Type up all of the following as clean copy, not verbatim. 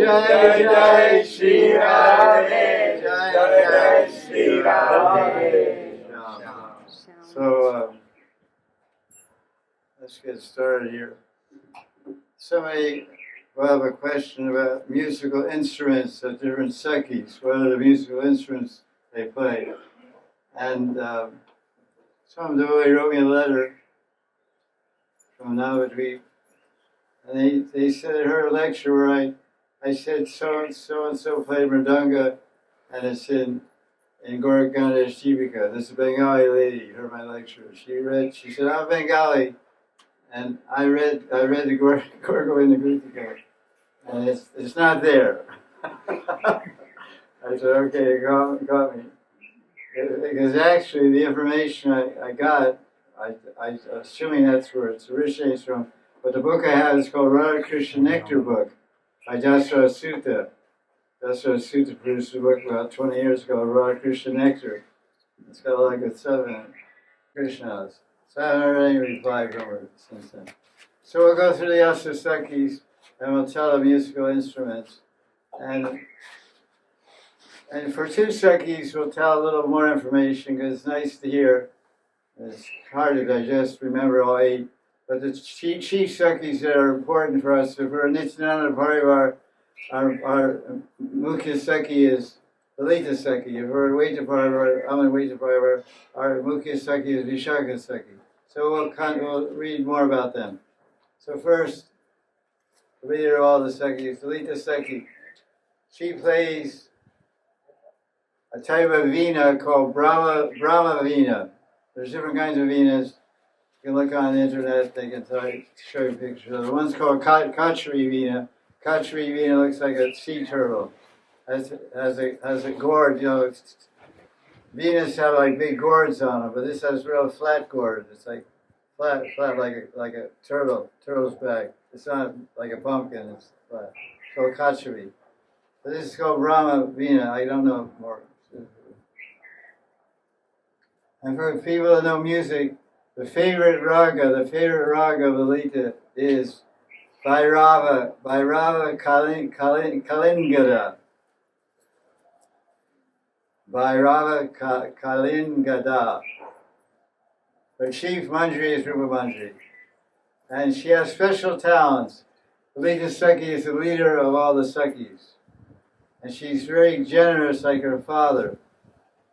Jaya Jaya Sri Radhe, Jaya Jaya Sri Radhe. So let's get started here. Somebody will have a question about musical instruments at different Sakhis. What are the musical instruments they play? And some devotee wrote me a letter from Navadvip, and they said they heard a lecture where I said so and so played Mridanga, and it's in Gauraganda's Jivika. This is a Bengali lady, heard my lecture. She said, I'm Bengali, and I read the Gauragovinda Kritika, and it's not there. I said, okay, you got me. Because actually the information I got, I assuming that's where it originates from, but the book I have is called Radha Krishna Nectar book by Dasara Sutta. Dasara Sutta produced a book about 20 years ago, Radha Krishna Nectar. It's got like a 7 Krishnas. So I haven't heard any reply from her since then. So we'll go through the Asasakis and we'll tell the musical instruments. And for 2 Sakhis, we'll tell a little more information because it's nice to hear. It's hard to digest, remember all 8. But the chief Sakhis that are important for us, if we're Nityananda Parivar, our Mukhya Sakhi is Lalita Sakhi. If we're Advaita Parivar, I'm Advaita Parivar, our Mukhya Sakhi is Vishakha Sakhi. So we'll read more about them. So first, the leader of all the Sakhis, Lalita Sakhi. She plays a type of veena called Brahma veena. There's different kinds of veenas. You can look on the internet, they can show you pictures. The one's called Kachari veena. Kachari veena looks like a sea turtle. Has a gourd, Venas have like big gourds on them, but this has real flat gourd. It's like flat like a turtle's back. It's not like a pumpkin, it's flat. It's called Kachari. But this is called Brahma veena. I don't know more. And for people that know music, the favorite raga of Lalita is Bhairava Kalingada. Bhairava Kalingada. Her chief manjari is Rupa Manjari. And she has special talents. Lalita Sakhi is the leader of all the Sakhis. And she's very generous like her father.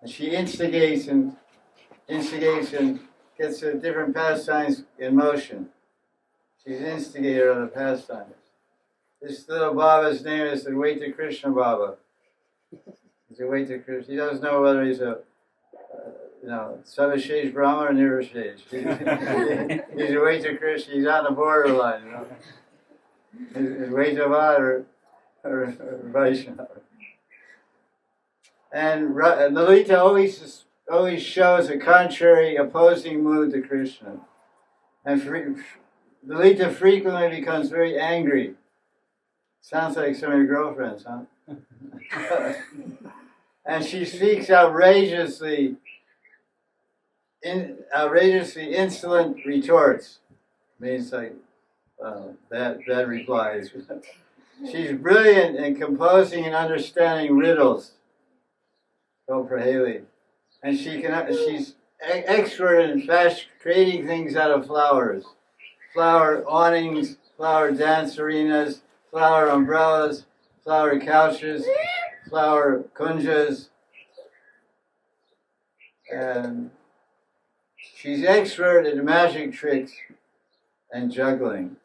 And she instigates and gets the different pastimes in motion. She's an instigator of the pastimes. This little Baba's name is Advaita Krishna Baba. He's Advaita Krishna. He doesn't know whether he's a, Savashesh Brahma or Nirvashesh. He's Advaita Krishna. He's on the borderline, He's Advaitavad or Vaishnava. And Lalita always shows a contrary, opposing mood to Krishna. And Lalita frequently becomes very angry. Sounds like some of your girlfriends, huh? And she speaks outrageously insolent retorts. Means like bad replies. She's brilliant in composing and understanding riddles. Go for Haley. And she's expert in creating things out of flowers. Flower awnings, flower dance arenas, flower umbrellas, flower couches, flower kunjas. And she's expert in magic tricks and juggling.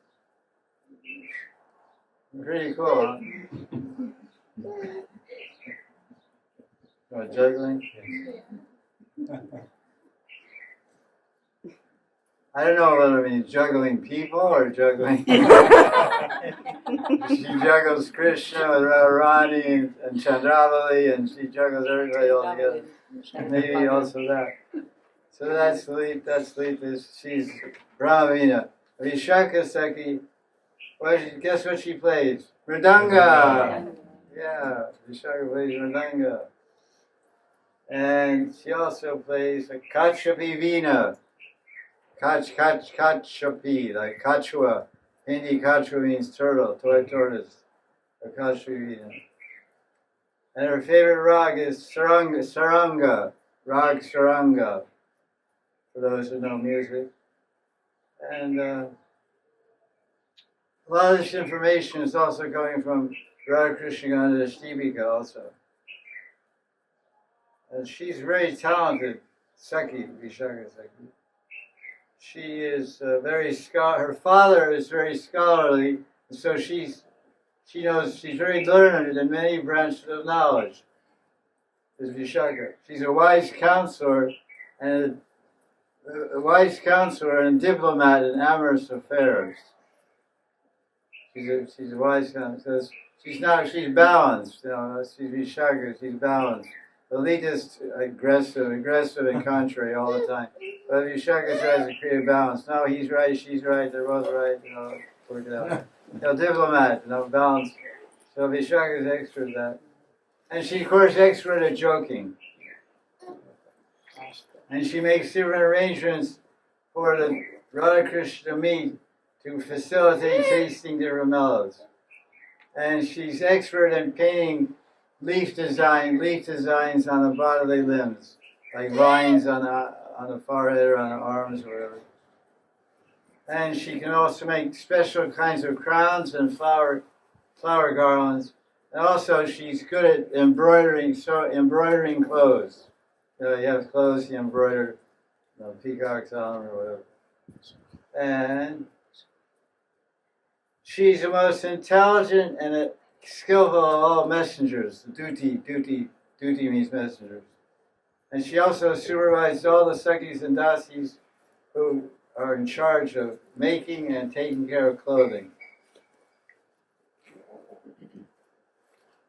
Pretty cool, huh? Juggling? I don't know whether it means juggling people or juggling. She juggles Krishna with Radharani and Chandravali, and she juggles everybody all together. Maybe also that. So that's Lita. She's Brahmavina. Vishakha Sakhi. Guess what she plays? Mridanga. Yeah, Vishakha plays Mridanga. And she also plays a Kachapi Veena. Kachapi, like Kachua. Hindi Kachua means turtle, toy tortoise. Akashivina. And her favorite rag is saranga, rag saranga, for those who know music. And a lot of this information is also coming from Radha Krishna Stibika also. And she's very talented, Sakhi, Vishaka Sakhi. She is her father is very scholarly, and so she knows, she's very learned in many branches of knowledge. Is Vishaka. She's a wise counselor and diplomat in amorous affairs. She's a wise counselor. She's balanced. She's Vishaka. She's balanced. The elitist, aggressive and contrary all the time. But Vishaka tries to create balance. No, he's right, she's right, they're both right. Work it out. Diplomat, balance. So Vishaka is expert at that. And she's, of course, expert at joking. And she makes different arrangements for the Radha Krishna meet to facilitate tasting different mellows. And she's expert in painting leaf designs on the bodily limbs, like vines on the forehead or on the arms or whatever. And she can also make special kinds of crowns and flower garlands. And also, she's good at embroidering clothes. You have clothes you embroider, peacocks on them or whatever. And she's the most intelligent and skillful of all messengers. Duty means messengers. And she also supervised all the Sakhis and Dasis who are in charge of making and taking care of clothing.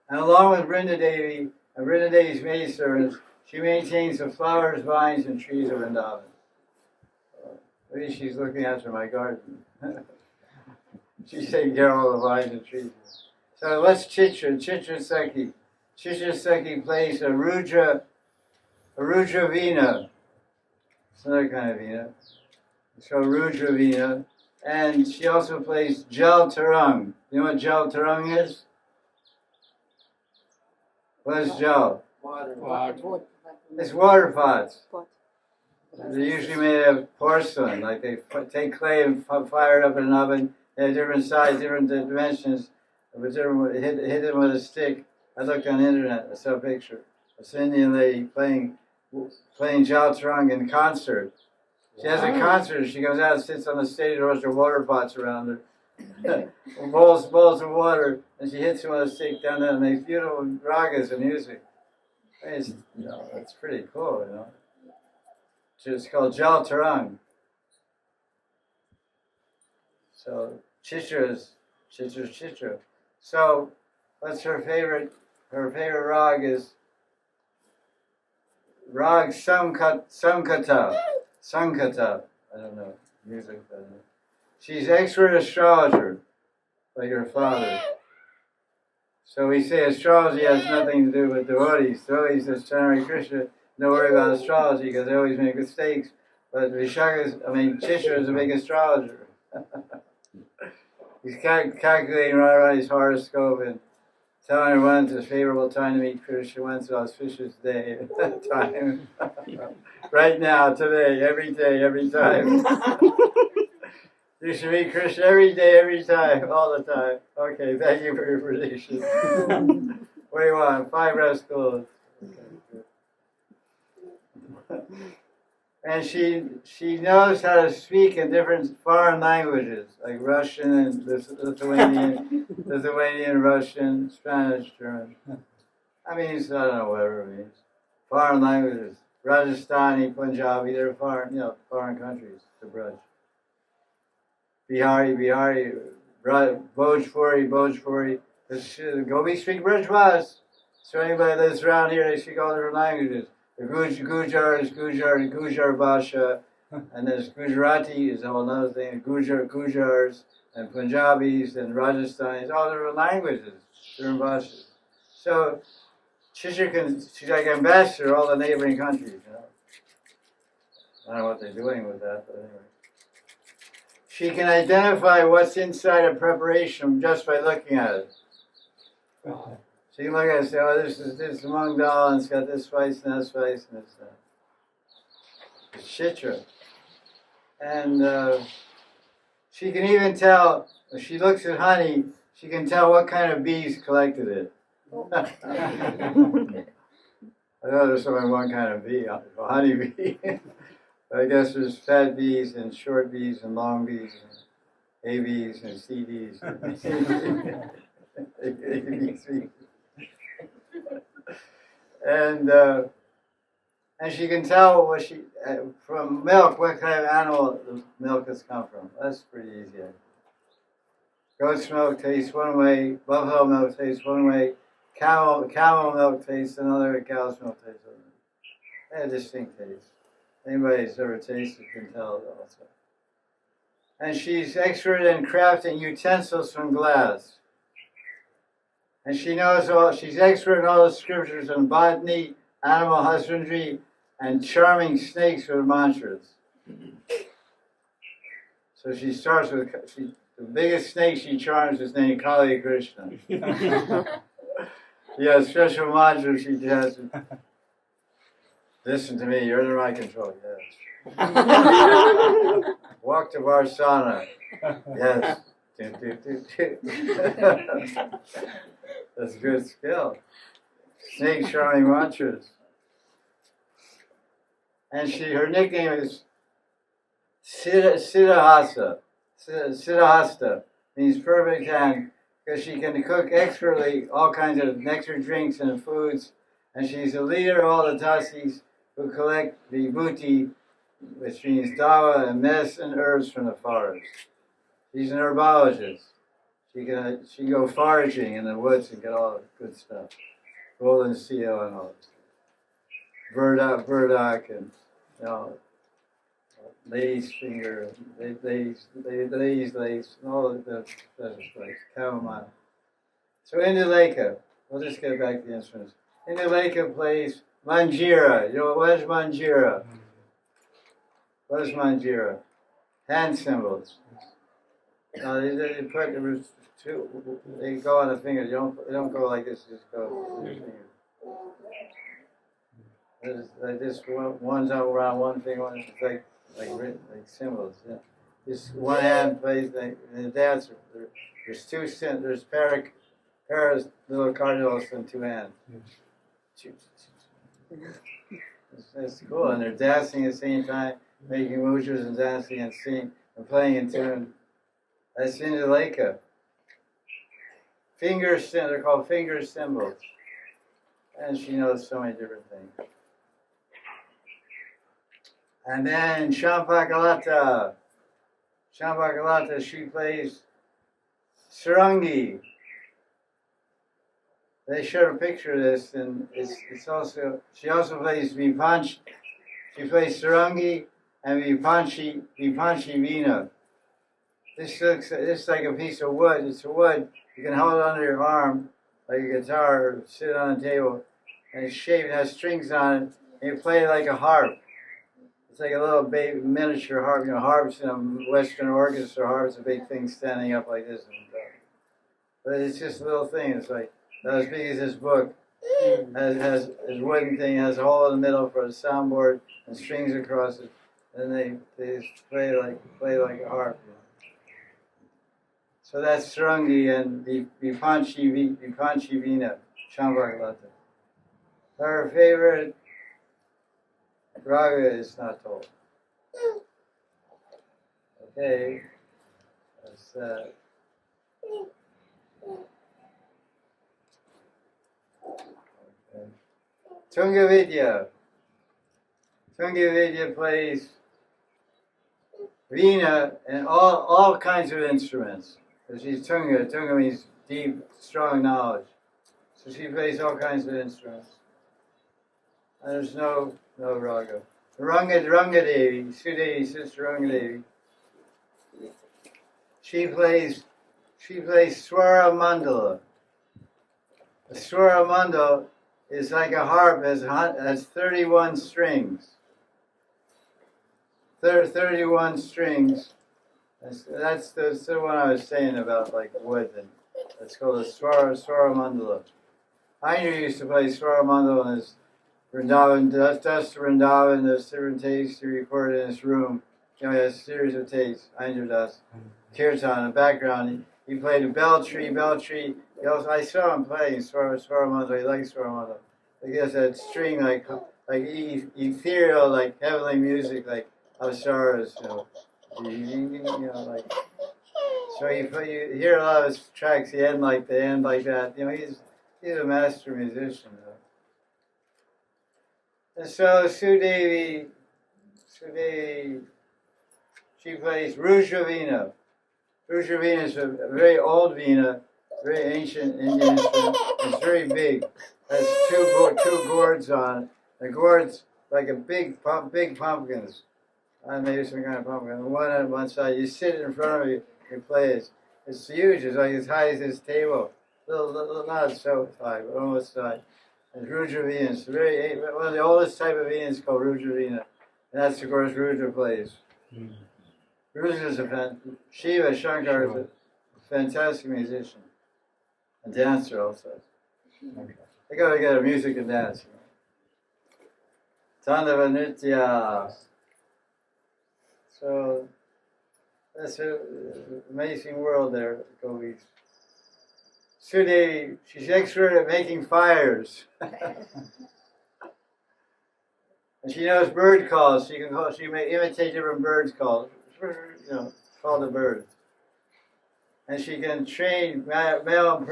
And along with Vrinda Devi and Vrinda Devi's maidservants, she maintains the flowers, vines, and trees of Vrindavan. Maybe she's looking after my garden. She's taking care of all the vines and trees. So let's Chitra Sakhi. Chitra Sakhi plays a Rudra Veena. It's another kind of Veena. It's called Rudra Veena. And she also plays Jal Tarang. You know what Jal Tarang is? What is Jal? Water. It's water pots. They're usually made of porcelain. Like they take clay and fire it up in an oven. They have different sizes, different dimensions. Hit them with a stick. I looked on the internet. I saw a picture. It's an Indian lady playing Jal Tarang in concert. She has a concert. She goes out and sits on the stage and her water pots around her. bowls of water, and she hits them with a stick down there and makes beautiful ragas and music. It's pretty cool, It's called Jal Tarang. So Chitra's Chitra. So what's her favorite? Her favorite rag is rag Sankata. I don't know music. I don't know. She's expert astrologer, like her father. So we say astrology has nothing to do with devotees. Devotees just Hare Krishna, don't worry about astrology because they always make mistakes. But Chitra is a big astrologer. He's calculating right around his horoscope and telling her when's a favorable time to meet Krishna, when's auspicious day at that time. Right now, today, every day, every time. You should meet Krishna every day, every time, all the time. Okay, thank you for your prediction. What do you want? 5 rascals. Okay, and she knows how to speak in different foreign languages, like Russian and Lithuanian, Russian, Spanish, German. I don't know whatever it means. Foreign languages. Rajasthani, Punjabi, they're foreign countries to Braj. Bihari, Bhojpuri. We speak Brajvas. So anybody that lives around here, they speak all different languages. The Gujar is Gujar Bhasha, and there's Gujarati is a whole other thing. Gujars, and Punjabis, and Rajasthanis, all different languages, different Bhashas. So Chitra she's like ambassador to all the neighboring countries, I don't know what they're doing with that, but anyway. She can identify what's inside a preparation just by looking at it. She can look at it and say, oh, this is Mung Dal, and it's got this spice and that spice, and it's Shitra. And she can even tell, if she looks at honey, she can tell what kind of bees collected it. I know there's only one kind of bee, a honey bee. I guess there's fat bees and short bees and long bees and A bees and C bees. And she can tell what from milk what kind of animal the milk has come from. That's pretty easy. Goat's milk tastes one way, buffalo milk tastes one way, camel milk tastes another, cow's milk tastes another. They have distinct tastes. Anybody who's ever tasted can tell it also. And she's expert in crafting utensils from glass. And she knows she's expert in all the scriptures on botany, animal husbandry, and charming snakes with mantras. So she starts with, the biggest snake she charms is named Kali Krishna. She has special mantras she has. Listen to me, you're under my control, yes. Walk to Varsana, yes. That's a good skill. Snake charming mantras. And her nickname is Siddhasta. Siddhasta means perfect hand, because she can cook expertly all kinds of nectar drinks and foods. And she's the leader of all the dasis who collect the bhuti, which means dawa and medicine herbs from the forest. She's an herbologist. She can go foraging in the woods and get all the good stuff. Golden seal and all that. Burdock and lady's finger, lady's lace, and all of the special spice, chamomile. So Indulekha, we'll just get back to the instruments. Indulekha plays manjira. You know what is manjira? What is manjira? Hand cymbals. They go on the fingers. They don't go like this. Just go with your fingers. Like this. One's out around one finger. One's like cymbals. Yeah. Just one hand plays. In the dance, there's two. There's paras, little cardinals, and two hands. It's cool, and they're dancing at the same time, making mudras and dancing and singing and playing in tune. That's Indulekha. They're called finger cymbals. And she knows so many different things. And then Shampakalata. Shampakalata, she plays sarangi. They showed a picture of this, and it's also, she also plays vipanchi. She plays sarangi and vipanchi veena. This looks like a piece of wood. It's a wood. You can hold it under your arm like a guitar, or sit on a table, and it's shaped, it has strings on it, and you play it like a harp. It's like a little baby miniature harp. Harps in a Western orchestra, harp's a big thing standing up like this. But it's just a little thing. It's like not as big as this book. Has this wooden thing, has a hole in the middle for a soundboard and strings across it, and they just play like a harp. So that's Sarangi and Vipanchi Veena, Shampakalata. Her favorite raga is not told. Okay. That's okay. Tunga Vidya. Tunga Vidya plays Veena and all kinds of instruments. Because she's Tunga. Tunga means deep, strong knowledge. So she plays all kinds of instruments. And there's no raga. Rangadevi, Sudevi, sister Rangadevi. She plays Swara Mandala. A Swara Mandala is like a harp, has 31 strings. 31 strings. That's the one I was saying about, like wood. And It's called the Swara Mandala. Ainu used to play Swara Mandala in his Vrindavan, dust to Vrindavan, there's different tapes he recorded in his room. He has a series of tapes, Ainu does. Kirtan in the background. He played a bell tree. I saw him playing Swara Mandala. He likes Swara Mandala. I guess that string like ethereal, like heavenly music, like Avsaras, like. So you hear a lot of his tracks. They end like that. He's a master musician. And so Sudevi, she plays Rudra-Veena. Rudra-Veena is a very old Veena, very ancient Indian instrument. It's very big. It has two gourds on it. The gourds like a big pumpkins. Maybe some kind of pumpkin. One on one side. You sit in front of you play it. It's huge. It's like as high as this table. Little, not so high, but almost high. And Rudra-Veena. It's one of the oldest type of Veena is called Rudra-Veena. And that's, of course, Rudra plays. Rudra is Shiva Shankar is a fantastic musician. A dancer also. They go together, music and dance. Tandava Nritya. So that's an amazing world there, Gopis. Sudevi, she's expert at making fires. And she knows bird calls. She may imitate different birds' calls. Call the birds. And she can train male,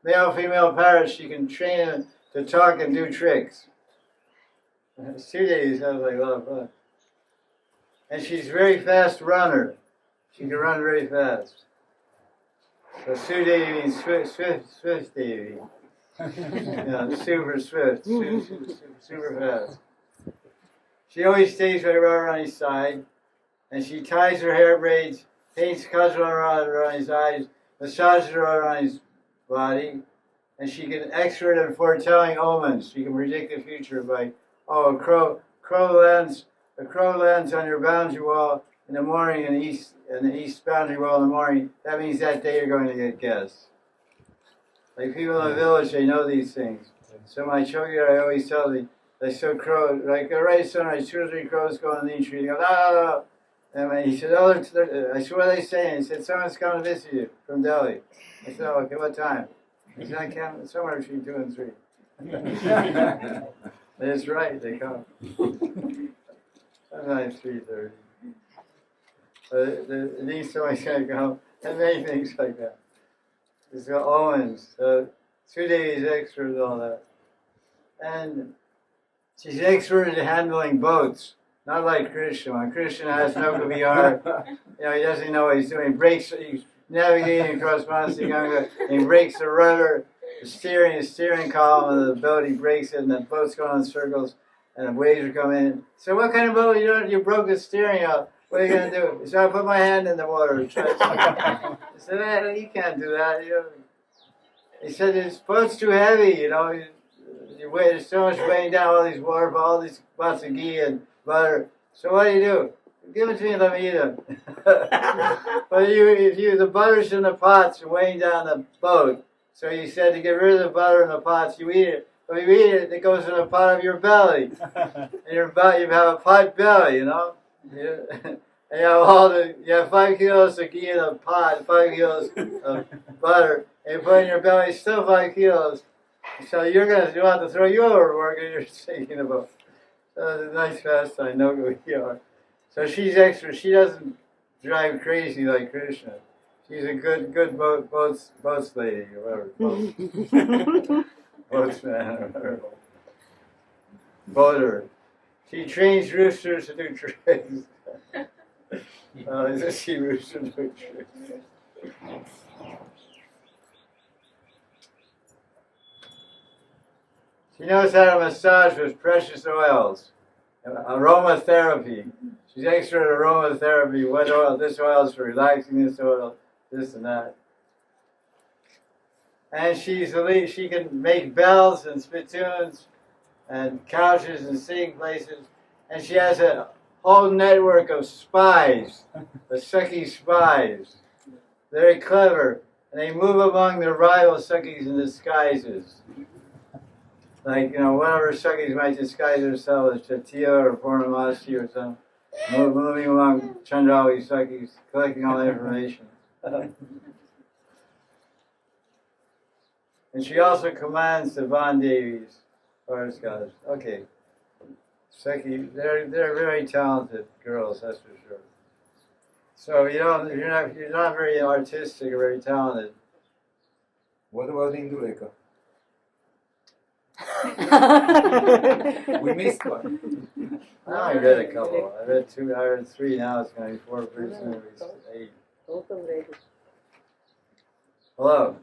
female parrots. She can train them to talk and do tricks. Sudevi sounds like a lot of fun. And she's a very fast runner. She can run very fast. So Sudevi means swift Devi. Super swift, super fast. She always stays with Radharani's side, and she ties her hair braids, paints kajal on Radharani's eyes, massages Radharani's body, and she can expert in foretelling omens. She can predict the future by, a crow lands on your boundary wall in the morning, in the east boundary wall in the morning. That means that day you're going to get guests. Like people in the village, they know these things. So my children, I always tell them, they saw crows, like right at sunrise, 2 or 3 crows go on the tree. They go, ah. And he said, I said, what are they saying? He said, someone's coming to visit you from Delhi. I said, okay, what time? He said, I come somewhere between 2 and 3. That's right, they come. Sometimes 3:30. But these stories can go, and many things like that. It's got omens. So Sudevi is expert at all that. And she's expert at handling boats. Not like Krishna. When Krishna has no VR, he doesn't know what he's doing. He's navigating across Manasika, and he breaks the rudder, the steering column of the boat. He breaks it, and the boat's going in circles, and the waves are coming in. So what kind of boat? You broke the steering out. What are you going to do? So I put my hand in the water. He said, you can't do that. He said, this boat's too heavy. There's so much weighing down all these water, all these pots of ghee and butter. So what do? Give it to me and let me eat them. But the butter's in the pots and weighing down the boat. So he said to get rid of the butter in the pots, you eat it. But you eat it, it goes in the pot of your belly. And you have a pot belly, And you have 5 kilos of ghee in a pot, 5 kilos of butter, and you put in your belly still 5 kilos. So you have to throw you overboard because you're thinking about. So it's a nice pastime, no VR. So she's extra. She doesn't drive crazy like Krishna. She's a good boats lady or whatever. Boatsman or whatever. Boater. She trains roosters to do tricks. She rooster do tricks. She knows how to massage with precious oils. Aromatherapy. She's expert at aromatherapy. What oil? This oil is for relaxing, this oil, this and that. And she can make bells and spittoons and couches and sitting places. And she has a whole network of spies, the Sakhi spies. Very clever. and they move among their rival Sakhis in disguises. Like, whatever Sakhis might disguise themselves as Chatya or Purnamasti or something. Moving among Chandrali Sakhis, collecting all the information. And she also commands the Vandevis, forest goddess. Okay. Sakhi, they're very talented girls, that's for sure. So you're not very artistic or very talented. What about Indulekha? We missed one. I read a couple. I read 2. I read 3. Now it's going to be 4. Pretty soon it'll be 8. Hello.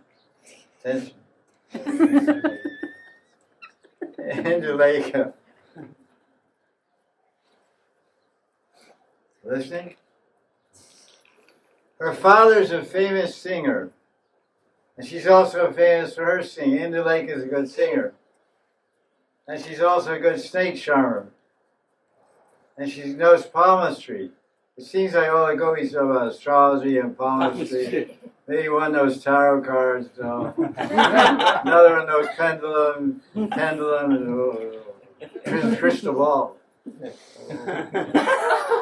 Attention. Indulekha. Listening? Her father's a famous singer. And she's also famous for her singing. Indulekha is a good singer. And she's also a good snake charmer. And she knows palmistry. It seems like all the gopis know about astrology and palmistry. Maybe one knows tarot cards. Another one knows pendulum, and crystal ball.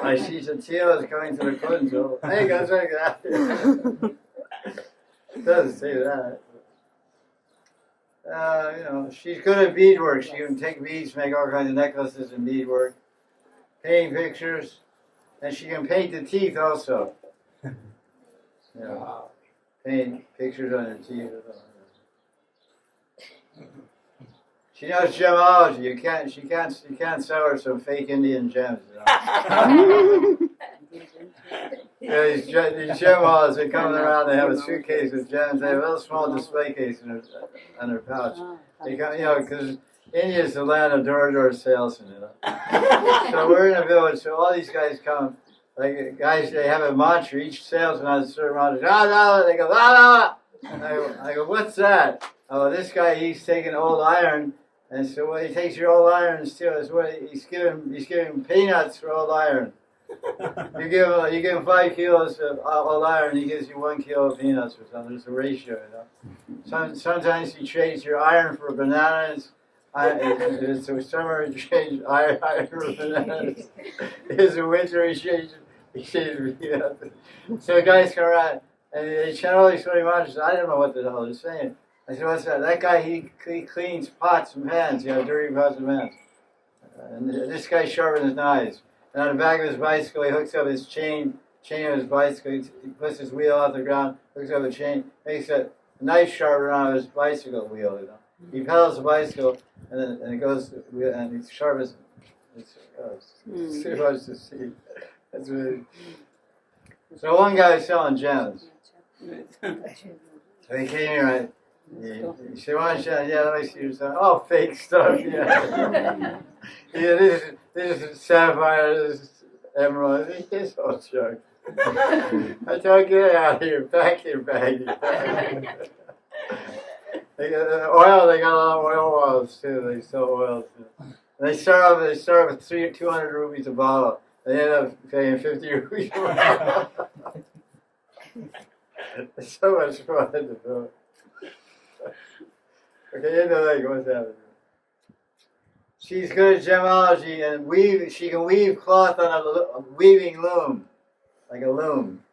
Like she's a teal is coming to the kunjo. Hey guys, check it out. It doesn't say that. She's good at beadwork. She can take beads, make all kinds of necklaces and beadwork. Painting pictures, and she can paint the teeth also. Paint pictures on her teeth. She knows gemology. You can't sell her some fake Indian gems. These gemologists, they come around. They have a suitcase with gems. They have a little small display case in their pouch. They come, because India is the land of door-to-door salesmen. So we're in a village. So all these guys come. Like guys, they have a mantra. Each salesman has a certain mantra. They go, la. I go, what's that? Oh, this guy, he's taking old iron, and so when he takes your old iron and steals, he's giving peanuts for old iron. You give him 5 kilos of old iron, he gives you 1 kilo of peanuts or something. There's a ratio, Sometimes he trades your iron for bananas. It's a summer he trades iron for bananas. It's a winter he trades peanuts. So guys come around and they chant all these funny mantras. I don't know what the hell they're saying. I said, what's that? That guy, he cleans pots and pans, dirty pots and pans. And this guy sharpens his knives. And on the back of his bicycle, he hooks up his chain of his bicycle. He puts his wheel off the ground, hooks up the chain, makes a knife sharpener on his bicycle wheel. He pedals the bicycle, and it goes, and he sharpens. It's too much to see. That's really. So one guy was selling gems. So he came here, right? He said, "Why don't you? Yeah, let me see your stuff. Oh, fake stuff. Yeah, this is sapphire. This is emerald. This is all junk." I told, "Get out of here. Pack your bag." They got oil. They got a lot of oil wells too. They sell oil too. And they start with 200 rupees a bottle. They end up paying 50 rupees a bottle. It's so much fun to do. Okay, what's happening? She's good at gemology and weave. She can weave cloth on a weaving loom, like a loom.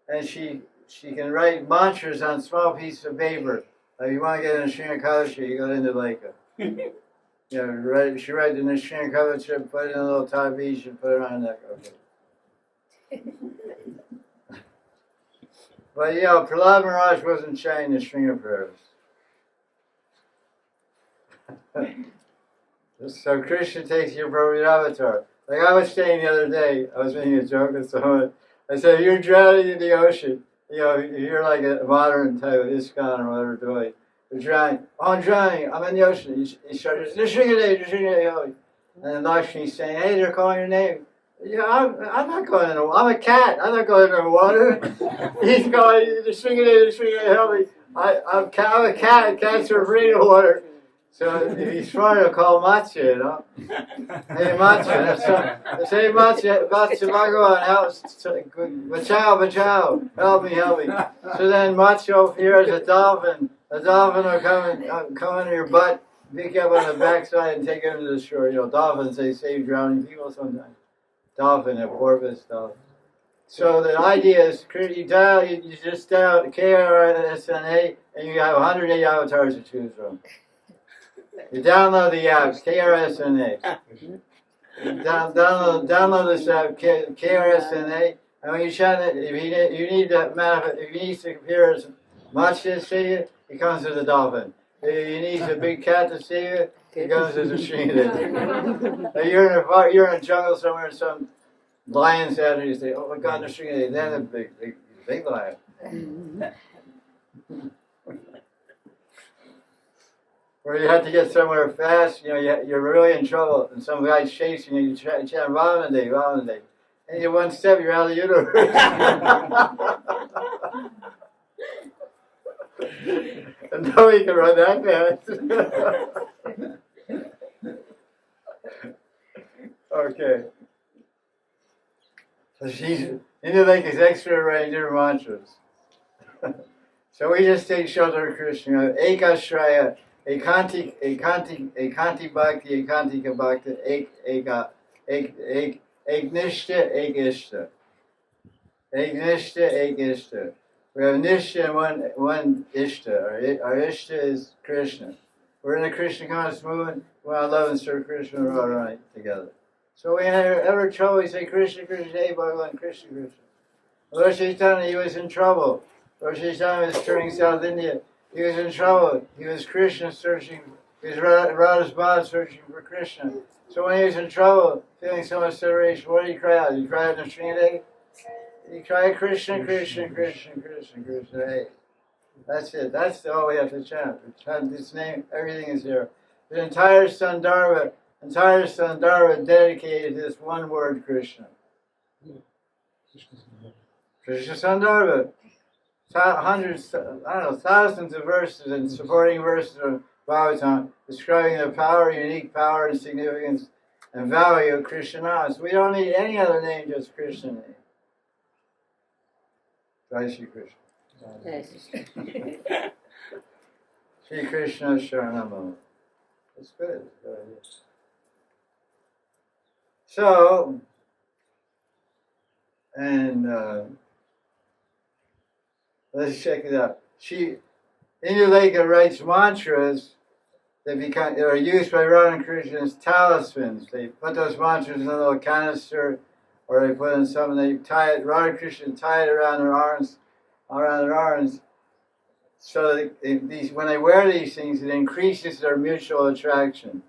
And she can write mantras on small pieces of paper. Like if you want to get in a Srinakalacha, you go into Indulekha. She writes in a Srinakalacha, put it in a little tabish and put it on her neck. Okay. But Prahlad Maharaj wasn't chanting the Sringa prayers. So Krishna takes your appropriate avatar. Like I was saying the other day, I was making a joke with someone. I said, if you're drowning in the ocean, if you're like a modern type of ISKCON or whatever doing, you're drowning. Oh, I'm drowning. I'm in the ocean. He started, and then Lakshmi's saying, hey, they're calling your name. Yeah, I'm not going in the water. I'm a cat. I'm not going in the water. He's going, help me. I'm a cat. Cats are afraid of water. So if he's smart, he'll call Matsya, you know. Hey Matsya, say Matsya Bhagavan, help, bachao, help me. So then Matsya over here is a dolphin will come into your butt, pick you up on the backside and take him to the shore. You know, dolphins, they save drowning people sometimes. Dolphin, a porpoise dolphin. So the idea is you just dial KRSNA and you have 108 avatars to choose from. You download the apps, KRSNA. Download this app, KRSNA, and when you chant it, if he needs to appear as Matsya to see you, he comes as a dolphin. If he needs a big cat to see you, he comes as a Sringade. You're in a jungle somewhere, some lion's out, and you say, "Oh my God, the Sringade!" Then a big lion. Or you have to get somewhere fast, you know, you're really in trouble, and some guy's chasing you, you chant Mahanidhi, and you one step, you're out of the universe. And nobody can run that fast. Okay. So India Lake is extra Ranger mantras. So we just take shelter of Krishna. Ekashraya. Ekanti bhakti, ekantika bhakti, eknishta, ekishta. Eknishta, ekishta. We have nishta and one ishta. Our ishta is Krishna. We're in the Krishna conscious movement. We want to love and serve Krishna and Radharani together. So we have ever trouble, we say Krishna, Krishna, Hey Bhagavan, Krishna, Krishna. Lord Chaitanya, he was in trouble. Lord Chaitanya was touring South India. He was in trouble. He was Krishna searching. He was Radha's Bhav searching for Krishna. So when he was in trouble, feeling so much separation, what did he cry out? Did he cry out in the Sringade? He cried Krishna, Krishna, Krishna, Krishna, Krishna. Hey, that's it. That's all we have to chant. We chant this name. Everything is there. The entire Sandarbha dedicated to this one word, Krishna. Krishna Sandarbha. Hundreds, thousands of verses and supporting verses of Bhagavatam describing the power, unique power and significance and value of Krishna. So we don't need any other name, just Krishna name. Jai Shri Krishna. Shri Krishna Sharanam. That's good. So, and let's check it out. Indulekha writes mantras that are used by Radha and Krishna as talismans. They put those mantras in a little canister, or they put in something. They tie it. Radha and Krishna tie it around their arms, so that when they wear these things, it increases their mutual attraction.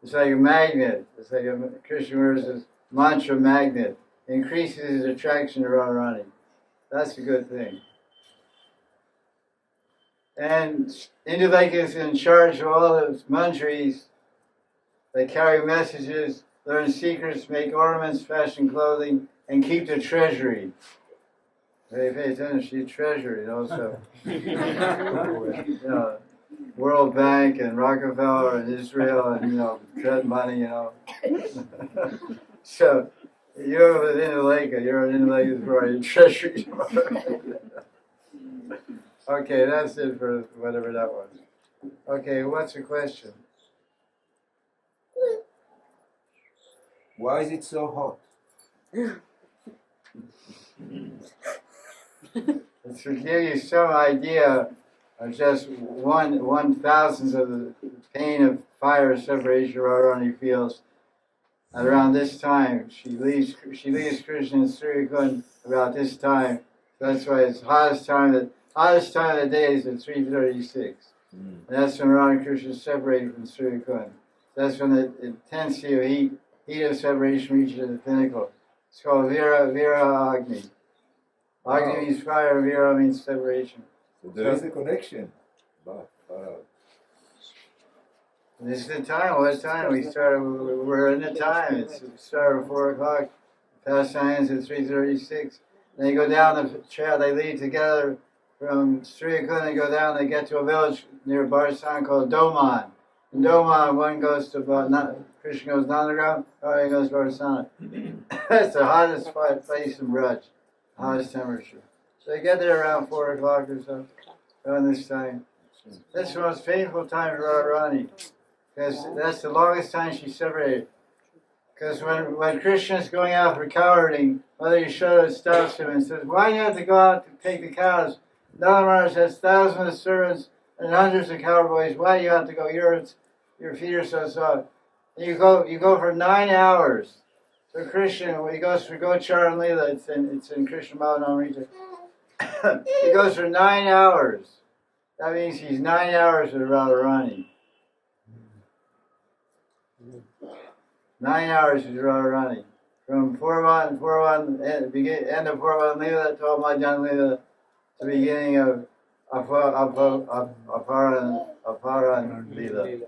It's like a magnet. It's like Krishna wears this mantra magnet. It increases his attraction to Radharani. That's a good thing. And Indulekha is in charge of all those mantras. They carry messages, learn secrets, make ornaments, fashion clothing, and keep the treasury. They pay attention to the treasury also. World Bank and Rockefeller and Israel and Tread money, So you're with Indulekha. You're in Indulekha's for your treasury. Okay, that's it for whatever that was. Okay, what's the question? Why is it so hot? It's to give you some idea of just 1/1000th of the pain of fire separation Radharani feels. And around this time, she leaves Krishna in Sri Kunda about this time. So that's why it's hottest time of the day is at 3:36. And that's when Radha and Krishna is separated from Sri Kunda. That's when the intensity of heat of separation reaches the pinnacle. It's called Vira Agni. Agni means fire, Vira means separation. So there is a connection. This is the time. What time? We're in the time. It started at 4 o'clock. Pastimes at 3:36. They go down the trail. They lead together from Sri Kunda. They go down. They get to a village near Barsan called Doman. In Doma, one goes to Krishna goes Nandagram, he goes to Varsana. That's the hottest place in Braj, hottest temperature. So they get there around 4 o'clock or so, around this time. That's the most painful time for Radharani, because that's the longest time she separated. Because when Krishna is going out for cowherding, Mother Yashoda stops him and says, "Why do you have to go out to take the cows? Nala Maharaj has thousands of servants and hundreds of cowboys. Why do you have to go? Your feet are so soft. And you go for 9 hours." So Krishna, when he goes for Gochar and Leela, it's in Krishna Madan he goes for 9 hours. That means he's 9 hours with Radharani. 9 hours with Radharani. From Purvan, end of Purvan Leela to Madan Leela, to the beginning of Aparan Leela.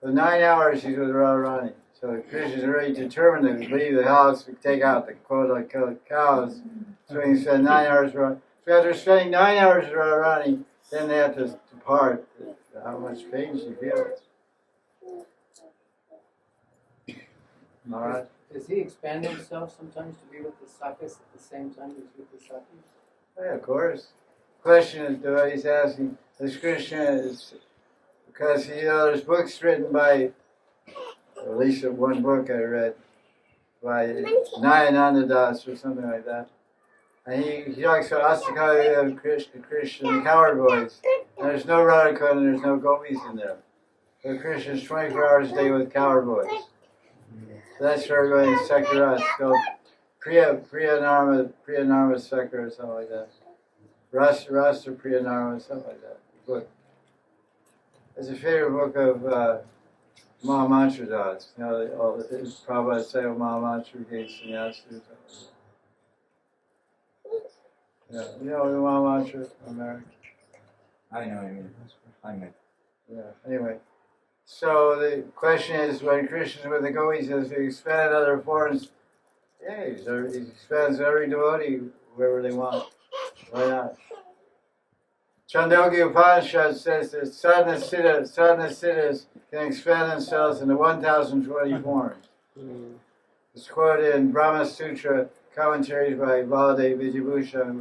For 9 hours he's with Radharani. So Krishna's already determined to leave the house to take out the quote-unquote cows. So he spent 9 hours with Radharani. So after spending 9 hours with Radharani, then they have to depart. How much pain she feels. Maharaj? Does he expand himself sometimes to be with the Sakhas at the same time he's with the Sakhas? Yeah, of course. Question is, he's asking, is Krishna, because there's books written by, at least one book I read, by Nayananda Das or something like that. And he talks about Astakaya, Krishna, the coward boys. And there's no Radha Kunda and there's no gopis in there. So Krishna's 24 hours a day with coward boys. So that's where we're going to Sakura. It's called Priya Narma Sakura or something like that. Rasta Priya Narma, something like that. Book. It's a favorite book of Mahamantra Das. You know, Prabhupada say Mahamantra Gates and Yasu. Yeah, you know the Mahamantra American. I know, I mean. Yeah, anyway. So the question is, when Krishna's with the gopis, does he expand other forms? Yeah, he expands every devotee wherever they want. Why not? Chandogya Upanishad says that sadhana siddhas can expand themselves into 1,020 forms. It's quoted in Brahma Sutra commentaries by Baladev Vijayabhushan,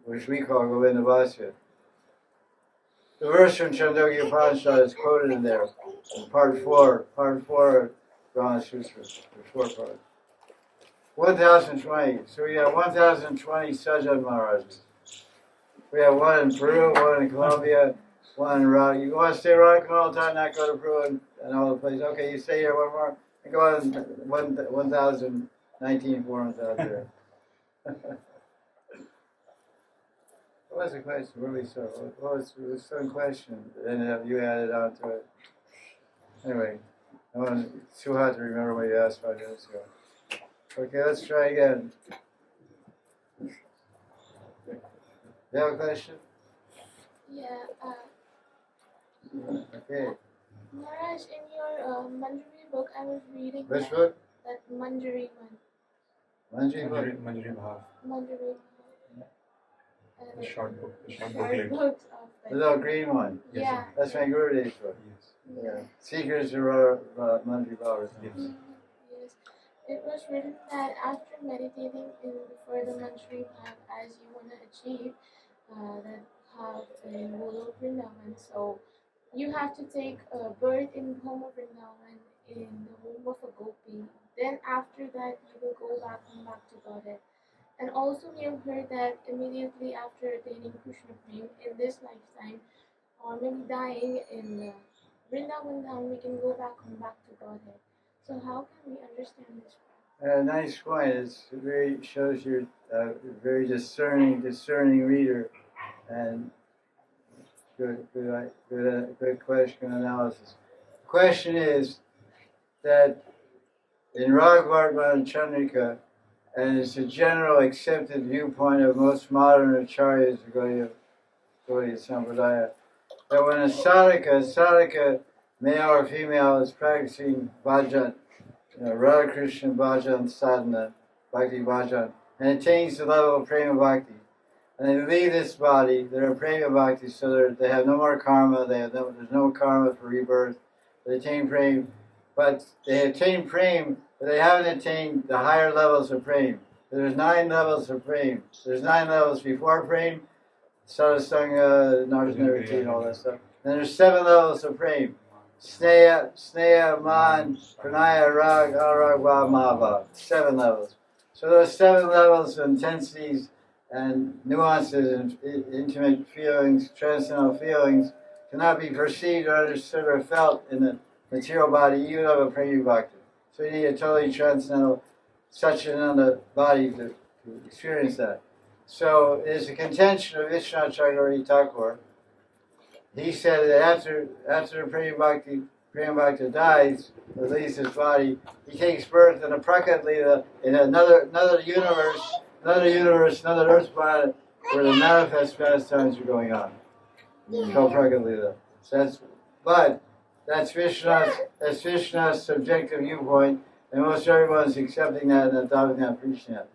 which we call Govinda Vasya. The verse from Chandogya Upanishad is quoted in there, in part 4 of Brahma Sutra. There's 4 parts. 1,020. So we have 1,020 Sajjan Maharajas. We have one in Peru, one in Colombia, one in Radha. You want to stay Radha Kunda all the time, not go to Peru and all the places. Okay, you stay here one more, and go on 1,019 forms out there. What was the question? What was some question that ended up you added on to it? Anyway, it's too hard to remember what you asked 5 minutes ago. Okay, let's try again. You have a question? Yeah. Okay. Maharaj, in your Manjari book, I was reading Which book? that Manjari one. Manjari book. Manjari Bhav. Manjari. The short book. The short Short booklet. books of The little green one. Yeah. That's my Gurudev's book. Yes. Yeah. Seekers of Manjari Bhav. Yes. Yes. It was written that after meditating for the Manjari Bhav, as you want to achieve that Bhav in Golo Vrindavan, so you have to take birth in the home of Vrindavan, in the home of a gopi. Then after that, you will go back to Godhead. And also we have heard that immediately after attaining Krishna Prem in this lifetime, or maybe dying in Vrindavan Dham, we can go back to Godhead. So how can we understand this? Nice point. It's shows you're a very discerning reader, and good question analysis. The question is that in Raghavardhan and Chandrika, and it's a general accepted viewpoint of most modern acharyas of Gaudiya Sampradaya, that when a sadhaka, male or female, is practicing bhajan, Radha Krishna bhajan sadhana, bhakti bhajan, and attains the level of prema bhakti, and they leave this body, they're prema bhakti, so they have no more karma, there's no karma for rebirth, they attain prema, but they attain prema, but they haven't attained the higher levels of prema. There's 9 levels of prema. There's 9 levels before prema, Satsang, Narjanavati, and all that stuff. Then there's 7 levels of prema. Sneha, Man, Pranaya, Rag, Arag, Mava. 7 levels. So those 7 levels of intensities and nuances and intimate feelings, transcendental feelings, cannot be perceived or understood or felt in the material body, even of a prema bhakti. So you need a totally transcendental Satchidananda body to experience that. So it is a contention of Vishwanath Chakravarti Thakur. He said that after the Prema Bhakta dies, or leaves his body, he takes birth in a Prakat Lila in another universe, another earth planet where the manifest pastimes are going on. It's called Prakat Lila. So that's Vishwanath's subjective viewpoint, and most everyone's accepting that and adopting that, preaching that.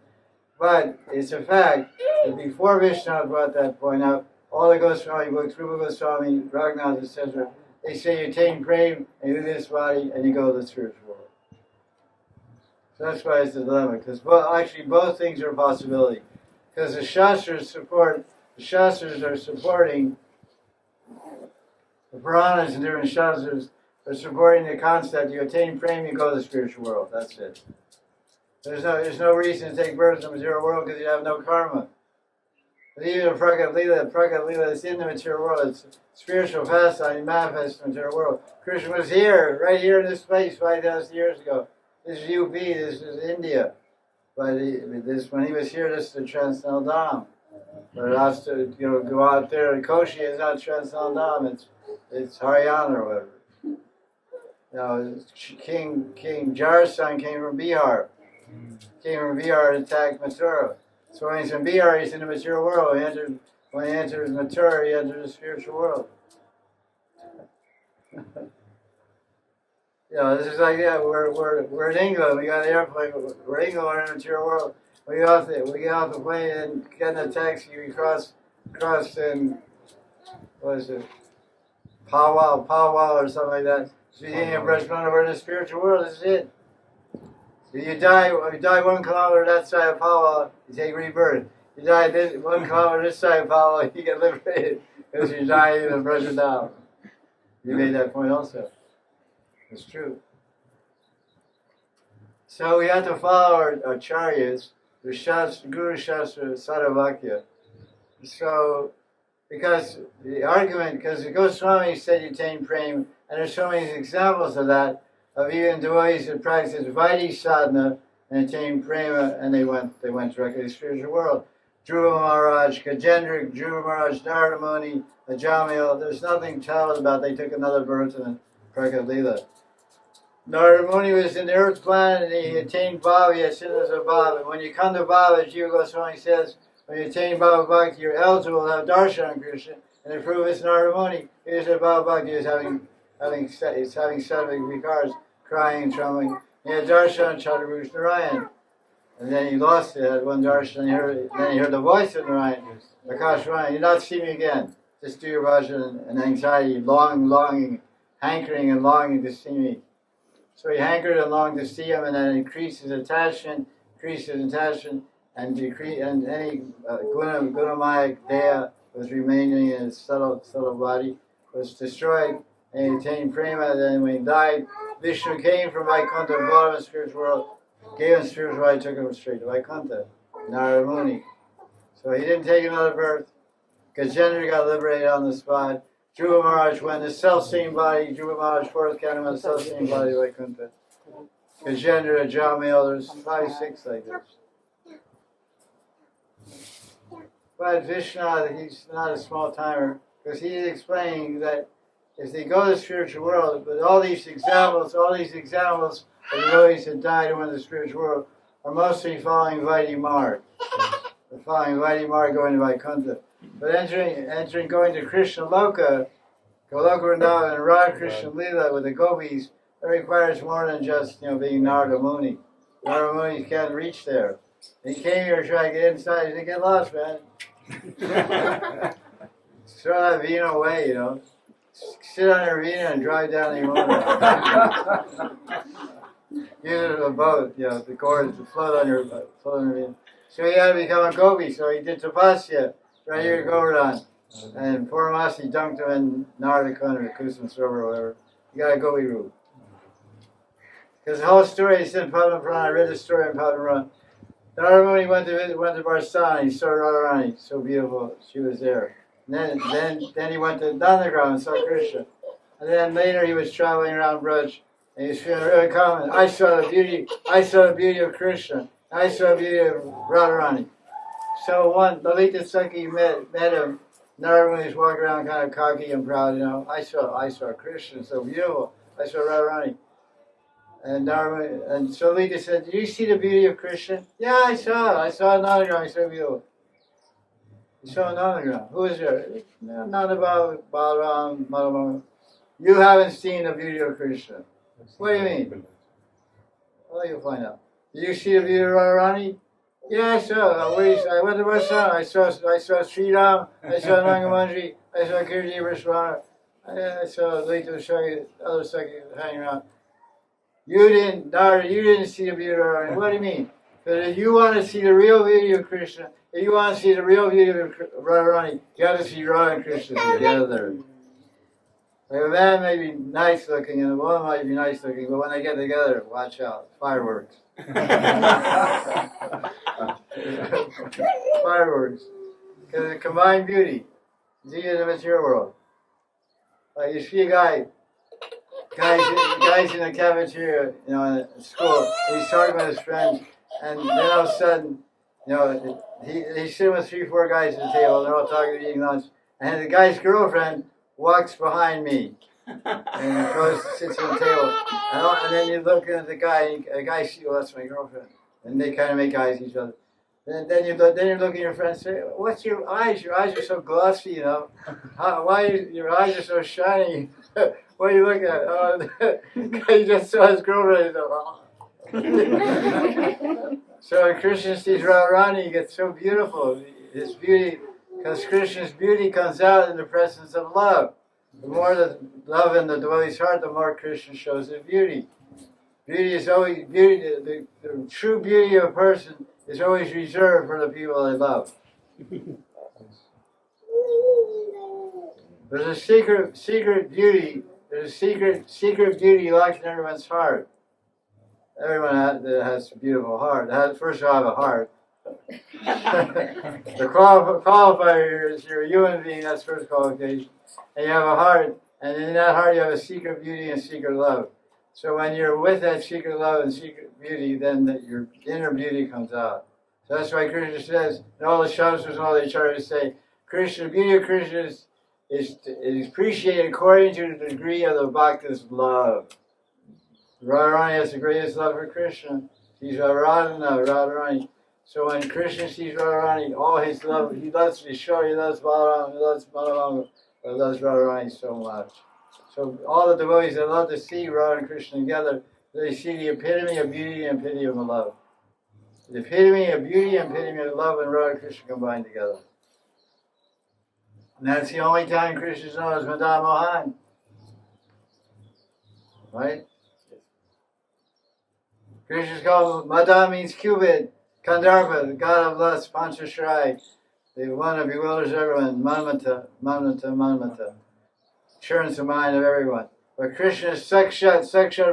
But it's a fact that before Vishwanath brought that point out, all the Goswami books, Rupa Goswami, Raghunath, etc., they say you attain prema and you leave this body and you go to the spiritual world. So that's why it's a dilemma, because both things are a possibility. Because the Shastras are supporting, the Puranas and different Shastras are supporting the concept you attain prema, you go to the spiritual world. That's it. There's no reason to take birth in the material world because you have no karma. But even the Prakat Lila is in the material world. It's spiritual pastime manifest in the material world. Krishna was here, right here in this place 5,000 years ago. This is UP, this is India. But when he was here, this is the Transcendental Dham. But us to go out there and Koshi is not Transcendental Dham, it's Haryana or whatever. King Jarsan came from Bihar. And attacked Mathura. So when he's in Bihar, he's in the material world. When he enters Mathura, he enters the spiritual world. This is like that. We're in England. We got an airplane. We're in England. We're in the material world. We get off the plane and get in a taxi. We cross in what is it? Powwow or something like that. Speaking of Brajmana, we're in the spiritual world. This is it. So you die 1 kilometer that side of Powwow, you take rebirth. You die 1 kilometer this side of Powwow, you get liberated because you die in Brajadam. You made that point also. It's true. So we have to follow our acharyas, the Guru Shastra, Sadhavakya. So, because the Goswami said you attain prema, and there's so many examples of that, of even devotees that practice Vaidhi sadhana and attained prema, and they went directly to the spiritual world. Dhruva Maharaj, Gajendra, Dhruva Maharaj, Narada Muni, Ajamil, there's nothing to tell about they took another birth in the Prakat Lila. Narada Muni was in the earth planet and he attained Bhava, he had siddhas of Bhava. And when you come to Bhava, Jiva Goswami says, when you attain Bhava Bhakti, you're eligible to have darshan on Krishna. And to prove it's Narada Muni, here's a Bhava Bhakti, he's having sattvic vikars, crying and trembling. He had darshan Chaturbhuj Narayan. And then he lost it at one darshan, and then he heard the voice of Narayan, Akashvani, you'll not see me again. Just do your bhajan and anxiety, longing, hankering and longing to see me. So he hankered and longed to see him, and then increased his attachment, and any gunamaya deha was remaining in his subtle body, was destroyed, and he attained prema. Then when he died, Vishnu came from Vaikuntha, brought him in the spiritual world, gave him spiritual life, took him straight to Vaikuntha, Narada Muni. So he didn't take another birth. Gajendra got liberated on the spot. Dhruva Maharaj went in the self-same body. Dhruva Maharaj, fourth canto, went in the self-same body of Vaikuntha. Gajendra, Jamil, there's 5, 6 like this. But Vishwanath, he's not a small timer, because he's explaining that if they go to the spiritual world, but all these examples of the devotees that died and went to the spiritual world are mostly following Vaidhi Marg. They're following Vaidhi Marg going to Vaikuntha. But going to Krishna Loka, Goloka Vrindavan and Radha Krishna Lila with the gopis, that requires more than just being Narada Muni. Narada Muni can't reach there. He came here to try to get inside. He didn't get lost, man. Throw that vina away, Sit on your vina and drive down the Yamuna. Use it as a boat, the cords to float on your vina. So he had to become a gopi, so he did tapasya right here at Govardhan. And Purnamasi dunked him in Radha Kunda or Kusum Sarovar or whatever. He got a gopi root. Because the whole story is in Padma Purana. I read the story in Padma Purana. Narada Muni went to Barsana, he saw Radharani, so beautiful, she was there. And then he went to Nandagram and saw Krishna. And then later he was traveling around Braj, and he was feeling really calm. I saw the beauty of Krishna. I saw the beauty of Radharani. So one, Lalita Sakhi met him. Narada Muni was walking around kind of cocky and proud, I saw Krishna, so beautiful. I saw Radharani. And so Lalita said, "Did you see the beauty of Krishna?" "Yeah, I saw Nandagram, I saw beautiful." "You saw Nandagram? Who is there?" "None about Balaram, Madhava." "You haven't seen the beauty of Krishna." "What do you mean?" "Well, you'll find out." "Did you see the beauty of Radharani?" "Yeah, I saw. I went to Vaisnava. I saw Sri Ram. I saw Nangamandri. I saw Kirti Vishwana. I saw Lalita Sakhi, other Sakhi hanging around. You didn't see the beauty of Radharani." "What do you mean?" "But if you want to see the real beauty of Krishna, if you want to see the real beauty of Radharani, you got to see Radha and Krishna together. Like a man may be nice looking and a woman might be nice looking, but when they get together, watch out, fireworks." Fireworks. Because it's combined beauty. See in the material world. Like you see a guys in the cafeteria, in school, and he's talking with his friends, and then all of a sudden, he's sitting with 3-4 guys at the table, and they're all talking, eating lunch, and the guy's girlfriend walks behind me, and sits on the table, and then you're looking at the guy, and the guy sees, "Oh, that's my girlfriend," and they kind of make eyes at each other. Then you're looking at your friend and say, "What's your eyes? Your eyes are so glossy, Why your eyes are so shiny? What are you looking at?" "Oh, he just saw his girlfriend." So when Krishna sees Radharani, he gets so beautiful. His beauty, because Krishna's beauty comes out in the presence of love. The more the love in the devotee's heart, the more Krishna shows his beauty. Beauty is always beauty. The true beauty of a person is always reserved for the people they love. There's a secret beauty. There's a secret beauty locked in everyone's heart. Everyone has a beautiful heart. First of all, have a heart. The qualifier here is you're a human being. That's first qualification. And you have a heart, and in that heart you have a secret beauty and secret love. So when you're with that secret love and secret beauty, then your inner beauty comes out. So that's why Krishna says, and all the Shastras and all the acharyas say, the beauty of Krishna is appreciated according to the degree of the bhakta's love. Radharani has the greatest love for Krishna. She's Radharani. So when Krishna sees Radharani, all his love, he loves Vishnu, he loves Balaram, he loves Madhava, he loves Radharani so much. So all the devotees that love to see Radha and Krishna together, they see the epitome of beauty and epitome of love. The epitome of beauty and epitome of love and Radha and Krishna combined together. And that's the only time Krishna is known as Madan Mohan. Right? Krishna is called, Madan means Cupid, Kandarpa, the god of lust, Panchashrai, the one who bewilders everyone, Manmata. Turns the mind of everyone. But Krishna is Sakshat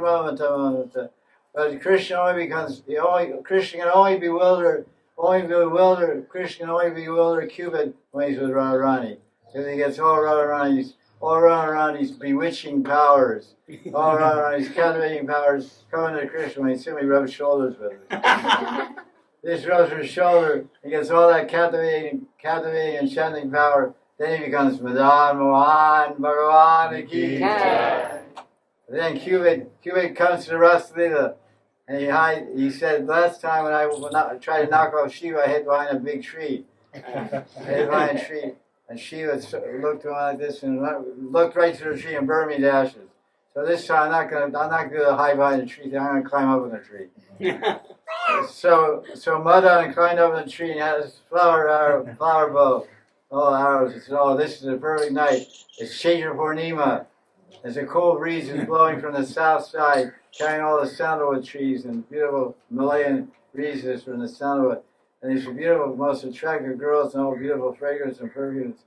Manmata. But Krishna Krishna can only bewilder Cupid when he's with Radharani. Because he gets all Radharani's bewitching powers, all Radharani's captivating powers coming to Krishna when he simply rubs shoulders with her. This rubs her shoulder, he gets all that captivating enchanting power. Then he becomes Madan Mohan Bhagavan Ki Jai. Then Cupid comes to the Rasa Lila, and he said, last time when I tried to knock off Shiva, I hid behind a big tree. And Shiva looked around like this and looked right to the tree and burned me to ashes. So this time I'm not gonna hide behind the tree. I'm gonna climb up in the tree. So Madan climbed up in the tree and had his flower bow, all arrows. He said, "Oh, this is a perfect night. It's Chaitra Purnima. There's a cool breeze is blowing from the south side, carrying all the sandalwood trees and beautiful Malayan breezes from the sandalwood. And these beautiful, most attractive girls and all beautiful fragrance and perfumes.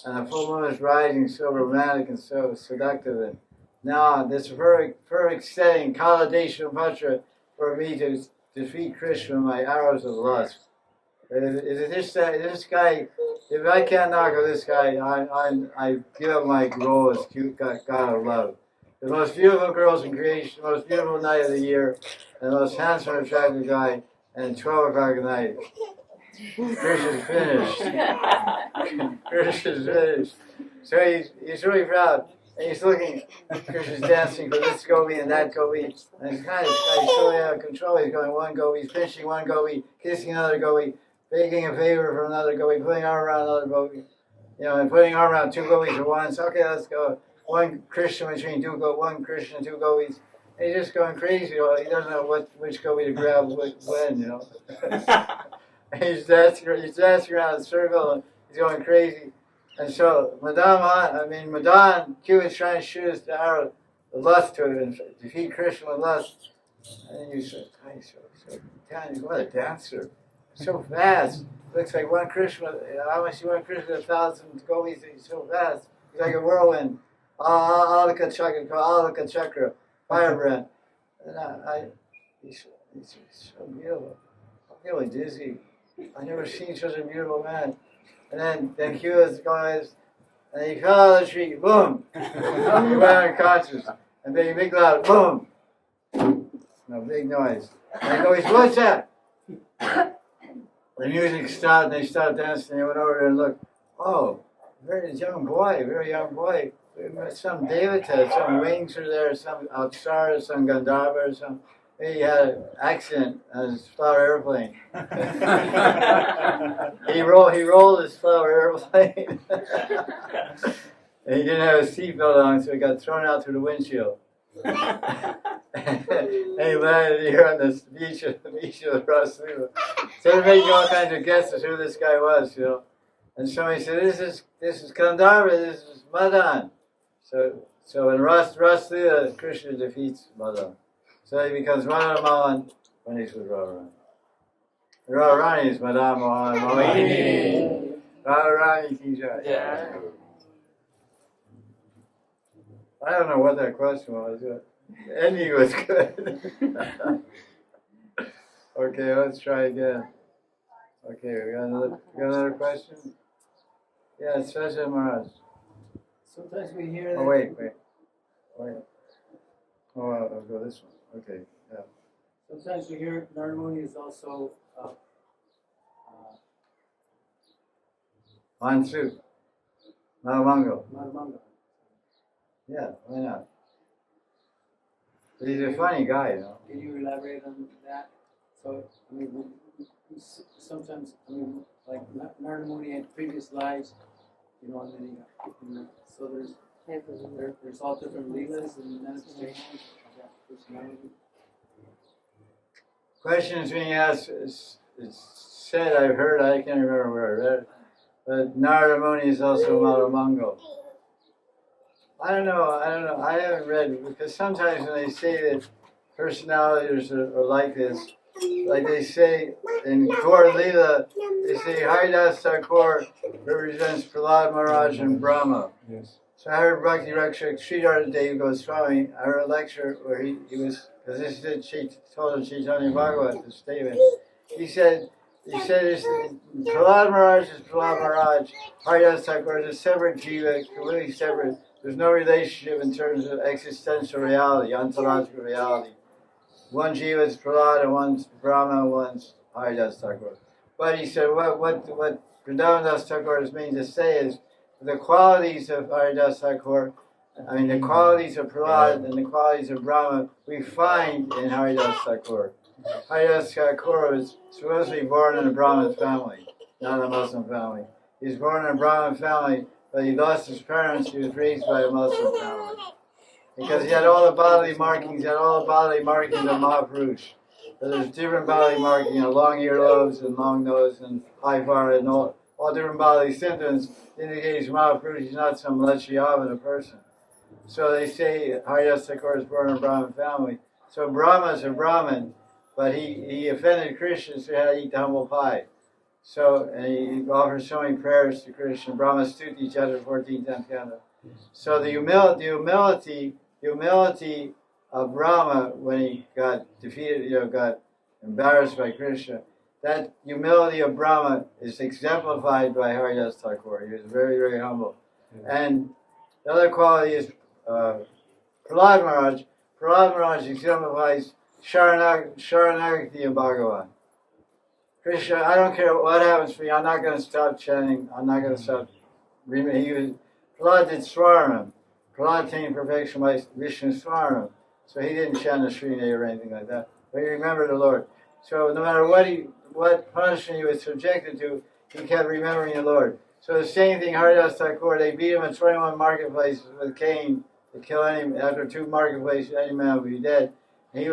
And the full moon is rising, so romantic and so seductive. And now this perfect setting, Kala Desha Patra, for me to defeat Krishna with my arrows of lust. This guy, if I can't knock out this guy, I give up my role as God of love. The most beautiful girls in creation, the most beautiful night of the year, and the most handsome, attractive guy, and 12 o'clock at night. Krishna's finished. Krishna's finished. So he's really proud. And he's looking, Krishna's dancing for this gopi and that gopi. And he's kind of totally out of control. He's going one gopi, he's pinching one gopi, kissing another gopi, begging a favor from another gopi, putting arm around another gopi. And putting arm around two gopis at once. Okay, let's go. One Krishna between one Krishna, two gopis. And he's just going crazy. He doesn't know which gopi to grab when. And he's dancing around in a circle and he's going crazy. And so Madan, Q is trying to shoot his arrow, the lust to it, and defeat Krishna with lust. And you say, what a dancer. So fast. Looks like one Krishna, how much you want Krishna, 1,000 gopis, he's so fast. He's like a whirlwind. Alaka Chakra, firebrand. And he's so beautiful. I'm feeling dizzy. I've never seen such a beautiful man. And then Q is going, and he fell out of the tree, boom! He went unconscious. And then big loud, boom! No, big noise. And he goes, what's that? The music stopped, and they stopped dancing, and they went over there and looked. Oh, very young boy. Some devata, some wings are there, some Apsara, some Gandharva, some. He had an accident on his flower airplane. he rolled his flower airplane. And he didn't have a seatbelt on, so he got thrown out through the windshield. And he landed here on the beach of the Rasula. So they're making all kinds of guesses who this guy was, And somebody said, this is Gandharva, this is Madan. So in Rasula, Krishna defeats Madan. So he becomes Madan Mohan when he's with Radharani. Radharani is Madan Mohan Mohan. Radharani ki jai. Yeah. I don't know what that question was. The ending was good. Okay, let's try again. Okay, we got another question? Yeah, it's Sajja Maharaj. Sometimes we hear that. Oh, wait. Oh, I'll go this one. Okay, yeah. Sometimes we hear Narada Muni is also Mansu. Malamango. Madhumanga. Yeah, why not? But he's a funny guy, Can you elaborate on that? So, sometimes, like Narada Muni had previous lives, and then so there's all different leelas and manifestations of that personality. Questions being asked, it's said, I've heard, I can't remember where I read it, but Narada Muni is also Malamango. I don't know, I haven't read it, because sometimes when they say that personalities are like this, like they say in Gaur Leela, they say Haridas Thakur represents Prahlad Maharaj and Brahma. Yes. So I heard Bhakti Rakshak Sridhar Dev Goswami, I heard a lecture where he was, because this is told in Chaitanya Bhagavat, the statement. He said Prahlad Maharaj is Prahlad Maharaj, Haridas Thakur is a separate jiva, completely separate. There's no relationship in terms of existential reality, ontological reality. One jiva is Prahlad and one's Brahma, one's Haridas Thakur. But he said what Vrindavan Das Thakur means to say is the qualities of Haridas Thakur, the qualities of Prahlad and the qualities of Brahma we find in Haridas Thakur. Haridas Thakur was supposed to be born in a Brahmin family, not a Muslim family. He was born in a Brahmin family, but he lost his parents. He was raised by a Muslim family. because he had all the bodily markings, of Mahapurush. So there's different bodily markings, long earlobes and long nose and high forehead and all different bodily symptoms indicates Mahapurush. He's not some Lachiyavana person. So they say Hari Thakur is born in a Brahmin family. So Brahma is a Brahmin, but he offended Krishna, so he had to eat the humble pie. So, and he offers so many prayers to Krishna. Brahma Stuti chapter 14, 10th canto. So the humility of Brahma when he got defeated, got embarrassed by Krishna, that humility of Brahma is exemplified by Haridas Thakur. He was very, very humble. And the other quality is Prahlad Maharaj. Prahlad Maharaj exemplifies Sharanagati of Bhagavan. Krishna, I don't care what happens to me, I'm not going to stop chanting, I'm not going to stop. Prahlad did Swaranam. Prahlad attained perfection by Vishnu Swaranam. So he didn't chant a Srinay or anything like that. But he remembered the Lord. So no matter what punishment he was subjected to, he kept remembering the Lord. So the same thing, Haridas Thakur, they beat him in 21 marketplaces with cane to kill any, after 2 marketplaces, any man would be dead. And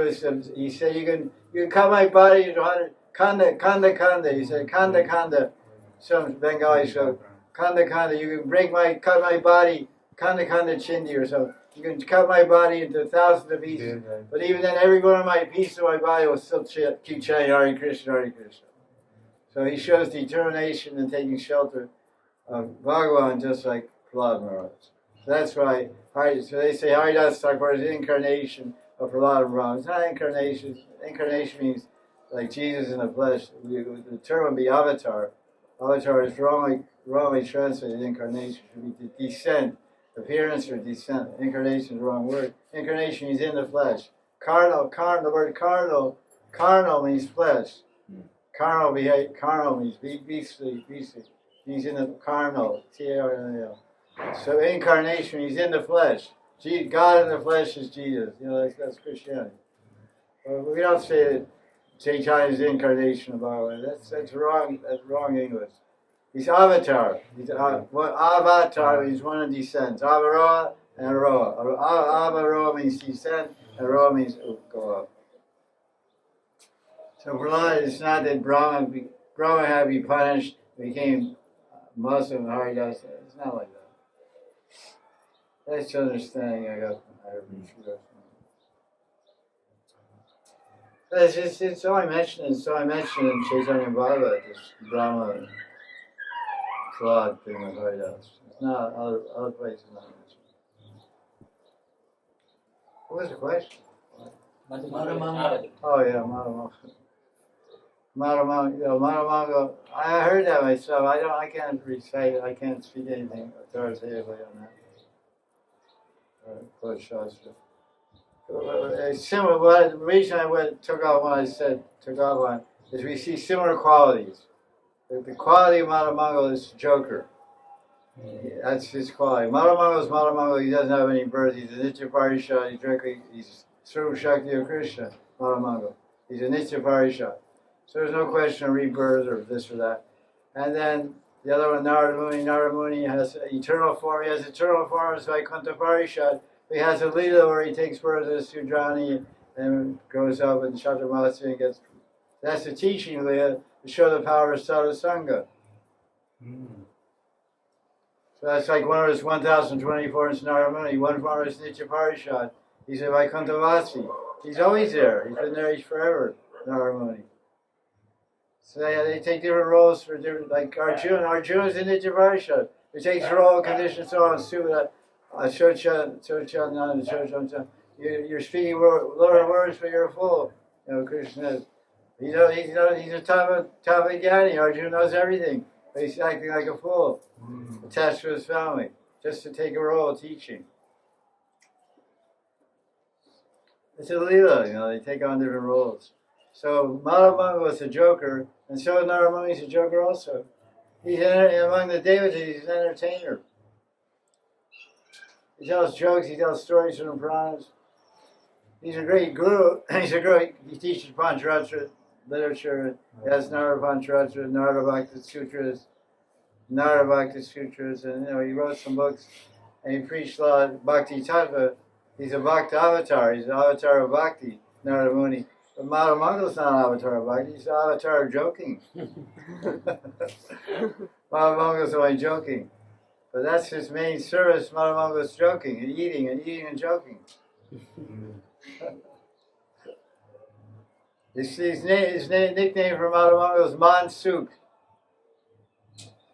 he said, you can cut my body into 100, Kanda. He said, Kanda. Some Bengali show, Kanda. You can cut my body, Kanda Chindi or something. You can cut my body into 1,000 of pieces. But even then, every one of my pieces of my body will still keep chanting Hare Krishna, Hare Krishna. So he shows determination in taking shelter of Bhagavan, just like Prahlad Maharaj. So that's why, so they say Haridas Thakur is the incarnation of Prahlad Maharaj. It's not incarnation. Incarnation means like Jesus in the flesh. The term would be avatar. Avatar is wrongly translated incarnation. It should be descent. Appearance or descent. Incarnation is the wrong word. Incarnation is in the flesh. The word carnal means flesh. Carnal means beastly. He's in the carnal. T-A-R-N-A-L. So incarnation, he's in the flesh. God in the flesh is Jesus. That's Christianity. We don't say that Chaitanya is the incarnation of Bhagavan. That's wrong. That's wrong English. He's avatar. Avatar means one of descents. Avaroha and Aroha. Avaroha means descent, and Aroha means go up. So Prahlad, it's not that Brahma had to be punished, became Muslim, Haridas. It's not like that. That's the understanding I got from Haridas. It's so I mentioned in Chaitanya Bhagavad, this Brahma Prahlad thing with Haridas. It's not other places not mentioned. What was the question? Oh yeah, Madhamanga. I heard that myself. I can't recite it. I can't speak anything authoritatively on that. Quote Shastra. Similar. The reason I took off on is we see similar qualities. The quality of Madhamanga is Joker. That's his quality. Madhamanga is Madhamanga. He doesn't have any birth. He's a Nitya Parishad. He's Swarup Shakti of Krishna. Madhamanga. He's a Nitya Parishad. So there's no question of rebirth or this or that. And then the other one, Narada Muni has eternal form. He has eternal form as Vaikuntha Parishad. He has a Leela where he takes birth as Sudrani and grows up in Chaturmasya and gets. That's the teaching Leela to show the power of Sadhusanga. So that's like one of his 1,024 in Narada Muni. One form is Nitya Parishad. He's a Vaikuntha Vasi. He's always there. He's been there forever, Narada Muni. So they take different roles for different, like Arjuna. Arjuna is in Nitya Parishad. He takes the role of conditioned soul and Sudha. You're speaking lower words, but you're a fool. Krishna is. He's a Tavajnani. Arjuna knows everything. But he's acting like a fool, attached to his family, just to take a role of teaching. It's a Leela, they take on different roles. So Madhavanga was a joker, and so Narada is a joker also. He's among the devotees, he's an entertainer. He tells jokes, he tells stories from the Puranas. He's a great guru. He teaches Pancharatra literature. He has Narada Pancharatra, Narada Bhakti Sutras, and he wrote some books, and he preached a lot of Bhakti Tattva He's a Bhakti avatar. He's an avatar of Bhakti, Narada Muni. But Madan Mangal's not an avatar of Bhakti. He's an avatar of joking. Madan Mangal's only joking. But that's his main service. Madan Mangal's joking and eating and joking. You see, his nickname for Madan Mangal is Mansuk.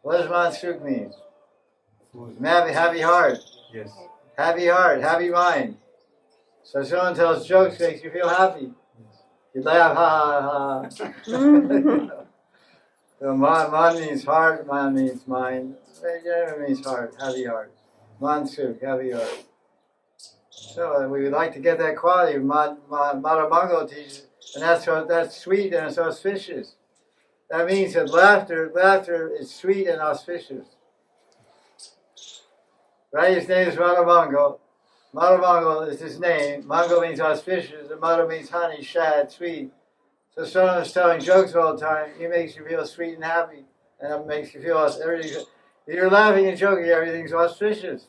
What does Mansuk mean? Happy heart. Yes. Happy heart, happy mind. So someone tells jokes makes you feel happy. You laugh, ha ha ha. So man means heart, man means mind. It means heart, happy heart. Mansuk, happy heart. So we would like to get that quality. Madan Mangal teaches, and that's sweet and it's auspicious. That means that laughter is sweet and auspicious. Right? His name is Madan Mangal. Madan Mangal is his name. Mangal means auspicious, and Madan means honey, shad, sweet. So someone is telling jokes all the time. He makes you feel sweet and happy, and it makes you feel everything. If you're laughing and joking, everything's auspicious.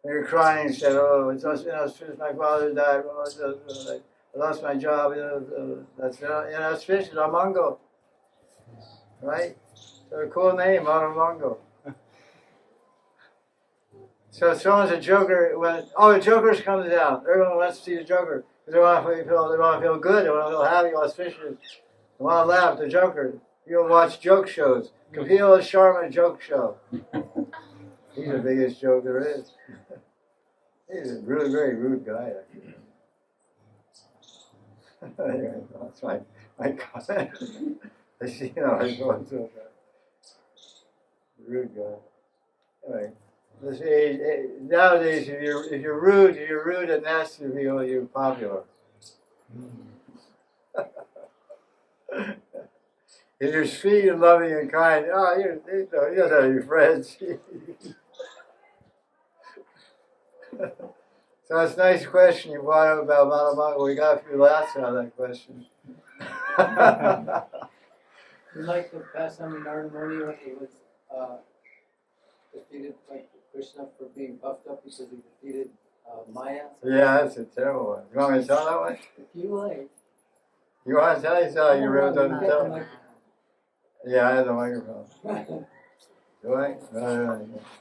When you're crying, and say, "Oh, it's auspicious. My father died. I lost my job." That's inauspicious. I'm Mangal, right? So a cool name, Madan Mangal. So if someone's a joker, the joker's coming down. Everyone wants to see the joker because they want to feel good. They want to feel happy, auspicious. They want to laugh. The joker. You'll watch joke shows. Kapil Sharma joke show. He's the biggest joke there is. He's a really very rude guy. Anyway, that's my comment. I see, I go into that. Rude guy. Anyway. Nowadays, if you're rude and nasty, you're popular. If you're sweet and loving and kind, you don't have your friends. So it's a nice question you brought up about Madan Mangal. We got a few laughs out of that question. You like the past time in Narada Muni when he was defeated like Krishna for being puffed up because he defeated Maya. Yeah, that's a terrible one. You want me to tell that one? If you like. You want to tell? You tell. You really don't tell. Yeah, I have the microphone. Do I?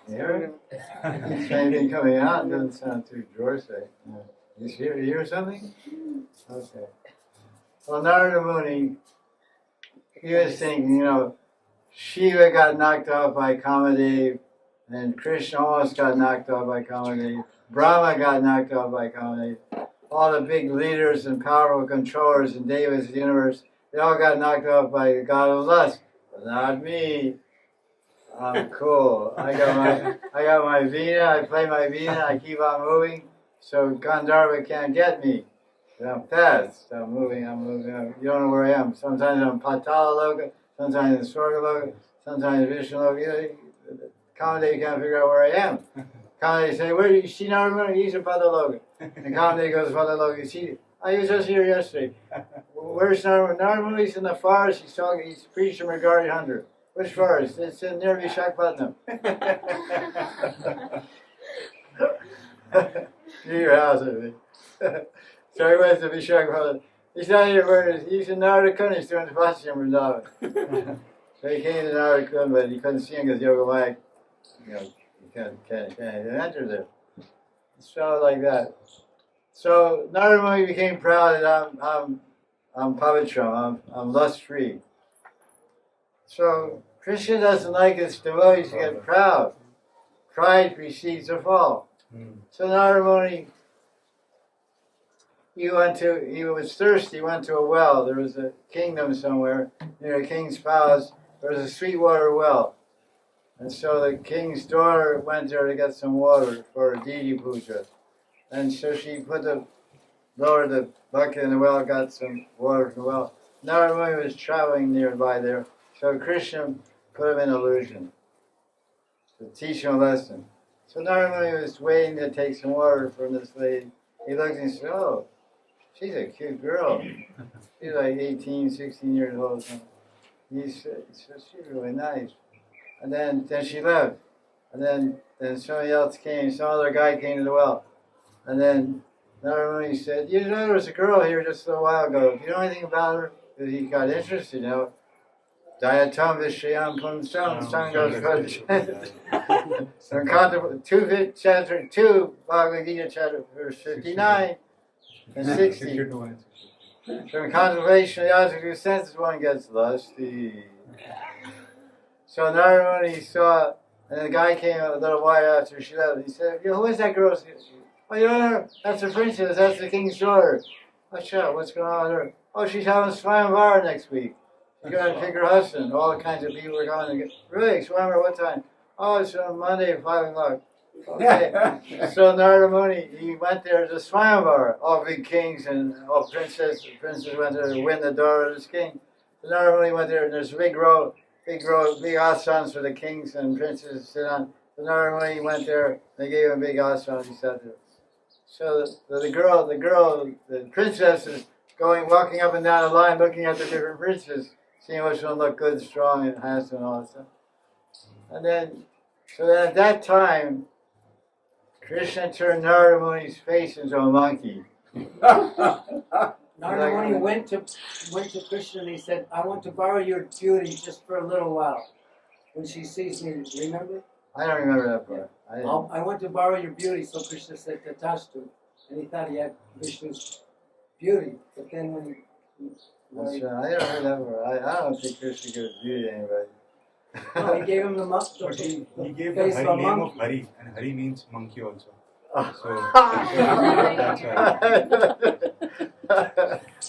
You hear it? Same thing coming out. It doesn't sound too Dorsey. You hear something? Okay. Well, Narada Muni, he was thinking, Shiva got knocked off by Kamadev, and Krishna almost got knocked off by Kamadev. Brahma got knocked off by Kamadev. All the big leaders and powerful controllers and devas of the universe, they all got knocked off by the god of lust. But not me. I'm cool. I got my Veena, I play my Veena, I keep on moving, so Gandharva can't get me. I'm fast. I'm moving. You don't know where I am. Sometimes I'm Patala Loka, sometimes in Swarga Loka, sometimes in Vishnu Loka. Kamadev can't figure out where I am. Kamadev say, "Where do you see Narada Muni? He's in Patala Loka." And Kamadev goes, "Patala Loka, you see? I was just here yesterday. Where's Narada Muni? Narada Muni's in the forest. He's preaching regarding 100. Which forest? It's near Vishakhapatnam. Near your house, I think. So he went to Vishakhapatnam. He's not here. He's in Narada Kunda. He's doing the Vajrayana Vrindavan. So he came to Narada Kunda, but he couldn't see him because Yogamaya, he can't enter there. So like that. So Narada Muni became proud that I'm pavitram. I'm lust free. So Krishna doesn't like his devotees to get proud. Pride precedes a fall. So Narada Muni, he was thirsty, he went to a well. There was a kingdom somewhere, near a king's palace, there was a sweet water well. And so the king's daughter went there to get some water for a deity puja. And so she lowered the bucket in the well, got some water from the well. Narada Muni was traveling nearby there. So Krishna put him in illusion to teach him a lesson. So Narada Muni was waiting to take some water from this lady. He looked and said, "Oh, she's a cute girl. She's like 18, 16 years old. He said, she's really nice." And then she left. And then somebody else came. Some other guy came to the well. And then Narada said, you know, there was a girl here just a little while ago. Do you know anything about her? Because he got interested, you know. Dayatam Vishyam Pumsam Sangos Two chapter 2, Bhagavad Gita chapter verse 59 and 60. From contemplation of the object of senses, one gets lusty. So Narada saw, and the guy came a little while after she left. He said, "Yo, who is that girl?" Oh, you know her? That's the princess. That's the king's daughter. What's up? What's going on with her? Oh, she's having Swayamvara next week. She's going to pick her husband. All kinds of people are going to get. Really? Swayamvara? What time? Oh, it's on Monday at 5 o'clock. Okay. So Narada Muni, he went there to Swayamvara. All big kings and all princes went there to win the daughter of this king. So Narada Muni went there, and there's a big asanas for the kings and princes to sit on. So Narada Muni went there. They gave him a big asana. He sat there. So the princess is walking up and down the line, looking at the different princes, seeing which one looked good, strong, and handsome, and all that stuff. And then at that time, Krishna turned Narada Muni's face into a monkey. Narada Muni went to Krishna and he said, "I want to borrow your beauty just for a little while." When she sees me, remember? I don't remember that part. I want to borrow your beauty, so Krishna said Tatastu, and he thought he had Vishnu's beauty. But then when he That's right. I don't remember that part. I don't think Krishna gives beauty to anybody. no, he gave him the But he gave the face Hari of a name of monkey. Hari, and Hari means monkey also. So That's why.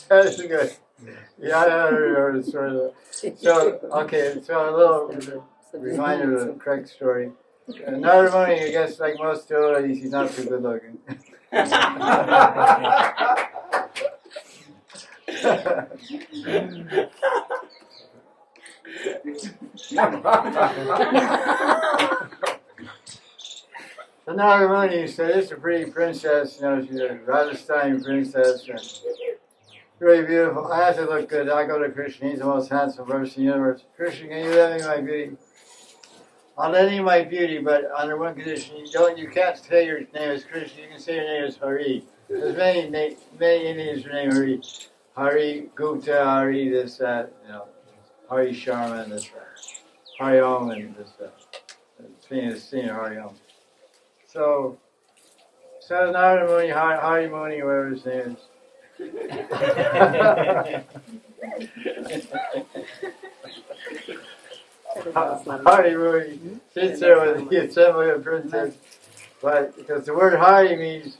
That's good. Yeah, I don't remember the story. So, okay, so a little reminder of the correct story. Narada Muni, I guess, like most devotees, he's not too good looking. So Narada Muni said, "This is a pretty princess, you know, she's a Rajasthani princess, and really beautiful. I have to look good. I go to Krishna, he's the most handsome person in the universe. Krishna, can you let me my beauty? I'll lend you my beauty, but under one condition, you can't say your name is Krishna, you can say your name is Hari. There's many Indians who are named Hari. Hari Gupta, Hari this, that, you know, Hari Sharma and this, that. Hari Om and this, that. Senior Hari Om. So Narada Muni, Hari Muni, whatever his name is. Hari Muni sits there with the assembly of princes, but because the word Hari means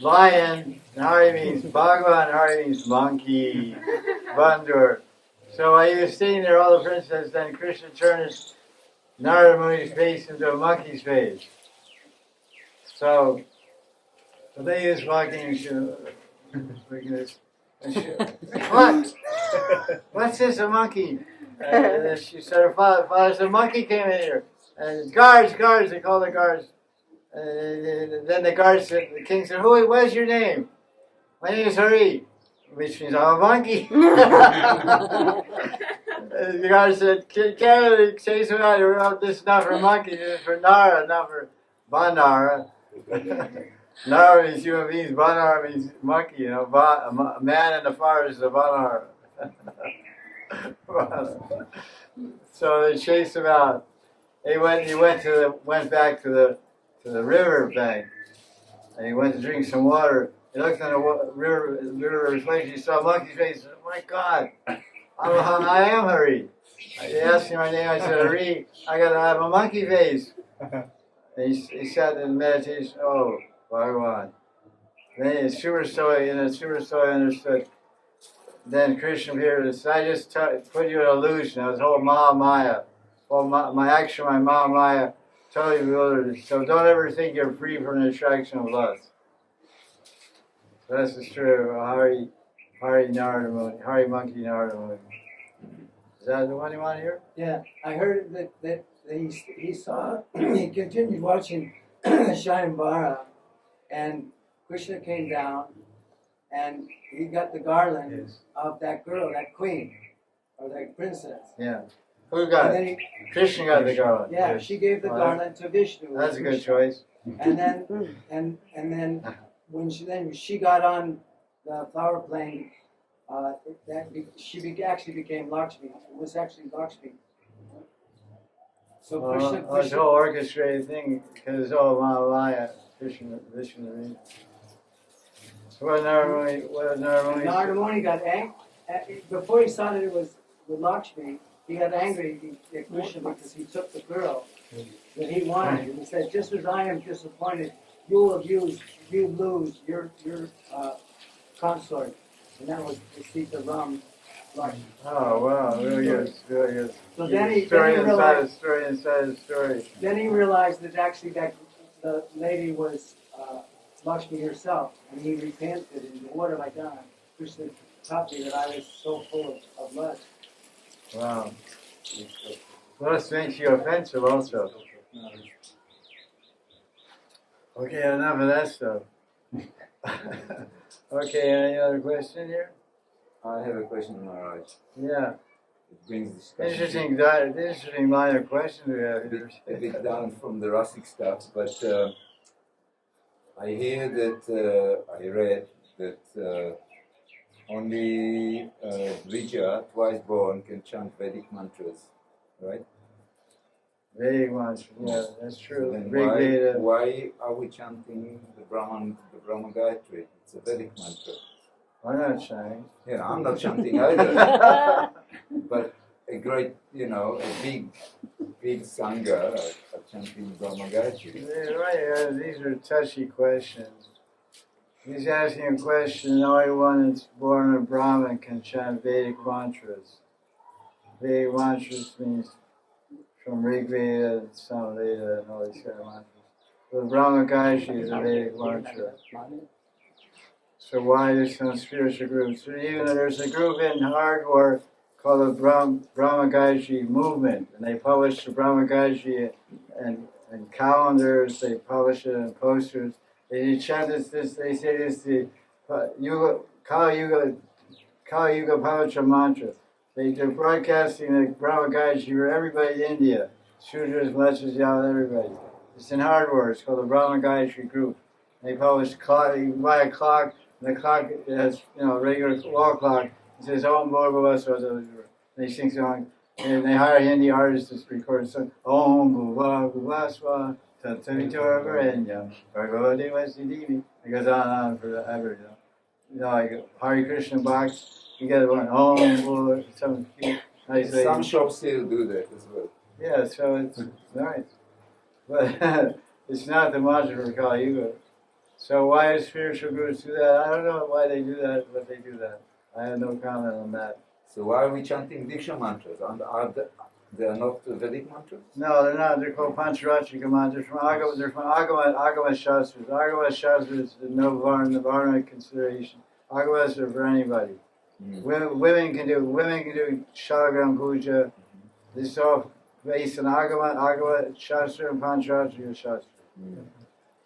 lion, and Hari means Bhagavan, and Hari means monkey, Bandur. So while he was sitting there, all the princes, then Krishna turned his Narada Muni's face into a monkey's face. So then he was walking and she looking at this. What? What's this, a monkey? And then she said, her father said, a monkey came in here. And guards, they called the guards. And then the guards said, the king said, what's your name? My name is Hari, which means I'm a monkey. And the guard said, can't say so out. This is not for monkeys, this is for Nara, not for Bandara. Nara means human beings, Bandara means monkey, you know, a man in the forest is a Bandara. So they chased him out. He went back to the river bank, and he went to drink some water. He looked on the river's face. He saw a monkey's face. He said, "Oh my God, I am Hari." He asked me my name. I said, "Hari, I have a monkey face." And he sat in meditation. Oh, Bhagavan. Then in Super Soy understood. Then Krishna appeared and said, I just put you in illusion. I was whole Mahamaya. My action, my Mahamaya, totally bewildered. So don't ever think you're free from the attraction of lust. So this is true. Hari Narada Muni, Hari Monkey Narada Muni. Is that the one you want to hear? Yeah, I heard that he saw, he continued watching Shayambara, and Krishna came down, and he got the garland of that girl, that queen, or that princess. Yeah. Who got it? Krishna got the garland. Yeah, she gave the garland to Vishnu. That's a good choice. And then when she got on the flower plane, actually became Lakshmi. It was actually Lakshmi. So Krishna, It's a whole orchestrated thing because it's all Mahavaya, Krishna, Vishnu. So what Narada Muni got angry. Before he saw that it was with Lakshmi, he got angry at Krishna because he took the girl that he wanted. And he said, just as I am disappointed, you lose your consort. And that was the Sita Ram Lakshmi. Oh wow, really good, really good. So then he Story inside a realized, story inside a story. then he realized that actually the lady was Lakshmi herself, and he repented and said, what have I done? Krishna taught me that I was so full of lust. Wow. Lust makes you offensive also. Okay, enough of that stuff. Okay, any other question here? I have a question, Maharaj. Yeah. It brings discussion Interesting line of questions we have here. a bit down from the Rasic stuff, but I hear that, I read that only Dvija, twice born, can chant Vedic mantras, right? Vedic mantra, yeah, that's true. Then Rig Veda. why are we chanting the Brahma Gayatri? It's a Vedic mantra. I'm not chanting. Yeah, I'm not chanting either. But a great, a big sangha are chanting Brahma Gayatri. Yeah, right, these are touchy questions. He's asking a question, only one that's born a Brahmin can chant Vedic mantras. Vedic mantras means from Rig Veda and Sam Veda and all these kind of mantras. The Brahma Gayatri is a Vedic mantra. So why there's some spiritual groups? So even there's a group in hardcore called the Brahma Gayatri movement, and they publish the Brahma Gayatri and calendars, they publish it in posters. They chant this, they say this, the Kali Yuga Pavitra mantra. They're broadcasting the Brahma Gayatri for everybody in India, Shudras, Mlechas, Yaval, everybody. It's in hardware, it's called the Brahma Gayatri group. They publish you can buy a clock, and the clock has, a regular wall clock. It says, Om Bhurvasva. They sing song, and they hire Hindi artists to record a song. Om Bhurvasva, Tattvavitur Varenyam, Bhagavate Vasidevi. It goes on and on forever, like Hari Krishna box, you get one, Om Bhur, some cute, nice lady. Some shops still do that as well. Yeah, so it's nice. But it's not the mantra for Kali Yuga. So why do spiritual groups do that? I don't know why they do that, but they do that. I have no comment on that. So why are we chanting Diksha mantras? And they are not Vedic mantras? No, they're not. They're called Pancharatrika mantras. They're from Agama Shastras. Agama Shastras, no Varna consideration. Agamas are for anybody. Women can do Shalagram Puja. This is all based on Agama Shastra and Pancharatrika Shastra.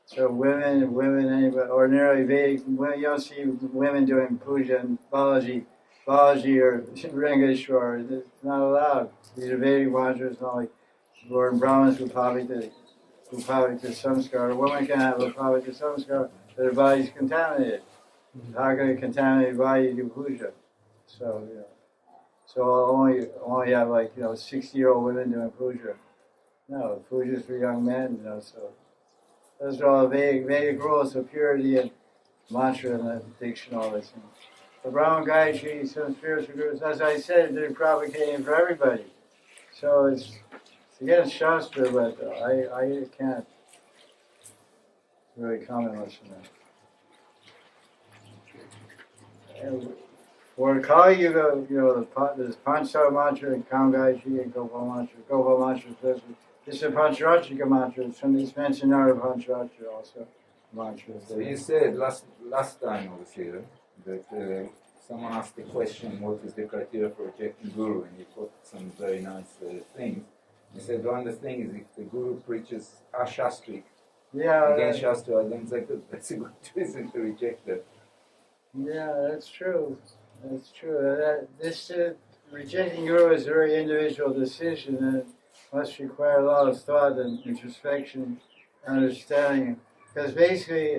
So women, anybody, ordinarily Vedic, you don't see women doing puja and Babaji or Rengeshwar. It's not allowed. These are Vedic mantras, not like born Brahmins who Pavita Samskar. A woman can have a Pavita Samskar, but her body's contaminated. How can a contaminated body do puja? So, so only have 60-year-old women doing puja. No, puja is for young men, so. Those are all Vedic rules of purity and mantra and addiction, all those things. The Brahma Gayatri, some spiritual groups, as I said, they're propagating for everybody. So it's against Shastra, but I can't really comment much on that. For Kali Yuga, there's Panchara mantra and Kam Gayatri and Gopal mantra. Gopal mantra especially. This is a Pancharatrika mantra. It's mentioned out of Pancharatrika also. Mantras. So you said last time I was here that someone asked the question, what is the criteria for rejecting Guru? And he put some very nice things. He said one of the things is if the Guru preaches ashastrik, against Shastra, then that's a good reason to reject that. Yeah, that's true. That's true. Rejecting Guru is a very individual decision, and must require a lot of thought and introspection, understanding. Because basically,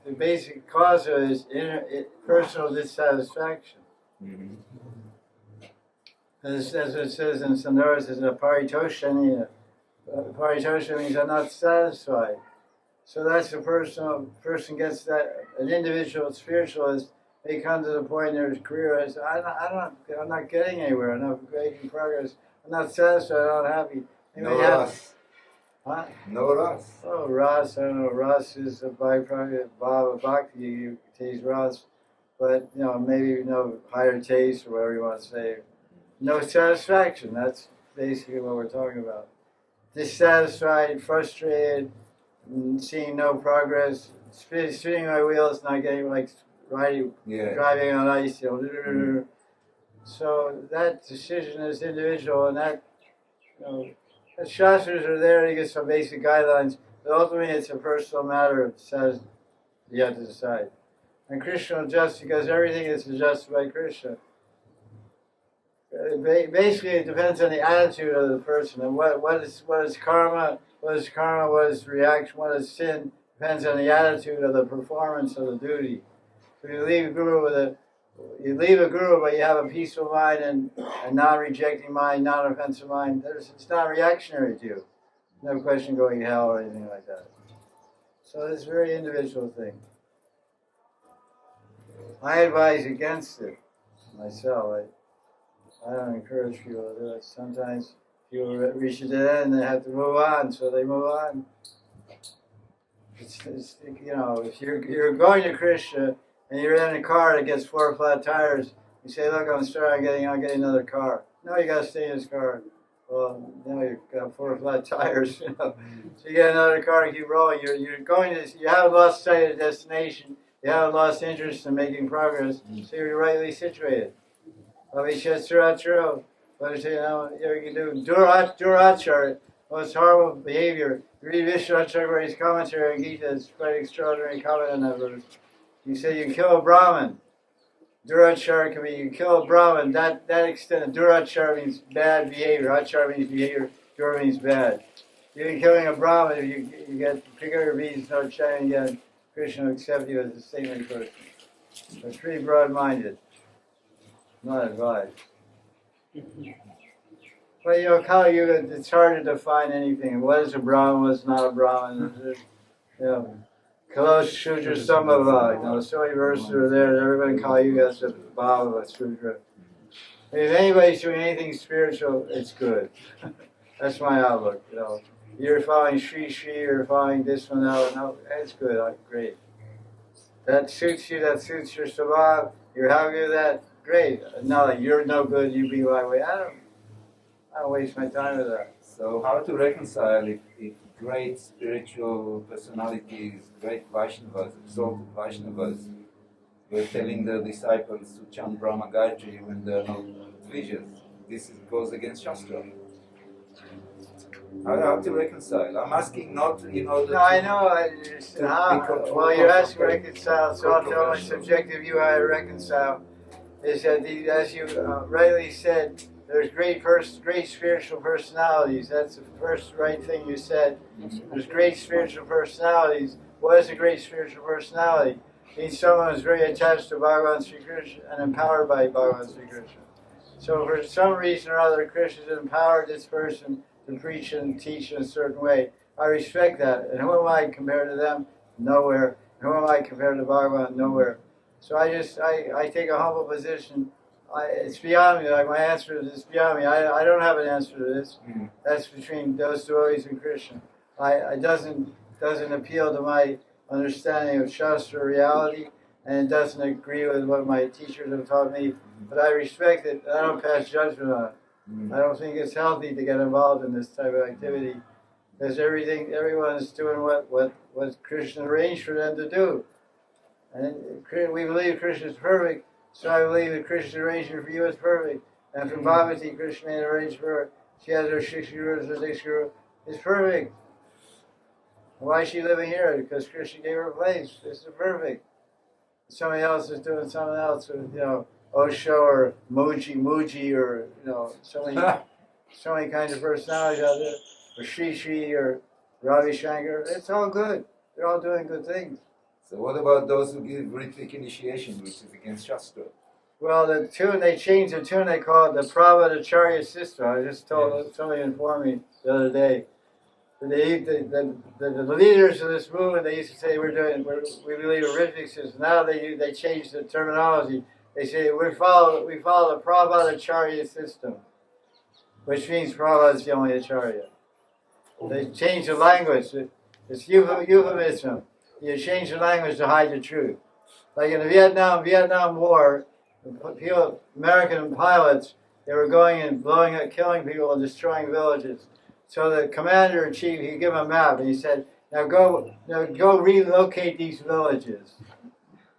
the basic cause of it is personal dissatisfaction. Mhm. As it says in Sandara, it says a paritoshani. Paritosha means I'm not satisfied. So that's the person gets that, an individual spiritualist, they come to the point in their career, I say, I'm not getting anywhere, I'm not making progress, I'm not satisfied, I'm not happy. No Ras. Huh? No Ras. Oh, Ras, I don't know, Ras is a byproduct of Bhava Bhakti, you taste Ras, but, maybe no higher taste, or whatever you want to say. No satisfaction, that's basically what we're talking about. Dissatisfied, frustrated, seeing no progress, spinning my wheels, not getting driving on ice. So that decision is individual, and that the shastras are there to get some basic guidelines, but ultimately it's a personal matter. It says you have to decide. And Krishna will adjust because everything is adjusted by Krishna. Basically, it depends on the attitude of the person, and what is karma, what is reaction, what is sin. Depends on the attitude of the performance of the duty. So you leave a guru but you have a peaceful mind and a non-rejecting mind, non-offensive mind. It's not reactionary to you. No question going to hell or anything like that. So it's a very individual thing. I advise against it myself. I don't encourage people to do it. Sometimes people reach to the end and they have to move on, so they move on. If you're going to Krishna and you're in a car that gets 4 flat tires, you say, "Look, I'm sorry, I'm getting another car." No, you got to stay in this car. Well, you've got 4 flat tires. So you get another car and keep rolling. You haven't lost sight of the destination. You haven't lost interest in making progress. So you're rightly situated. But you can do durachar, most horrible behavior. Read Vishwacharya's commentary on Gita, it's quite extraordinary comment on that verse. You say you kill a Brahmin. Durachar can be you kill a Brahmin. That extent, durachar means bad behavior. Achar means behavior. Dur means bad. Even killing a Brahmin, if you get pick up your beads, start chanting again, Krishna will accept you as a saintly person. It's pretty broad-minded. Not advised. But Kali Yuga, it's hard to define anything. What is a Brahmin? What's not a Brahmin? Kalosh Shudra Sambhava. So many verses are there. Everybody in Kali Yuga has a Bhava Sudra. If anybody's doing anything spiritual, it's good. That's my outlook. You're following Sri Sri, you're following this one out. No, it's good. Great. That suits you. That suits your svabha. You're happy with that. Great. Not like you're no good, you be my way. I don't waste my time with that. So how to reconcile if great spiritual personalities, great Vaishnavas, exalted Vaishnavas, were telling their disciples to chant Brahma Gayatri when there are no pleasures? This goes against Shastra. How to reconcile? I'm asking not in order No, I know. Well, you're asking to reconcile, so I'll tell my subjective view how I reconcile. Is that as you rightly said, there's great spiritual personalities. That's the first right thing you said. There's great spiritual personalities. What is a great spiritual personality? It means someone who's very attached to Bhagavan Sri Krishna and empowered by Bhagavan Sri Krishna. So for some reason or other, Krishna has empowered this person to preach and teach in a certain way. I respect that. And who am I compared to them? Nowhere. Who am I compared to Bhagavan? Nowhere. So I take a humble position. It's beyond me. Like my answer is beyond me. I don't have an answer to this. That's between those devotees and Krishna. It doesn't appeal to my understanding of Shastra reality, and it doesn't agree with what my teachers have taught me. But I respect it. I don't pass judgment on it. I don't think it's healthy to get involved in this type of activity, because everyone is doing what Krishna arranged for them to do. And we believe Krishna is perfect, so I believe that Krishna's arrangement for you is perfect. And for Babaji, Krishna made an arrangement for her. She has her 6 gurus, her 6 guru. It's perfect. Why is she living here? Because Krishna gave her a place. This is perfect. Somebody else is doing something else with, Osho or Muji or, so many kinds of personalities out there. Or Shri Shri or Ravi Shankar. It's all good. They're all doing good things. So what about those who give ritual initiation, which is against Shastra? Well, the tune, they changed the tune, they call it the Pravadacharya system. I just told, somebody informed me the other day. The leaders of this movement, they used to say we believe in rhythmic system. Now they changed the terminology. They say we follow the Pravadacharya system, which means Prabhupada is the only Acharya. They changed the language. It's euphemism. You change the language to hide the truth. Like in the Vietnam War, American pilots, they were going and blowing up, killing people and destroying villages. So the commander-in-chief, he gave him a map and he said, now go relocate these villages.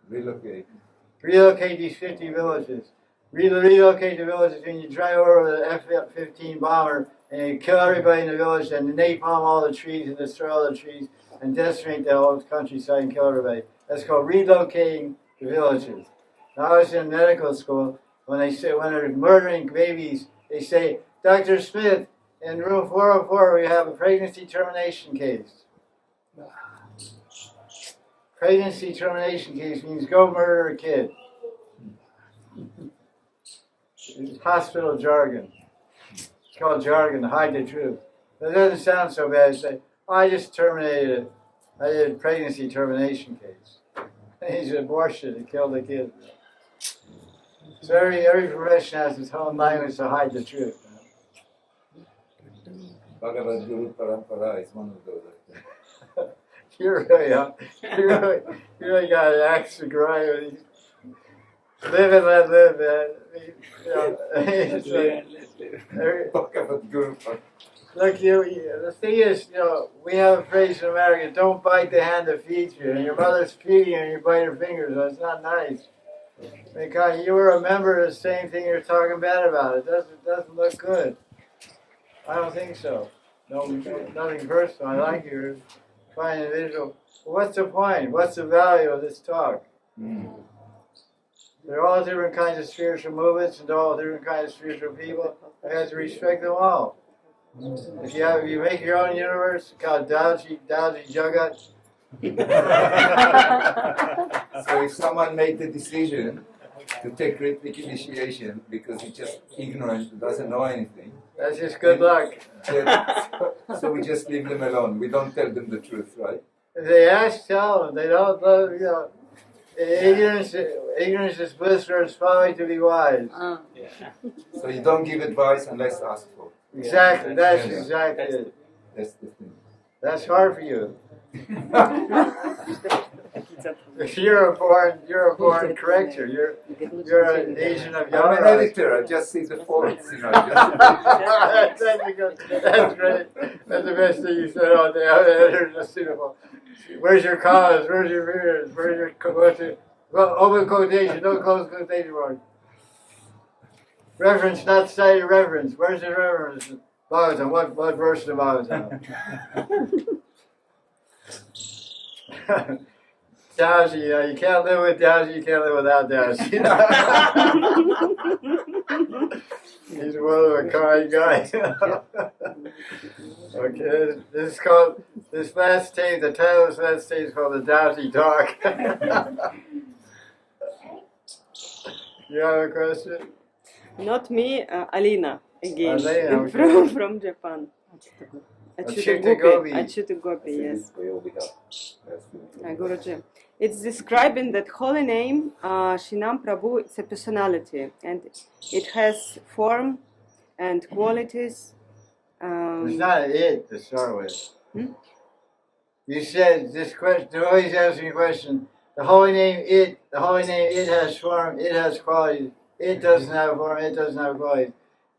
Relocate these 50 villages. Relocate the villages, and you drive over the F-15 bomber and you kill everybody in the village and napalm all the trees and destroy all the trees and decimate the whole countryside and kill everybody. That's called relocating the villages. Now I was in medical school, when they're murdering babies, they say, Dr. Smith, in room 404 we have a pregnancy termination case. Pregnancy termination case means go murder a kid. It's hospital jargon. It's called jargon to hide the truth. But it doesn't sound so bad. It's like, oh, I just terminated it. I did a pregnancy termination case. He's an abortion. He killed the kid. So every profession has its own language to hide the truth. Bhagavad Guru Parampara is one of those, I think. You really got an axe to grind with these. Live and let live, man. It's like, Bhagavad Guru Parampara. look, the thing is, we have a phrase in America, don't bite the hand that feeds you. And your mother's feeding you and you bite her fingers. That's not nice. Because you were a member of the same thing you're talking bad about. It doesn't look good. I don't think so. No, nothing personal. I like you. Fine individual. Well, what's the point? What's the value of this talk? There are all different kinds of spiritual movements and all different kinds of spiritual people. I have to respect them all. If you make your own universe called Dauji Jagat. So if someone made the decision to take rhythmic initiation because he's just ignorant, doesn't know anything, that's just good luck. So we just leave them alone. We don't tell them the truth, right? If they ask, tell them. They don't love, ignorance is bliss or it's folly to be wise. So you don't give advice unless asked for. Exactly, that's exactly it. That's the thing. That's hard for you. You're a born corrector. You're an agent of I'm Yahweh. an editor. I just see the faults, That's great. That's the best thing you said all day. I'm an editor, just see the faults. Where's your cause? Where's your readers? Open quotation, no close quotation mark. Reference, not cited reference. Where's the reference? Bhagavatam. What verse of Bhagavatam? Dauji, you can't live with Dauji, you can't live without Dauji. He's one of a kind guy. Okay, this last tape, the title of this last tape is called the Dauji Talk. You have a question? Not me, Alina again. Alina, okay. from Japan. Achyuta Gopi. Achyuta Gopi, yes. We all have. Guruji. It's describing that holy name, Shinam Prabhu, it's a personality and it has form and qualities. It's not it to start with. You said this question, they're always asking a question. The holy name, it has form, it has qualities. It doesn't have form, it doesn't have qualities.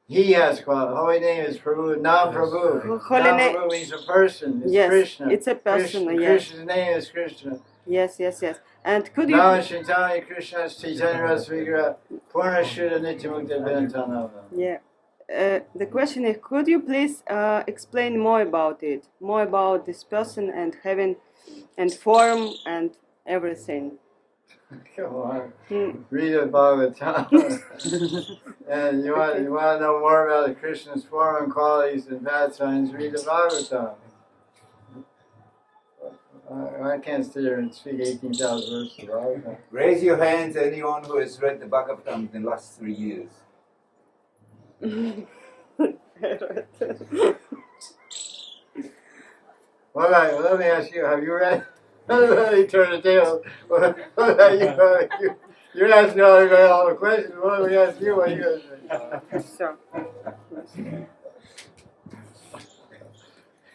He has qualities. Holy name is Prabhu, Nam-Prabhu. Nam-Prabhu means a person. It's yes, Krishna. It's a person, yes. Krishna's name is Krishna. Yes. And could you... Nama Shintani Krishna's Chaitanya Rasa Vigraha Purna Shuddha Nityamukta Bhintana. Yeah. The question is, could you please explain more about it? More about this person and having and form and everything. Come on, read the Bhagavatam. And you want to know more about the Krishna's form and qualities and bad signs, read the Bhagavatam. I can't sit here and speak 18,000 verses. Okay. Raise your hands, anyone who has read the Bhagavatam in the last 3 years. Well, let me ask you, have you read? Let me turn the table. You're asking all the questions. What do we ask you? What you guys So,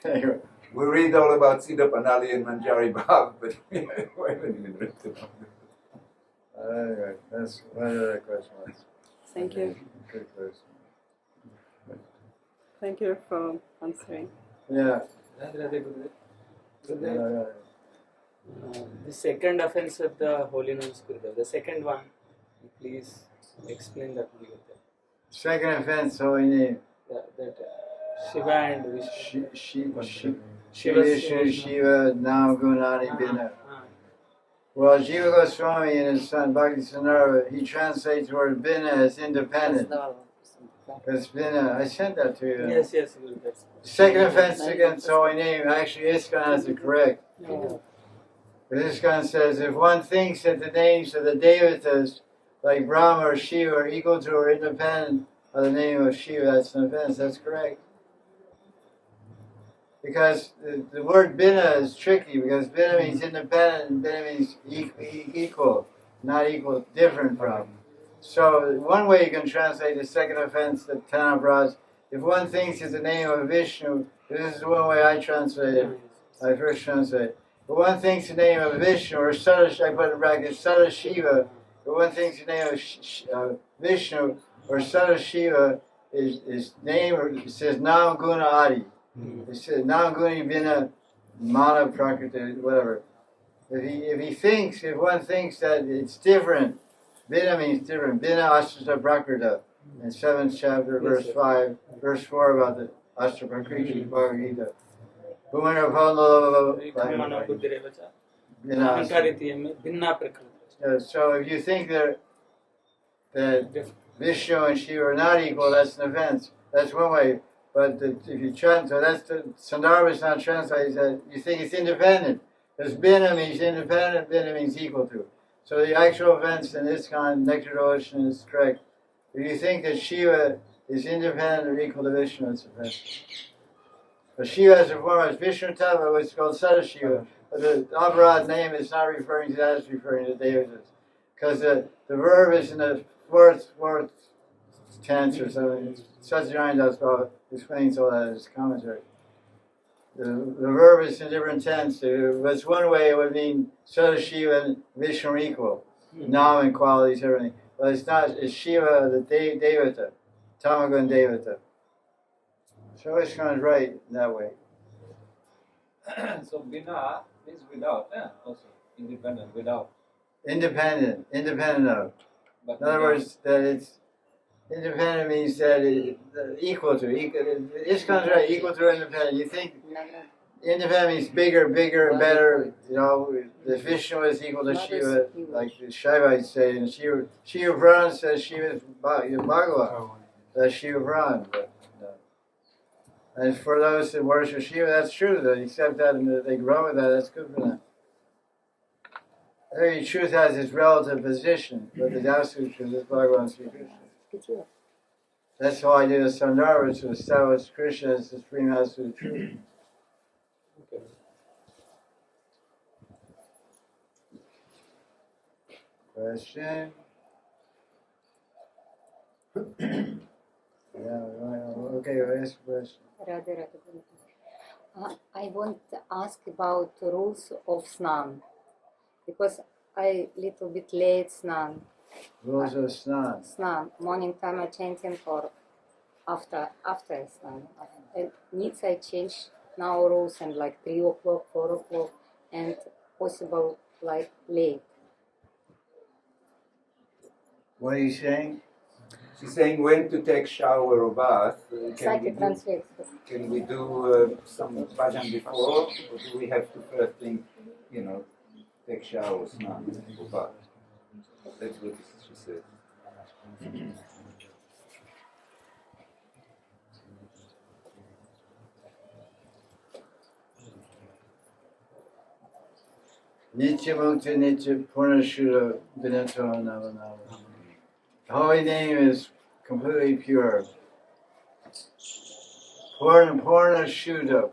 anyway. We read all about Siddha Panali and Manjari Bhav, but we haven't even read about it. Anyway, that's what other question was. thank you. Good question. Thank you for answering. Yeah. Radhe Gurudev. Yeah, Gurudev, yeah. the second offense of the holy names, Gurudev. The second one, please explain that one, Gurudev. Second offense, holy name. That Shiva and Vishnu. Shiva, Shiva, Nam Gunani Bina. Well, Jiva Goswami and his son Bhakti Sandarbha, he translates the word Bina as independent. Because Bina, I sent that to you. Yes, Gurudev. Second offense against holy name, actually ISKCON has it correct. ISKCON says, if one thinks that the names of the devatas, like Brahma or Shiva, are equal to or independent of the name of Shiva, that's an offense. That's correct. Because the word Bina is tricky, because Bina means independent and Bina means equal, not equal, different from. So one way you can translate the second offense that Tana brought, if one thinks it's the name of Vishnu, this is one way I translate it. I first translate. If one thinks the name of Vishnu, or Sada, I put in brackets, Sada Shiva, if one thinks the name of Vishnu, or Sada Shiva, is name, or it says Nam Guna Adi. It says Nam Guni Bina Mana Prakriti, whatever. If one thinks that it's different, Bina means different. Bina Astra Prakrita. In 7th chapter, verse 5, verse 4 about the Astra Prakriti Bhagavad Gita. So if you think that Vishnu and Shiva are not equal, that's an offense. That's one way. But if you so that's the Sandarbha is not translated. That you think it's independent. Because Bina means independent, Bina means equal to. So the actual offense in this kind, Nectar Ocean, is correct. If you think that Shiva is independent or equal to Vishnu, it's offense. But Shiva has a form as Vishnu Tava, which is called Sadashiva. But the Avarad name is not referring to that, it's referring to Devatas. Because the verb is in the fourth tense or something. Satsang Das explains all that in his commentary. The verb is in different tense. That's one way it would mean Sadashiva and Vishnu are equal. Nam and qualities, everything. But it's not, it's Shiva, the Devata. Tamagun Devata. So ISKCON is right in that way. So Bina means without, also independent, without. Independent of. But In other words, that it's independent means that equal to. ISKCON is right, equal to or independent. You think independent means bigger, better. You know, the Vishnu is equal to Shiva, like the Shaivites say, and Shiva Brahman says Shiva is Bhagavad. That's Shiva Brahman. And for those that worship Shiva, that's true. They accept that and they grow with that. That's good for them. Every truth has its relative position, but the Tao Sutra is Bhagavan Sri Krishna. That's why I did a Sandarbha to establish Krishna as the supreme absolute truth. Question? Okay, ask a question. Radhe. I want to ask about rules of Snan, because I little bit late Snan. Rules of Snan. Snan, morning time I chanting or after Snan. And needs I change now rules and like 3 o'clock, 4 o'clock, and possible like late. What are you saying? She's saying when to take shower or bath. Can we do some bhajan before, or do we have to first think, take showers now or bath? That's what she said. Nitya Mukta Nitya Purnashuddha Vinato Nava Nava. The holy name is completely pure. Purna Shuddha.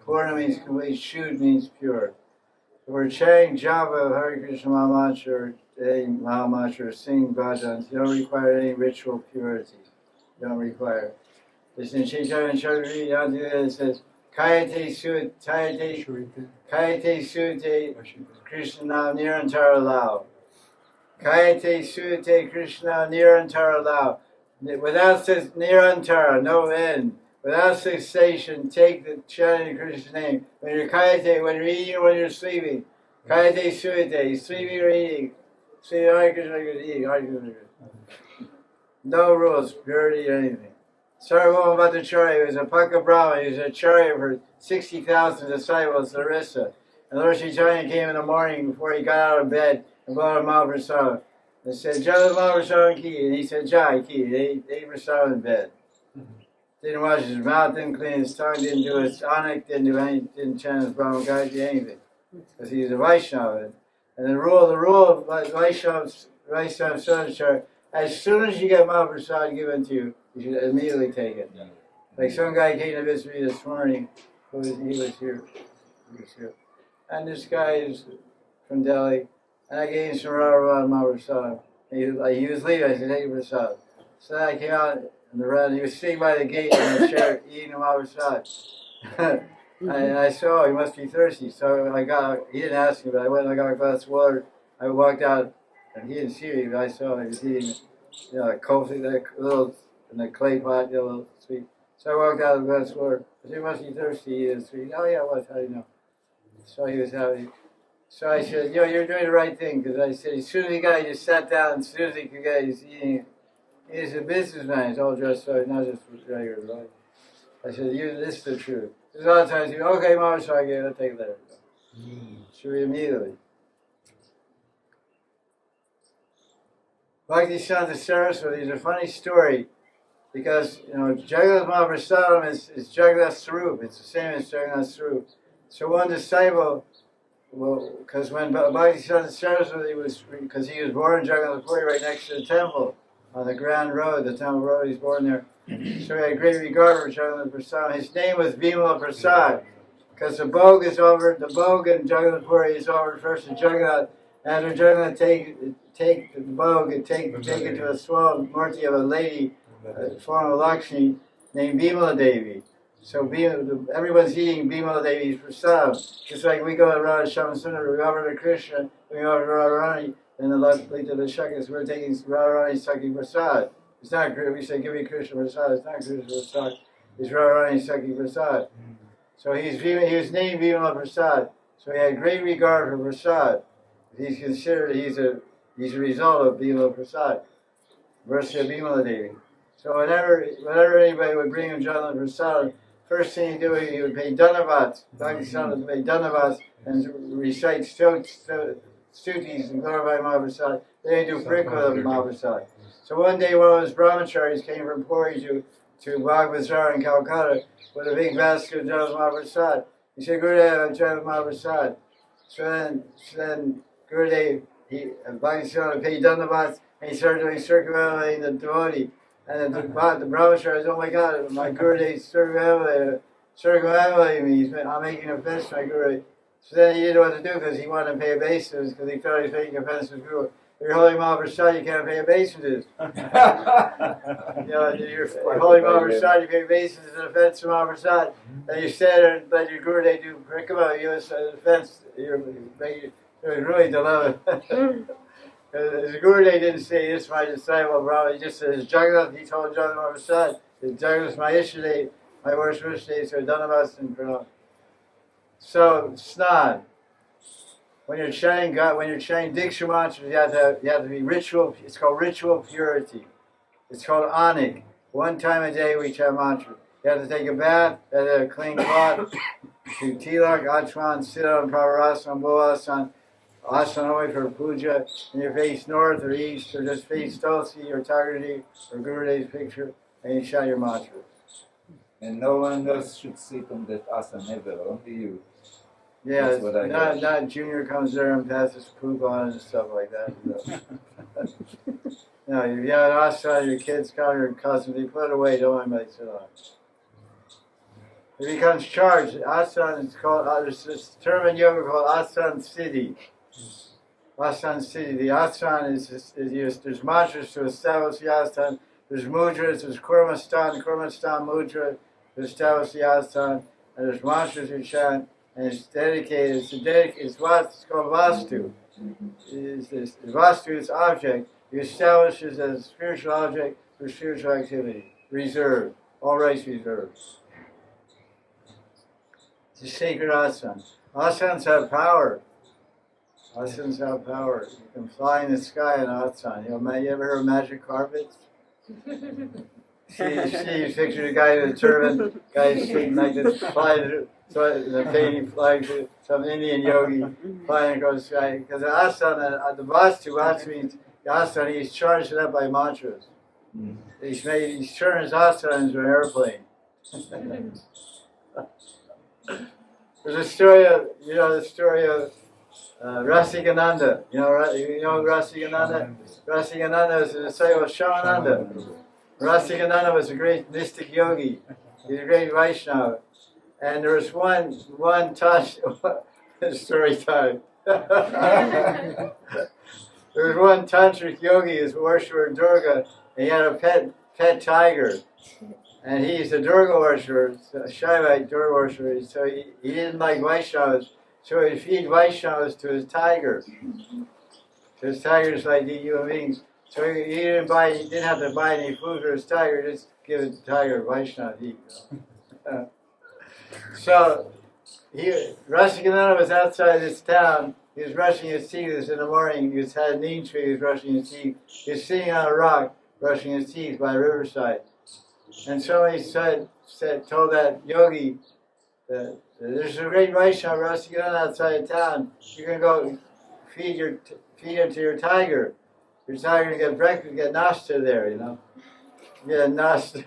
Purna means complete, Shuddha means pure. So we're chanting japa of Hari Krishna Mahamantra, Mahamantra, singing bhajans. You don't require any ritual purity. You don't require. It's in Chaitanya Charitamrita, it says, Kayate Sute Krishna Nam Nirantara Lao. Kayate Sute Krishna Nirantara Lao. Without Nirantara, no end. Without cessation, take the chanting of Krishna's name. When you're kayate, when you're eating or when you're sleeping. Kayate Sute, sleeping or eating. Sleeping, Hare Krishna, eating, Hare Krishna. No rules, purity or anything. Sarvabhauma Bhattacharya was a Paka Brahma. He was a Charya for 60,000 disciples, Larissa. And Lord Chaitanya came in the morning before he got out of bed and brought him Mahaprasad. They said, Jai Mahaprasad Ki. And he said, Jai Ki. They ate Prasad in bed. Didn't wash his mouth, didn't clean his tongue, didn't do his anik, didn't do anything, didn't chant his Brahma Gayatri, anything. Because he was a Vaishnava. And the rule of Vaishnava Sadhya, as soon as you get Mahaprasad given to you, you should immediately take it. Like some guy came to visit me this morning, he was here. And this guy is from Delhi, and I gave him some Radha Mahaprasad. He was leaving, I said, take your prasad. So then I came out, and he was sitting by the gate in a chair, eating the Mahaprasad. And I saw he must be thirsty, so he didn't ask me, but I went and I got a glass of water. I walked out, and he didn't see me, but I saw he was eating, a coffee, little, in the clay pot, a little sweet. So I walked out of the glass of water. I said, he must be thirsty, he is sweet. Oh yeah, what? How do you know? So he was happy. So I said, you're doing the right thing, because I said, as soon as he just sat down, and as soon as he could get, he's eating. He's a businessman, he's all dressed up, not just regular life. I said, this is the truth. There's a lot of times you go, okay, Mama, so I get it, I'll take it later. Should we immediately? Bhaktisiddhanta Saraswati is a funny story, because, Jagannath Mahaprasadam is Jagannath Sarup, it's the same as Jagannath Sarup. So one disciple, because when Bhaktisiddhanta Saraswati because he was born in Jagannath Puri right next to the temple, on the Grand Road, the temple road, he was born there. So he had great regard for Jagannath Prasad. His name was Bimala Prasad, because the bhog in Jagannath Puri is offered first to Jagannath. After Jagannath take the bhog and take it to a small murti of a lady, form of Lakshmi, named Bimala Devi. So everyone's eating Bimala Devi's prasad. Just like we go to Radha Shamasundar, we offer to Krishna, we offer to Radharani, and the Lita Shakas, we're taking Radharani Saki Prasad. It's not, we say, give me Krishna Prasad, it's not Krishna Prasad, it's Radharani Saki Prasad. So he was named Bimala Prasad, so he had great regard for Prasad. He's considered, he's a result of Bimala Prasad, versus Bimala Devi. So whenever anybody would bring him Jagannath Prasad, first thing he'd do, he would pay Dhanavats. Bhaktisiddhanta would pay Dhanavats and recite stutis and glorify Mahaprasad. Then he'd do Prikla of Mahaprasad. So one day one of his brahmacharis came from Puri to Bagh Bazaar in Calcutta with a big basket of Jagannath Mahaprasad. He said, Gurudev, Jagannath Mahaprasad. So then Gurudev, Bhaktisiddhanta paid Dhanavats, and he started doing circumambulating the devotee. And the brahmachari says, oh my God, my Gurudev circumambulating me. I'm making offense to my Gurudev. So then he didn't know what to do because he wanted to pay obeisances because he thought he was making offense to his Guru. If you're holding Mahaprasad, you can't pay obeisances. You're holding Mahaprasad, you pay obeisances in offense to Mahaprasad. And you stand there and let your Gurudev do Prikama, you was an offense. It was really dilemma. The Gurudev didn't say, this is my disciple, Brahma. He just says, Jagannath, he told Jagannath Mahaprasad, Jagannath is my Ishade, my worst Ishade, so Dhanavats and Pranam. So, Snan. When you're chanting Diksha mantras, you have to be ritual. It's called ritual purity. It's called anik. One time a day we chant mantra. You have to take a bath, you have a clean cloth, do tilak, achman, sit on pravarasan, boasan, asana only for puja, and you face north or east, or just face Tulsi or Tagarji or Gurudev's picture, and you chant your mantra. And no one else should sit on that asana ever, only you. Yeah, That's what I heard. not Junior comes there and passes poop on and stuff like that. No, you have an asana, your kids come, your cousins, they put it away, don't worry about it, sit on. It becomes charged. Asana is called, there's this term in yoga called asana siddhi. Asana siddhi. The asana is used, there's mantras to establish the asana, there's mudras, there's kurmastan mudra to establish the asana, and there's mantras you chant, and it's dedicated, it's called vastu. Vastu is object. You establish it as a spiritual object for spiritual activity. Reserved. All rights reserved. It's a sacred asana. Asanas have power. Asanas have power. You can fly in the sky in asana. You ever heard of magic carpets? see, picture the guy in a turban, guy sitting like this, flying, so the painting flying to some Indian yogi flying across the sky. Because the asana, the vastu means the asana, he's charged it up by mantras. He's turned his asana into an airplane. There's a story of, Rasikananda. You know Rasikananda? Rasikananda is a disciple of Shamananda. Rasikananda was a great mystic yogi. He's a great Vaishnava. And there was one touch, story time. There was one tantric yogi who's worshiper Durga, and he had a pet tiger. And he's a Durga worshiper, a Shaivite Durga worshiper, so he didn't like Vaishnavas, so he'd feed Vaishnavas to his tiger. So his tigers like the human beings. So he didn't have to buy any food for his tiger, just give the tiger Vaishnava to eat. So Rasikananda was outside this town. He was brushing his teeth. It was in the morning. He had a neem tree. He was brushing his teeth. He was sitting on a rock brushing his teeth by the riverside. And somebody told that yogi that there's a great Vaishnava Rasikananda outside of town. You can go feed him to your tiger. Your tiger can get breakfast, get nasta there, Get nasta.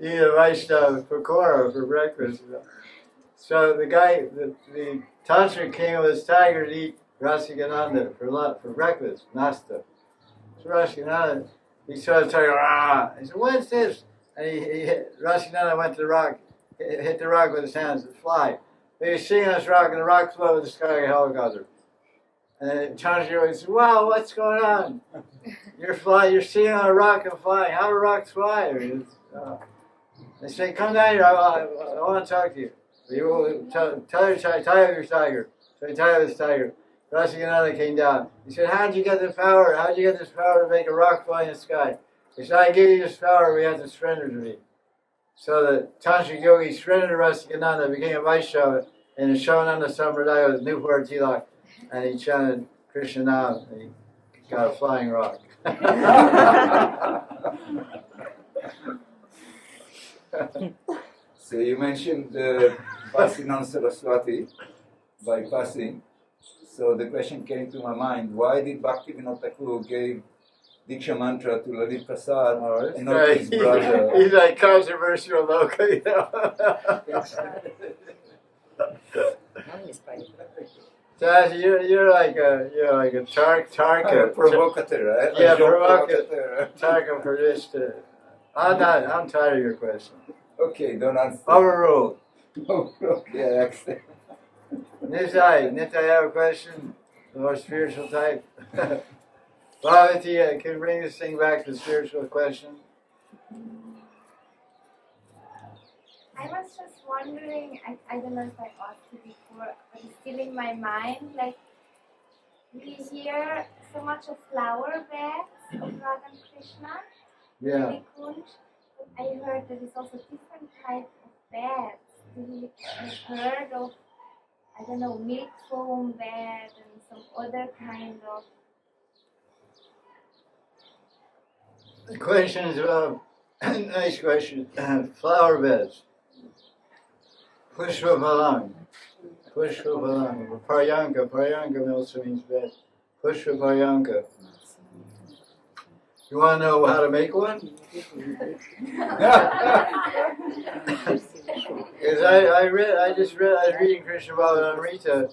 Eat a Vaishnava pakora for breakfast. So the guy, the tantric came with his tiger to eat Rasikananda for breakfast, nasta. So Rasikananda, he saw the tiger, he said, "What's this?" And Rasikananda went to the rock, hit the rock with his hands, and fly. He was sitting on this rock, and the rock flew over the sky like a helicopter. And then tantric said, "Wow, what's going on? You're sitting on a rock and flying. How do rocks fly?" They say, "Come down here, I want to talk to you." Tie up your tiger. So he tied up his tiger. Rasikananda came down. He said, "How did you get the power? How did you get this power to make a rock fly in the sky?" He said, "I give you this power, we have to surrender to me." So the tantric yogi surrendered to Rasikananda, became a Vaishnava in the Shamananda Sampradaya with Newport Tilak, and he chanted Krishna Nam, and he got a flying rock. So you mentioned Bhaktivinoda Saraswati by passing. So the question came to my mind: why did Bhaktivinoda Thakur give Diksha mantra to Lalit Prasad and not to his brother? He's like controversial local, Josh, you're like a target. Provocateur, right? Yeah, provocateur. Target for this. I'm tired of your question. Okay, don't answer. Overruled. Okay, excellent. Nitai, I have a question. The more spiritual type. Bhavati, can you bring this thing back to the spiritual question? I was just wondering, I don't know if I asked you before, but it's still in my mind, like, we hear so much of flower beds of Radha and Krishna, Yeah. Hari Kunda, but I heard that it's also different type of beds. Have heard of, I don't know, milk foam bed and some other kind of. The question is nice question. Flower beds. Pushpa Palang. Paryanka also means bed. Pushpa Paryanka. You want to know how to make one? Because I was reading Krishna Bhagavan Amrita,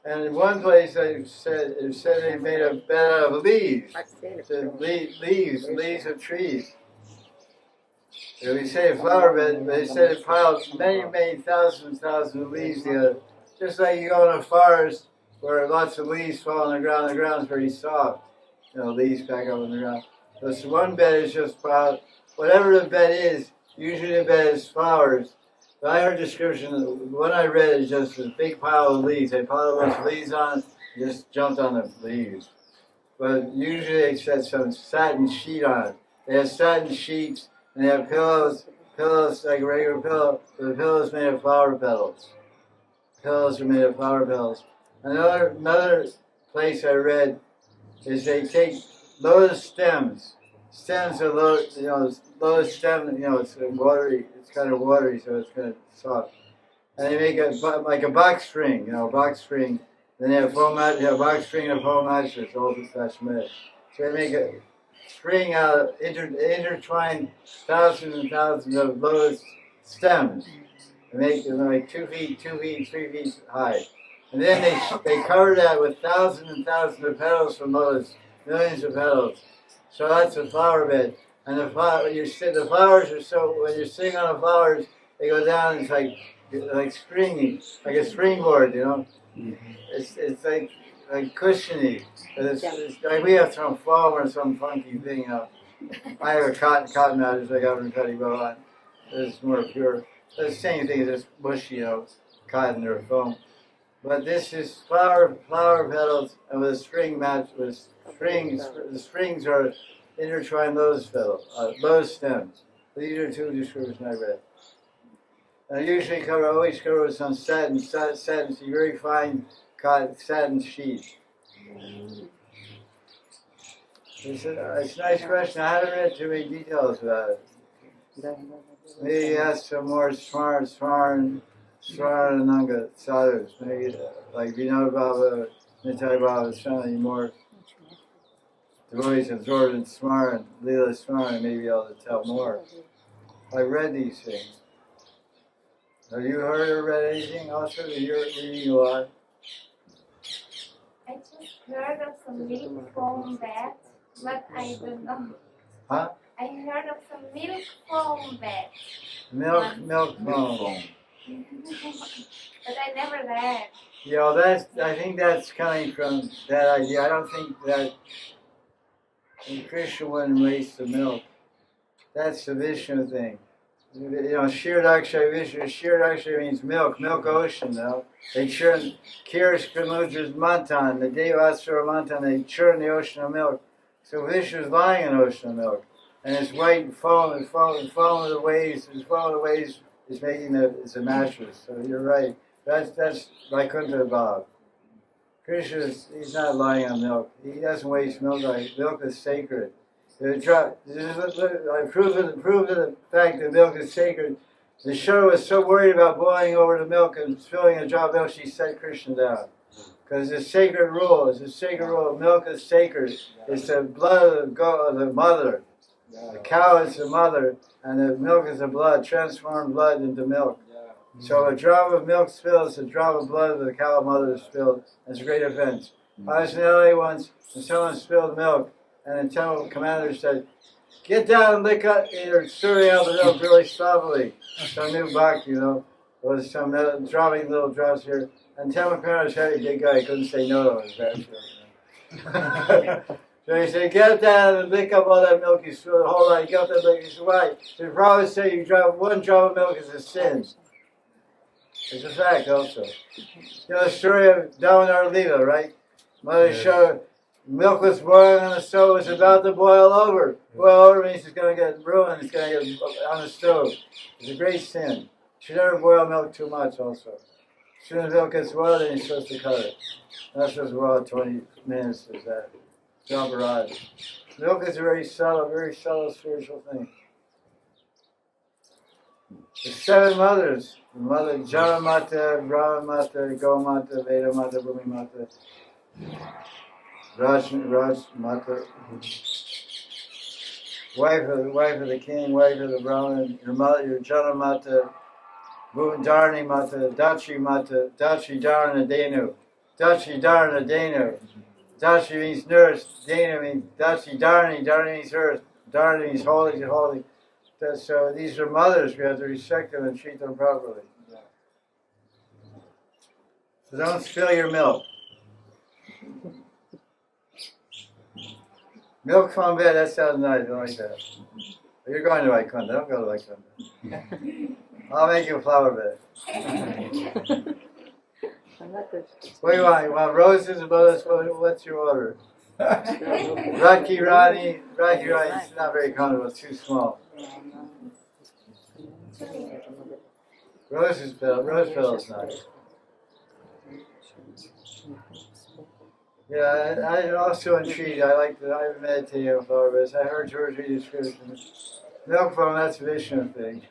and in one place it said they made a bed out of leaves. It said leaves of trees. And we say a flower bed, but they said it piled many thousands of leaves together. Just like you go in a forest where lots of leaves fall on the ground's very soft. Leaves back up on the ground. So one bed is just piled, whatever the bed is, usually the bed is flowers. But I heard description, the one I read is just a big pile of leaves. They piled a bunch of leaves on it, just jumped on the leaves. But usually they set some satin sheet on it. They have satin sheets, and they have pillows like a regular pillow, but the pillow is made of flower petals. Pillows are made of flower petals. Another place I read is they take lotus stems. Stems are lotus stem, it's watery, it's kind of watery, so it's kind of soft. And they make like a box spring, box spring. Then they have a box spring and a foam mattress, all that's made. So they make a string out of intertwined thousands and thousands of lotus stems. They make them like 2 feet, 3 feet high. And then they cover that with thousands and thousands of petals from lotus, millions of petals. So that's a flower bed. And the flowers are so, when you're sitting on the flowers, they go down, it's like springy, like a springboard, It's like cushiony. But it's like we have some foam or some funky thing, I have a cotton mattress I got from Teddy Bohan. It's more pure. But the same thing, it's just mushy, cotton or foam. But this is flower petals and with a string match with strings. The strings are intertwined lotus stems. These are 2 descriptions I read. And I usually always cover with some satin, very fine cotton satin sheet. It's a nice question. I haven't read too many details about it. Maybe ask some more Swarananga sadhus. Maybe like Vinod Baba, Nitai Baba, some of the more devotees absorbed in Smaran, Leela Smaran, maybe able to tell more. I read these things. Have you heard or read anything also? You're reading a lot. I just heard of some milk foam beds, but I don't know. Huh? I heard of some milk foam beds. Milk foam. But I never read. I think that's coming from that idea. I don't think that Krishna wouldn't waste the milk. That's the Vishnu thing. Shirdakshay Vishnu. Shirdakshay means milk ocean, They churn Kirish Kamudra's Mantan, the Devasura Mantan, they churn the ocean of milk. So Vishnu's lying in the ocean of milk. And it's white and foam of the waves, is making it's a mattress. So you're right. That's Vaikuntha Bhav. Krishna, he's not lying on milk. He doesn't waste milk. Milk is sacred. I prove the fact that milk is sacred. The Yashoda was so worried about boiling over the milk and spilling a drop of milk, she set Krishna down. Because it's a sacred rule. Milk is sacred. It's the blood of the mother. The cow is the mother, and the milk is the blood, transformed blood into milk. So a drop of milk spills, a drop of blood of the cow mother is spilled. It's a great offense. I was in LA once, and someone spilled milk, and the temple commander said, "Get down and lick up, you're stirring out the milk really softly." Some new bhakti, was some dropping little drops here. And temple commander was a big guy, he couldn't say no to it. So he said, "Get down and lick up all that milk you spilled. Hold on, you got that milk." He said, "Why?" The Prabhupada said you drop 1 drop of milk is a sin. It's a fact also. The story of Damodar Leela, right? Mother Yashoda, milk was boiling on the stove, it was about to boil over. Boil over means it's going to get ruined, it's going to get on the stove. It's a great sin. You should never boil milk too much also. As soon as milk gets boiled, then you're supposed to cut it. Not supposed to boil 20 minutes, is that. Drop a rod. Milk is a very subtle spiritual thing. The 7 mothers, Mother Jaramata, Brahmamata, Gomata, Vedamata, Bhumimata, Raj Mata. wife of the king, wife of the Brahmin, your mother, your Jana Mata, Dharani Mata, Dachi Mata, Dachi Dharana Denu, Dachi Dharana Denu. Dachi means nurse, Dana means Dachi Dharani, Dharani means earth, Dharani means holy, holy. So these are mothers, we have to respect them and treat them properly. So don't spill your milk. Milk from bed, that sounds nice, I like that. You're going to Vaikunta, don't go to Vaikunta. I'll make you a flower bed. What do you want? You want roses and lotus? What's your order? Raki Rani is not very comfortable, it's too small. Rose petal is nice. Yeah, I also intrigued. I meditate on flower beds. I heard George read descriptions. Milk from that's a Vishnu thing.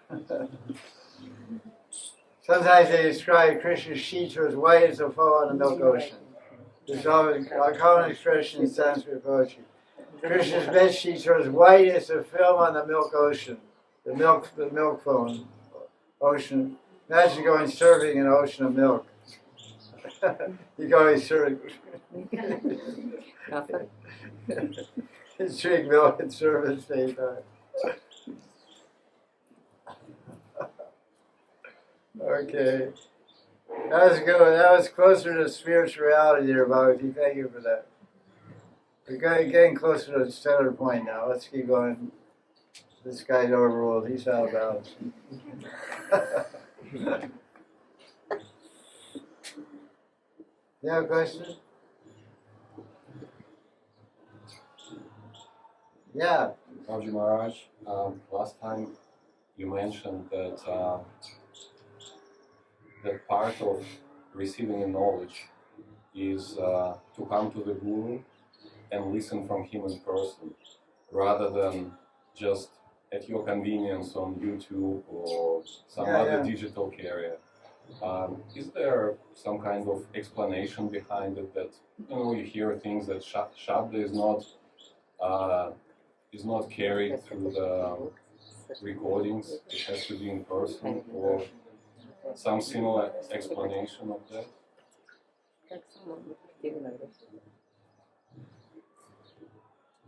Sometimes they describe Krishna's sheets are as white as a foam on the milk ocean. There's always a common expression in Sanskrit poetry. Krishna's bed sheets are as white as a film on the milk ocean. The milk foam ocean. Imagine going surfing in an ocean of milk. You go surfing. Drink milk and surf at the same time. Okay. That was good. That was closer to spirituality there, Babaji. Thank you for that. We're getting closer to the center point now. Let's keep going. This guy's overruled. He's out of bounds. You have a question? Yeah. Babaji Maharaj, last time you mentioned that that part of receiving a knowledge is to come to the Guru and listen from him in person, rather than just at your convenience on YouTube or some other digital carrier. Is there some kind of explanation behind it that you hear things that Shabda is not carried through the recordings? It has to be in person, or some similar explanation of that?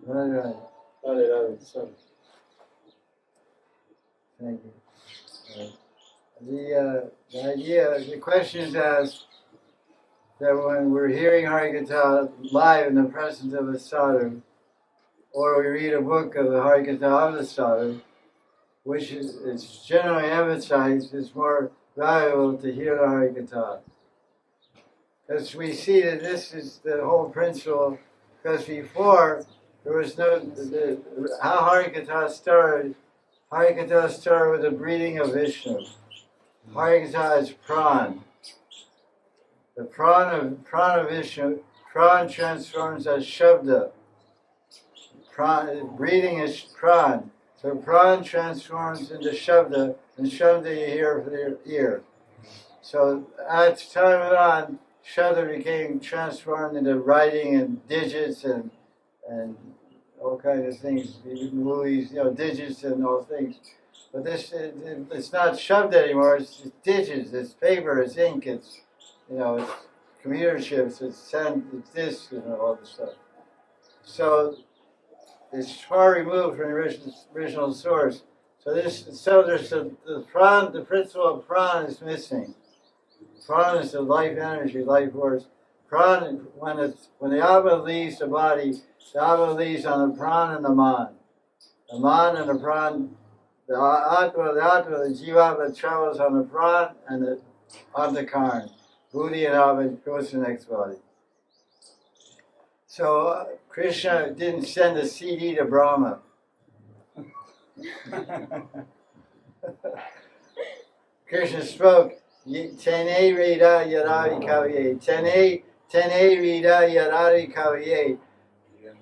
Right. Thank you. The question is asked that when we're hearing Hari Katha live in the presence of a sadhu, or we read a book of the Hari Katha of the sadhu, which is generally emphasized, is more valuable to hear the Hari Katha. Because we see that this is the whole principle, because before there was how Hari Katha started with the breathing of Vishnu. Hari Katha is pran. The pran of Vishnu, pran transforms as shabda. Breathing is pran. So pran transforms into shabda, and shabda you hear with your ear. So at the time of on, shabda became transformed into writing and digits and all kinds of things, even movies, digits and all things. But this, it's not shabda anymore. It's digits. It's paper. It's ink. It's it's computer chips. It's sand. It's this. All this stuff. So it's far removed from the original source. So there's the pran. The principle of pran is missing. Pran is the life energy, life force. Pran, when the Atma leaves the body, the Atma leaves on the pran and the man. The man and the pran, the Atma, the Jivatma travels on the pran and the Antakarn. Buddhi and Atma goes to the next body. So Krishna didn't send a CD to Brahma. Krishna spoke, Tene Rida Yarari Kavye. Tene Rida Yarari Kavye.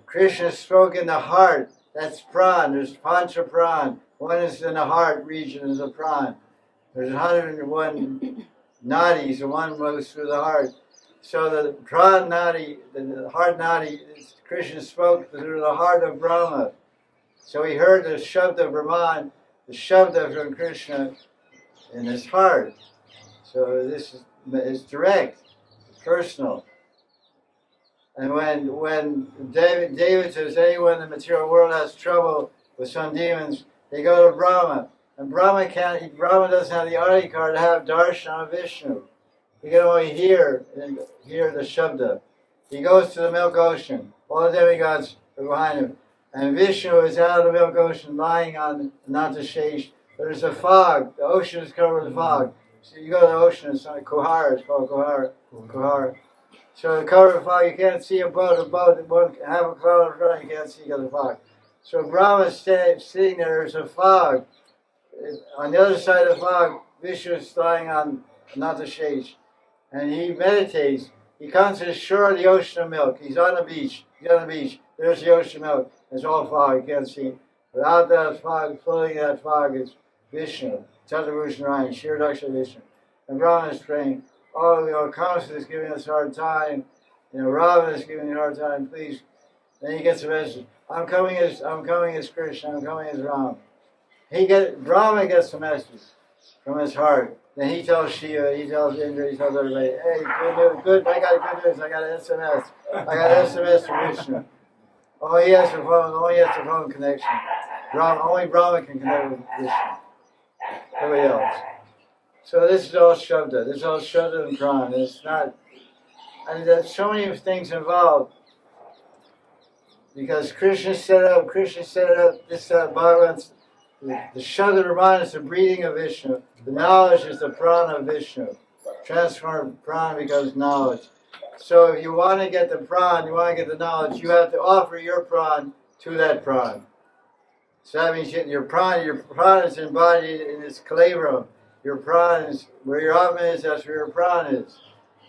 Krishna spoke in the heart. That's pran. There's pancha pran. One is in the heart region of the pran. There's 101 nadis, and one moves through the heart. So the pran nadi, the heart nadi, Krishna spoke through the heart of Brahma. So he heard the Shabda Brahman, the Shabda from Krishna in his heart. So this is direct, personal. And when David says anyone in the material world has trouble with some demons, they go to Brahma. And Brahma doesn't have the adhikar to have darshan of Vishnu. He can only hear the Shabda. He goes to the milk ocean. All the demigods are behind him. And Vishnu is out of the milk ocean lying on Natashesh. There's a fog. The ocean is covered with fog. So you go to the ocean, it's like Kuhara, it's called Kuhara. So the cover of fog, you can't see a boat, half a cloud in front, you can't see because of fog. So Brahma is sitting there, there's a fog. On the other side of the fog, Vishnu is lying on Natashesh. And he meditates. He comes to the shore of the ocean of milk. He's on the beach. There's the ocean of milk. It's all fog, you can't see. Without that fog, floating in that fog is Vishnu. Tattva Ryan, Shirdaksha Vishnu. And Brahma is praying, Kamsa is giving us a hard time. Ravana is giving me a hard time, please. Then he gets a message. I'm coming as Krishna, I'm coming as Ram. Brahma gets the message from his heart. Then he tells Shiva, he tells Indra, he tells everybody, hey, good, I got good news, I got an SMS. I got an SMS from Vishnu. He has a phone connection. Only Brahma can connect with Vishnu. Nobody else. So this is all Shabda. This is all Shabda and Prana. It's not, and there's so many things involved. Because Krishna set it up, this Bhagavan, the Shabda Brahman is the breathing of Vishnu. The knowledge is the prana of Vishnu. Transform prana becomes knowledge. So if you want to get the prana, you want to get the knowledge, you have to offer your prana to that prana. So that means your prana is embodied in this kalevram. Your prana is, where your atma is, that's where your prana is.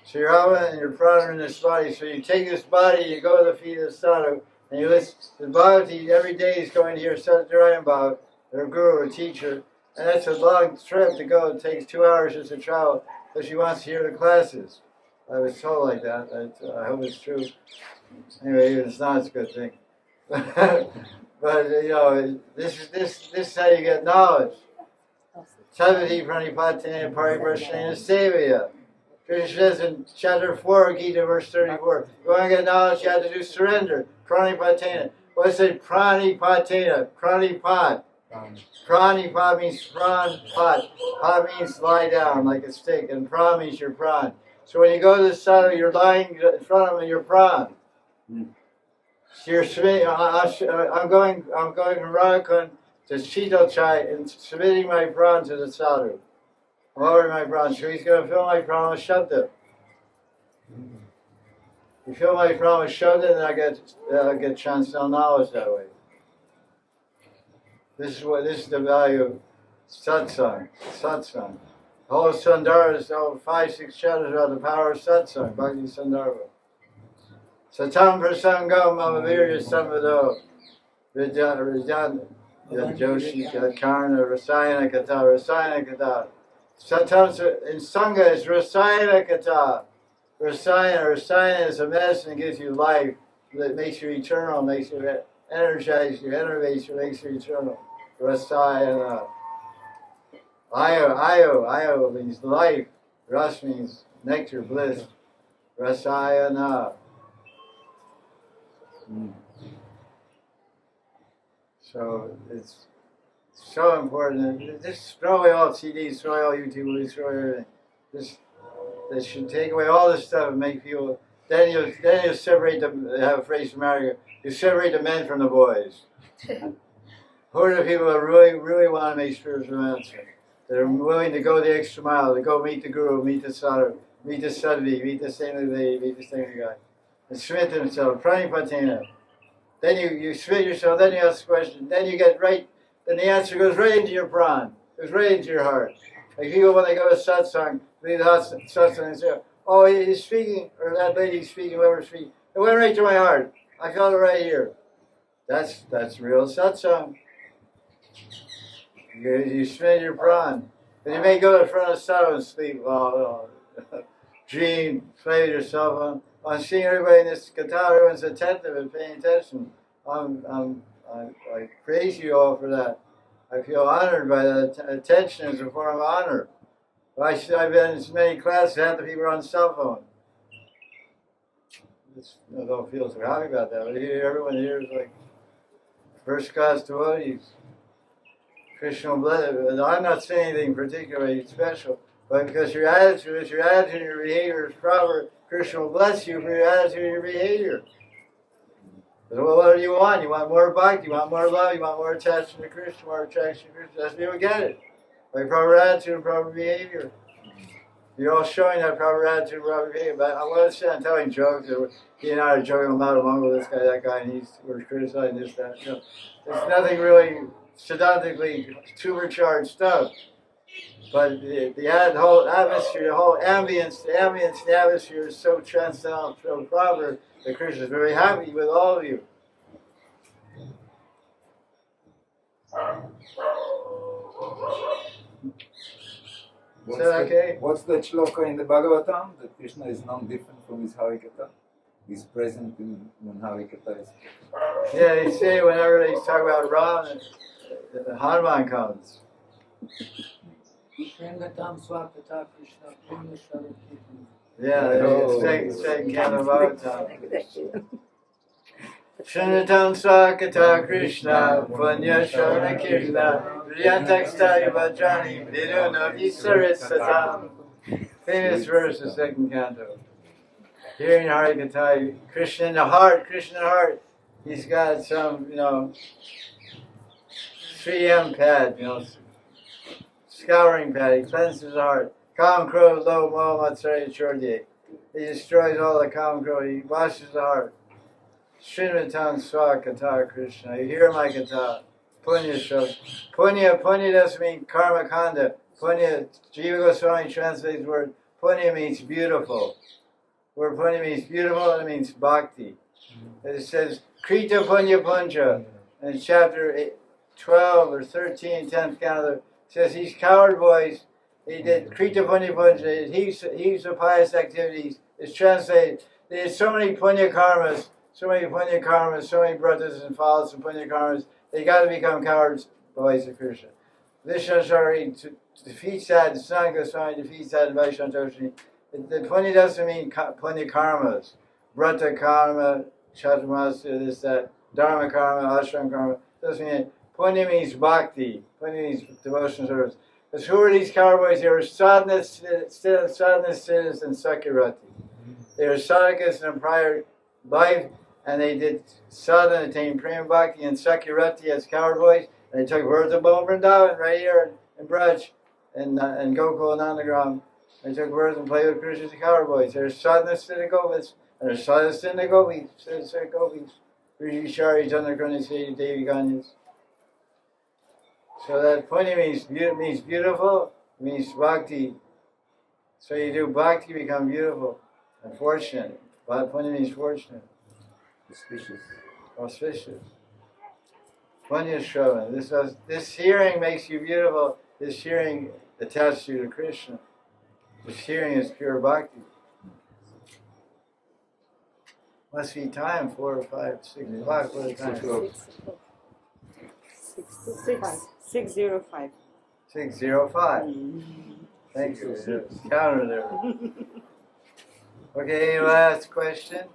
So your atma and your prana are in this body. So you take this body, you go to the feet of the sadhu, and you listen. The Bhagavati every day is going to hear Satyarayana Bhagavat, their guru or teacher. And that's a long trip to go. It takes 2 hours just to travel, because she wants to hear the classes. I was told like that. I hope it's true. Anyway, even if it's not, it's a good thing. But this is how you get knowledge. Tavati pranipatena pariprashnena sevaya. Krishna says in chapter 4 of Gita, verse 34, you want to get knowledge, you have to do surrender. Pranipatena. What does it say? Pranipatena. Pranipat. Pranipat means pran pat. Pat means lie down like a stick, and pran means your pran. So when you go to the sadhu, you're lying in front of your pran. So you're submitting. I'm going from Radha Kunda to Sheetal Chai and submitting my pran to the sadhu. I'm offering my pran. So he's going to fill my pran with Shabda. You fill my pran with Shabda, and I get transcendental knowledge that way. This is the value of satsang. Satsang. The whole Sandara is 5-6 chapters about the power of satsang. Bhakti Sandarbha. Satam prasangam mamavirya samvado. Vidyan Joshi Karna Rasayana Katha. Satam in Sangha is Rasayana Katha. Rasayana is a medicine that gives you life, that makes you eternal, makes you energize you, enervates you, makes you eternal. Rasayana. Ayo means life. Ras means nectar, bliss. Rasayana. So it's so important. Just throw away all CDs, throw away all YouTube movies, throw away everything. They should take away all this stuff and make people. Then you separate them. Have a phrase from America. You separate the men from the boys. Who are the people that really want to make spiritual advancement? That are willing to go the extra mile, to go meet the guru, meet the sadhu, meet the sadhvi, meet the saint of the day, meet the saint of God, and submit themselves. Pranipatena. Then you submit yourself. Then you ask the question. Then you get right. Then the answer goes right into your pran. Goes right into your heart. Like people when they go to satsang, leave the satsang and say, "Oh, he's speaking," or that lady's speaking, whoever's speaking. It went right to my heart. I felt it right here. That's real satsang. You spend your pran. And you may go in front of the sadhu and sleep. Dream, play with yourself. I'm seeing everybody in this katha, everyone's attentive and paying attention. I'm I praise you all for that. I feel honored by that. Attention is a form of honor. I've been in so many classes, half the people are on cell phone. I don't feel so happy about that. But here, everyone here is like first class devotees. Krishna blessed. I'm not saying anything particularly special, but because your attitude, and your behavior is proper, Krishna will bless you for your attitude and your behavior. Well, what do you want? You want more bhakti, you want more love, you want more attachment to Krishna, more attraction to Krishna. That's how you get it. By proper attitude and proper behavior. You're all showing that proper attitude and proper behavior. But I want to say I'm telling jokes. He and I are joking about along with this guy, that guy, and we're criticizing this, that. You know, there's nothing really Siddhantically supercharged stuff. But the whole atmosphere, the whole ambience, the atmosphere is so transcendental, so proper that Krishna is very happy with all of you. What's the shloka in the Bhagavatam that Krishna is not different from his Hari Katha? He's present when Hari Katha is. Yeah, they say whenever they talk about Ram, the Hanuman comes. Yeah, it's second canto of Bhagavatam. Shanatam Swakata Krishna, Punya Sharana Kirna, Vriyantaksta Yuvajani, Viduna Visarit Satam. Famous verse of second canto. Here in Hari Katha, Krishna in the heart, he's got some, 3M pad, scouring pad, he cleanses the heart. Kam Kro Lo Mo Matsari Chordye. He destroys all the Kam Kro, he washes the heart. Srinvatam Swakata Krishna. You hear my Katha. Punya Shok. Punya doesn't mean karma kanda. Punya, Jiva Goswami translates the word. Punya means beautiful. Word punya means beautiful and it means bhakti. It says Krita Punya Punja in chapter 12 or 13, 10th canto. It says these coward boys, they did Krita Punya Punja, heaps of pious activities. It's translated. There's so many punya karmas. So many brothers and fathers and punya karmas, they got to become cowards boys of Krishna. Vishnu Shari defeats that, Sanatana Goswami defeats that in Vaishnava Toshini. The punya doesn't mean punya karmas. Brata karma, Chaturmasya, this, that, Dharma karma, Ashram karma. Doesn't mean it. Punya means bhakti. Punya means devotional service. Because who are these coward boys? They were sadhana siddhas and sakyarati. They were sadhakas in a prior life. And they did sadhana, attained prema bhakti and sakyarati as coward boys. And they took Vrta Vrindavan right here in Braj and Gokul and Nandagram. They took Vrta and played with Krishna as coward boys. There's sadhana siddha gopis and there's sadhana siddha gopis. Siddha gopis. Rishi Shari, Chandrakrani, Sri Devi Ganyas. So that punya means beautiful, means bhakti. So you do bhakti, become beautiful and fortunate. But punya means fortunate. Auspicious. Punya Shravan. This hearing makes you beautiful. This hearing attaches you to Krishna. This hearing is pure bhakti. Must be time, 4 or 5, 6 o'clock. What is time? 6:05. 6:05. Thank you. There's a counter there. Okay, any last question?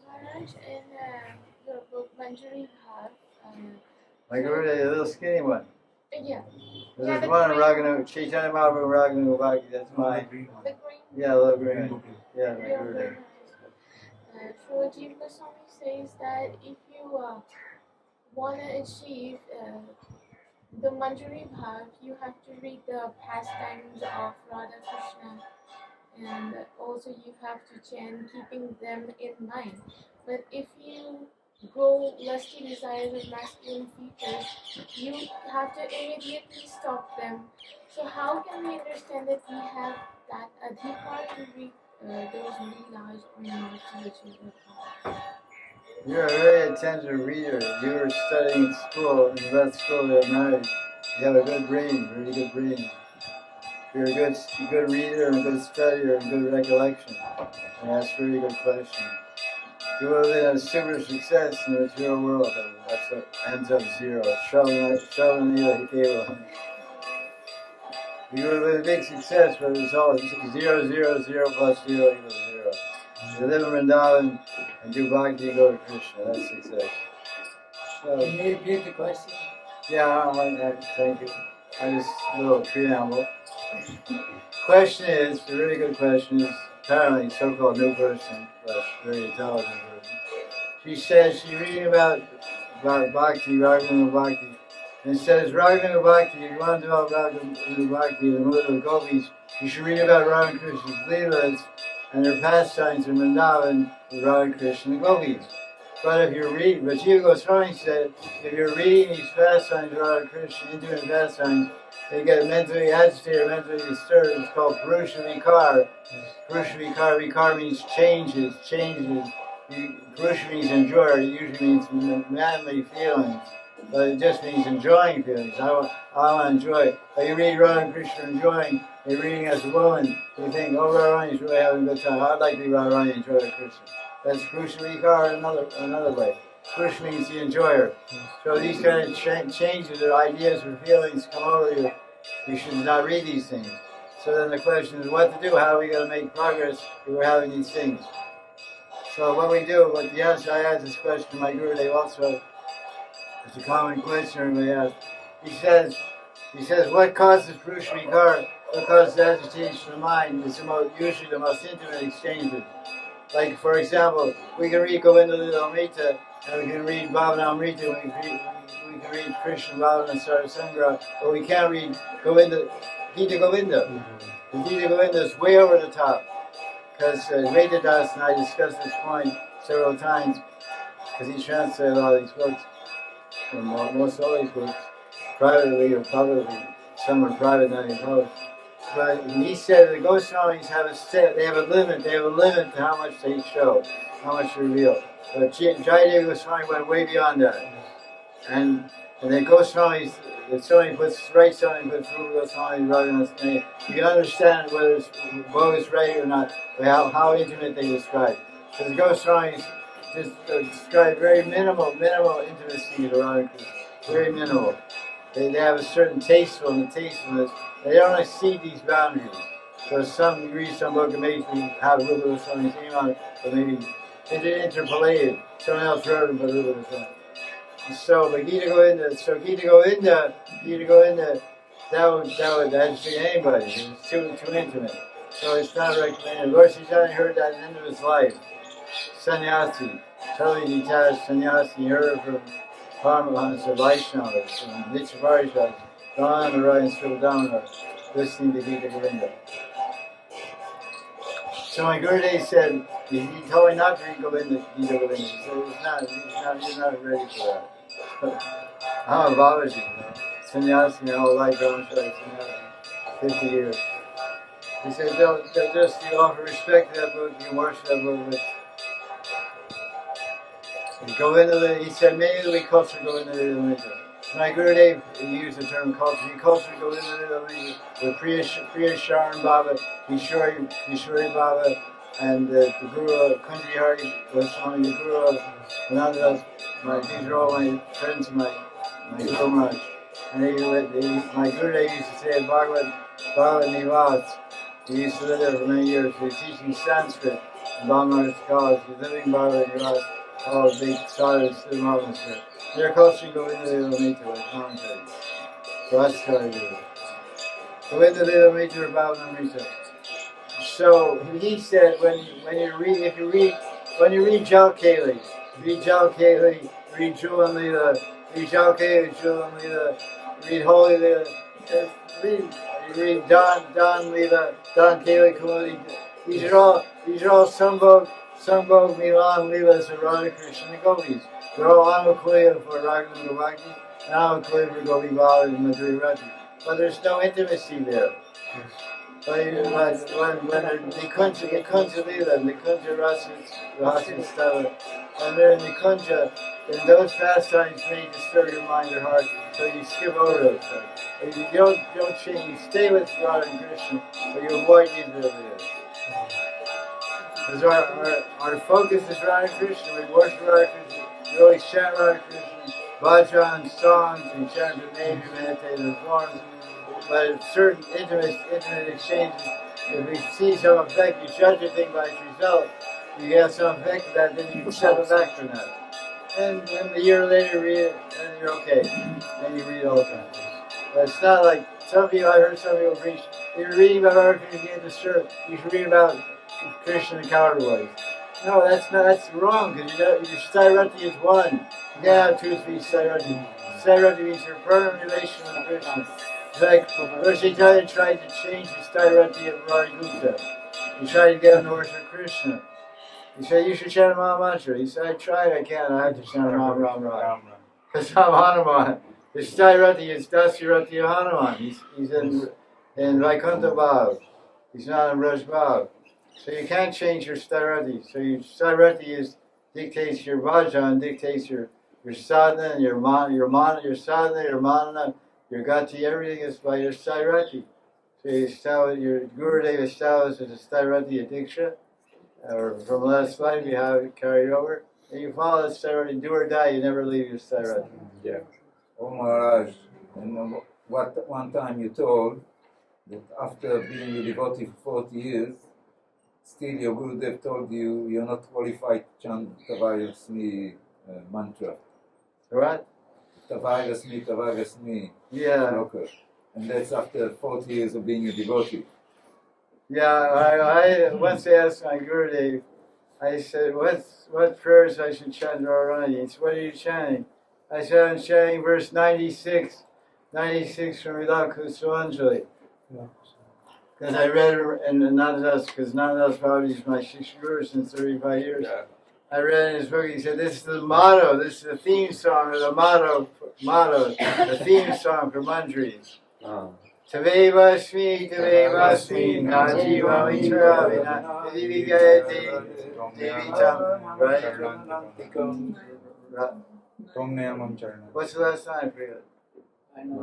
Maharaj, in your book Manjari Bhav, Like a little skinny one. yeah. There's the one in green- Raganu, Chaitanya Mahaprabhu Raganu Bhakti, that's mine. The green. Yeah, a little green. Yeah, the Yeah, green. very nice. So Jiva Goswami says that if you want to achieve the Manjari Bhav, you have to read the pastimes of Radha Krishna, and also you have to chant keeping them in mind. But if you grow lusty desires of masculine features, you have to immediately stop them. So how can we understand that we have that adhikar to read those leelas or not to achieve the power? You're a very attentive reader. You were studying at school, in that school that married. You have a good brain, really good brain. You're a good reader and a good studier and good recollection. And that's a really good question. You will live in super success in the material world. And that's what ends up zero. You will live a big success, but it's all 0, 0, 0 plus 0 equals 0. You live in Vrindavan and do bhakti, you go to Krishna. That's success. So, Can you repeat the question? yeah, thank you. I just a little preamble. Question is, a really good question is, apparently so-called new person, but very intelligent person. She says she's reading about bhakti, Raghunaga Bhakti. And it says, Raghunaga Bhakti, if you want to know about Raghunaga Bhakti, the mood of the gopis, you should read about Radha Krishna's Leelas and their pastimes in Vrindavan with Radha Krishna and the gopis. But if you're reading, but Jiva Goswami said, if you're reading these pastimes of Radha Krishna, intimate pastimes, they get mentally agitated, mentally disturbed. It's called Purusha Vikar. Purusha Vikar, Vikar means changes. Purusha means enjoyer, it usually means manly feelings. But it just means enjoying feelings. I want to enjoy. But you read Radha Krishna enjoying, you're reading as a woman, you think, oh, Radharani's really having a good time. I'd like to be Radharani and enjoy Krishna. That's Purusha Vikar another way. Purusha means the enjoyer. So these kind of changes or ideas or feelings come over you. You should not read these things. So then the question is what to do, how are we going to make progress if we're having these things? So what we do, the answer I asked this question to my Guru, they also, it's a common question everybody asks. He says, what causes Purusha Vikar, what causes agitation of the mind is usually the most intimate exchanges. Like, for example, we can read Govinda Lilamrita, and we can read Bhavanamrita, we can read Krishna Bhavana Sarasangra, but we can't read Gita Govinda. The Gita Govinda is way over the top. Because Vedadas and I discussed this point several times, because he translated a lot of these books, and most all these books, privately or publicly, some are private, not even public. But he said the Goswamis have they have a limit to how much they show, how much they reveal. But Jaya Jaya Goswami went way beyond that. And the Goswamis, if somebody puts Rupa Goswami, Raghunath, you can understand whether it's both right or not, by how intimate they describe. Because the Goswamis just describe very minimal intimacy to Radha Krishna. Very minimal. They have a certain tastefulness. They don't exceed these boundaries. So you read some book and maybe have Rupa Goswami's name on it, but maybe interpolated. Someone else wrote it, but Rupa Goswami. So, but Gita Govinda, that would agitate anybody. It's too intimate. So it's not recommended. Lord Chaitanya heard that at the end of his life. Sannyasi, totally detached sannyasi, he heard from Paramahansa Vaishnavas, from Nityavarishas, gone on the right and Srivadamana, listening to Gita Govinda. So my Gurudev said, he told me not to read Gita Govinda. He said, he's not ready for that. I'm a Babaji, sannyasi my whole life, Brahmachari sannyasi, 50 years. He said, just you offer respect to that book, you worship that book, but he said, maybe we culture Govinda Lilamrita. My Gurudev used the term culture. He cultured Govinda Lilamrita with Priya Sharan Baba, Kishori Baba, and the Guru of Kunji Hari Goswami, the Guru of Anandas. These are all my friends, my Guru Maharaj. And my Gurudev used to say at Bhagavad Nivas, he used to live there for many years. He was teaching Sanskrit in Bhagavad College. He was living Bhagavad Nivas, all big stars, still mountains there. They're culturing Govinda Lilamrita with commentaries. So that's how I do it. Govinda Lilamrita or Bhavanamrita. So he said when you read Jal Keli, read Jal Keli, read Julan Lila, read Jal Keli, Julan Lila, read Holy Lila, read Don Lila, Don Keli Kumudi. These are all Sambhog Milan Lilas of Radha Krishna and Gopis. They're all Anukulya for Raghunaga Bhakti and Anukulya for Gopi Bala and Madhuri Raji. But there's no intimacy there. But when the Kunja Lila, the Kunja Rasa Stella, when they're in the Kunja, then those pastimes may disturb your mind or heart, so you skip over those things. You don't change, you stay with Radha and Krishna, but you avoid these earlier. Because our focus is Radha Krishna. We worship Radha Krishna. We always chant Radha Krishna. Bhajan, songs, we chant the name, we meditate in the forms. But in certain intimate exchanges, if we see some effect, you judge a thing by its result. You get some effect of that, then you step back from that. And a year later, read it, and you're okay. And you read all the time. But it's not like some people, I heard some people preach, you're reading about Radha Krishna, you get disturbed. You should read about Krishna and coward. No, that's wrong, because your sairati is one. You can't have two or three sairati. Sairati means your permanent relation with Krishna. It's like Rashidhara tried to change the sairati of Hari Katha. He tried to get him to worship Krishna. He said, you should chant Maha Mantra. He said, I tried, I can't, I have to chant Ram Ram Ram. Because I'm Hanuman. The sairati is Dasirati of Hanuman. He's in Vaikuntha Bhav. He's not in Raj Bhav. So you can't change your sairati. So your sairati dictates your bhajan, dictates your sadhana, and your sadhana, your manana, your gati, everything is by your sairati. So your Gurudev established as a sairati addiction, or from last life you have it carried over, and you follow the sairati, do or die, you never leave your sairati. Yeah. Oh Maharaj, and what one time you told that after being a devotee for 40 years, still your Gurudev told you you're not qualified to chant Tavayasmi mantra. What? Tavayasmi. Yeah. Sloka. And that's after 40 years of being a devotee. Yeah, I once asked my Gurudev, I said, what prayers I should chant Radharani? He said, what are you chanting? I said, I'm chanting verse 96 from Radha Kunda. Because I read it in Nanadas, because Nanadas Babaji is my Shiksha Guru since 35 years. Yeah. I read in his book, he said, this is the motto, this is the theme song, or the motto, the theme song for Manjris. Tavevasmi, Najiva Vicharavina, Divigayate, Divitam, right? What's the last line for you?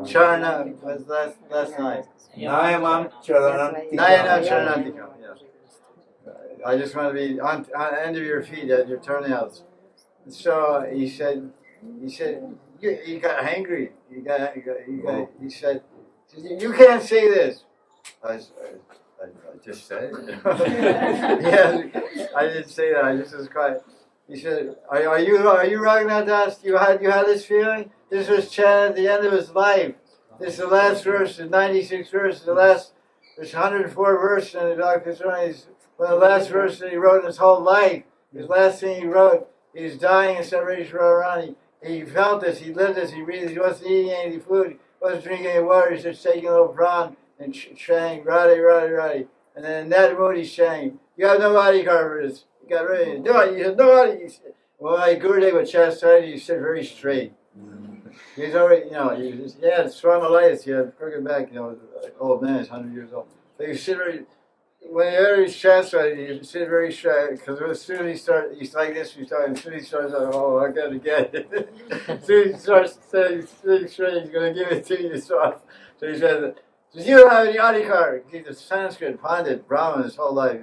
Charna was last night. Nayamam Charanantikam. Nayamam Charanantikam, yeah. I just want to be on the end of your feet at your toenails. So he said, you got angry. He said, you can't say this. I just said it. Yeah, I didn't say that. I just was quiet. He said, "Are you Raghunath Das? You had this feeling? This was chanted at the end of his life. This is the last verse, the 96 verses. There's 104 verses in the Doctor's Journeys. One of the last verses that he wrote in his whole life. His last thing he wrote, he was dying in separation from Radharani. He felt this, he lived this, he breathed. He wasn't eating any food, he wasn't drinking any water. He's just taking a little prawn and chanting Radhe, Radhe, Radhe. And then in that mood he's saying, you have no body cover for this. You got ready to do it. You have no body. Well, my Gurudev would chastise you, sit very straight. He's already, he had spondylitis, he had crooked back, old man, he's 100 years old. So you sit very, whenever he's chastised, you sit very straight, because as soon as he's like this, as soon as he starts, oh, I gotta get it. As soon as he starts sitting straight, he's going to give it to you soft. So he says, you don't have any adhikar. He's a Sanskrit Pandit, Brahmin his whole life,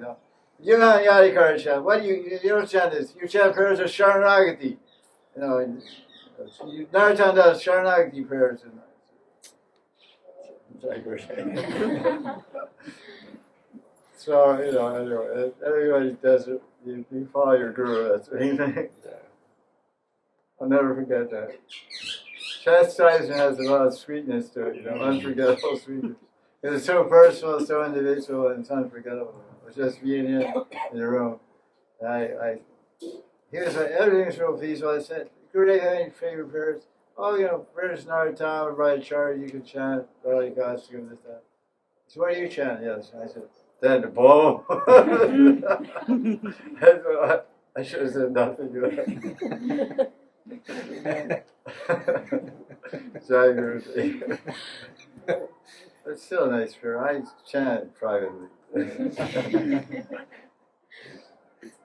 You don't have any adhikar to chant. What do you don't chant this. You chant prayers of Sharanagati. Narottam does Sharanagati prayers. So, anyway, everybody does it. You follow your guru, that's the main thing. I'll never forget that. Chastisement has a lot of sweetness to it, unforgettable sweetness. It's so personal, so individual, and it's unforgettable. It's just being in the room. He was like, everything's real peaceful. I said, Gurudev, have any favorite prayers? Oh, prayers Narottam, or by a chart, you can chant, Hari Katha, this, that. So what do you chant? Yes. I said, then the boom. I should have said nothing to that. Jai Gurudev. It's still a nice prayer. I chant privately.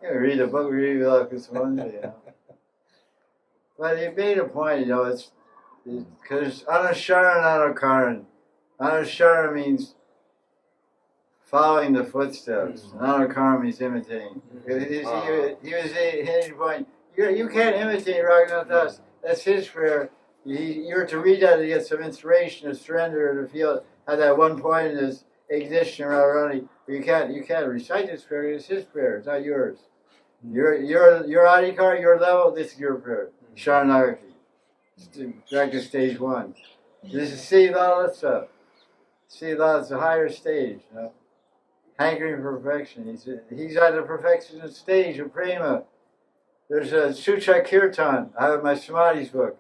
Read a book, read like this one, But he made a point, it's because Anashara and Anakaran. Anashara means following the footsteps. Anakarma is imitating. He was hitting the point. You can't imitate Raghunath Das. That's his prayer. You're to read that to get some inspiration, to surrender, to feel how that one point in his ignition Radharani. You can't recite this prayer. It's his prayer. It's not yours. Your adhikar, your level. This is your prayer. Sharanagati. Back to stage 1. This is Siddhanta. Siddhanta's a higher stage. You know? Hankering for perfection. He's at the perfection stage of prema. There's a Sucha Kirtan. I have my Samadhi's book,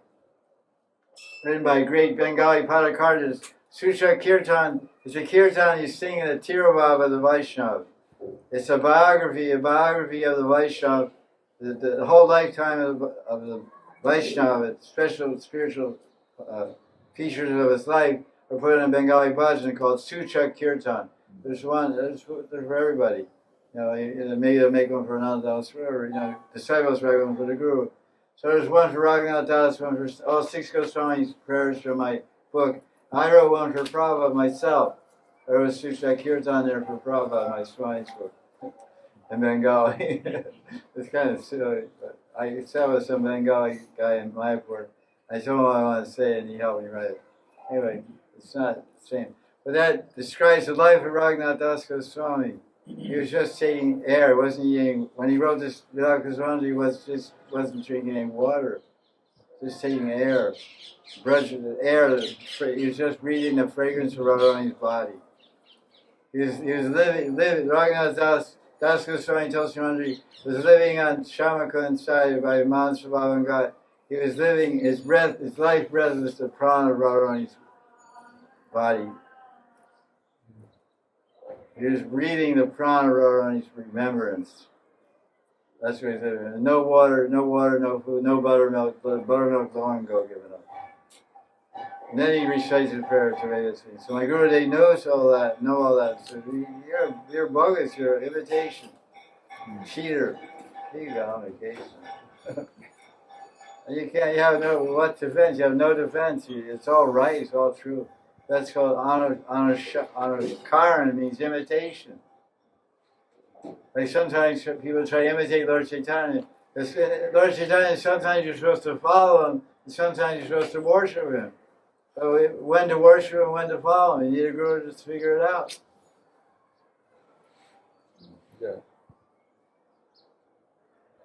written by a great Bengali Padakartas. Sucha Kirtan is a kirtan he's singing the Tirobhav of the Vaishnava. It's a biography of the Vaishnava, the whole lifetime of the Vaishnava, special spiritual features of his life are put in a Bengali bhajan called Sucha Kirtan. There's for everybody. You know, maybe they'll make one for Ananda Das, whatever. You know, disciples write one for the Guru. So there's one for Raghunath Das, one for all 6 Goswamis' prayers from my book. I wrote one for Prabhupada myself. There was Sucha Kirtan there for Prabhupada, my Swami's book, in Bengali. It's kind of silly, but I sat with some Bengali guy in Mayapur. I told him what I want to say, and he helped me write it. Anyway, it's not the same. But that describes the life of Raghunath Das Goswami. He was just taking air, wasn't eating. When he wrote this Radha Kunda, he wasn't drinking any water, just taking air, brushing the air. He was just breathing the fragrance of Radharani's body. He was living. Raghunath Das Goswami Tulsimanjari was living on Shamakund side by Mansabhav and God. He was living his life breath was the prana of Radharani's body. He was breathing the prana of Radharani's remembrance. That's what he's living. No water, no food, no buttermilk. Buttermilk long ago given up. And then he recites the prayer to Vedasi. So my Gurudev knows all that. So you're bogus. You're an imitation, cheater. You go on vacation. And you have what defense? You have no defense. It's all right. It's all true. That's called anukaran. It means imitation. Like sometimes people try to imitate Lord Chaitanya. Lord Chaitanya, sometimes you're supposed to follow him, and sometimes you're supposed to worship him. So when to worship him, when to follow him, you need a guru to figure it out. Yeah.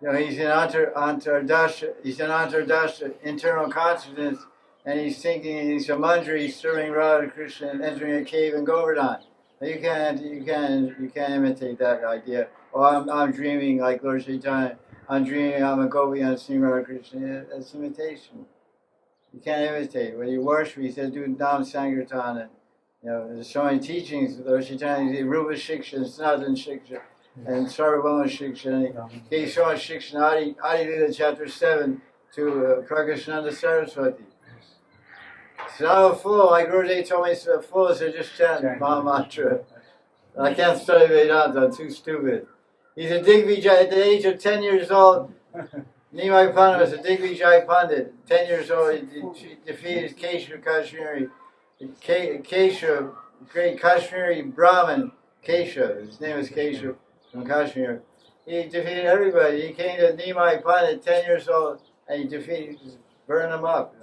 You know, he's in antardasha. He's in antardasha, internal consciousness, and he's thinking he's a mandri serving Radha Krishna and entering a cave in Govardhan. You can't imitate that idea. Oh, I'm dreaming like Lord Chaitanya. I'm dreaming I'm a gopi and seeing Radha Krishna. That's imitation. You can't imitate. When you worship, he said do Nam Sankirtan, and there's so many teachings. Lord Chaitanya, Rupa Shiksha, Sanatan Shiksha, and Sarvabhauma Shiksha. And he gave so much Shiksha in Adi chapter 7 to Prakashananda Saraswati. So I'm full. My Gurudev told me I'm full, so just chant Maha Mantra. I can't study Vedanta, I'm too stupid. He's a Digvijay at the age of 10 years old. Nimai Pandit was a Digvijay Pandit. 10 years old, he defeated Kesha Kashmiri. Kesha, great Kashmiri Brahmin, Kesha. His name is Kesha from Kashmir. He defeated everybody. He came to Nimai Pandit, 10 years old, and he burned him up.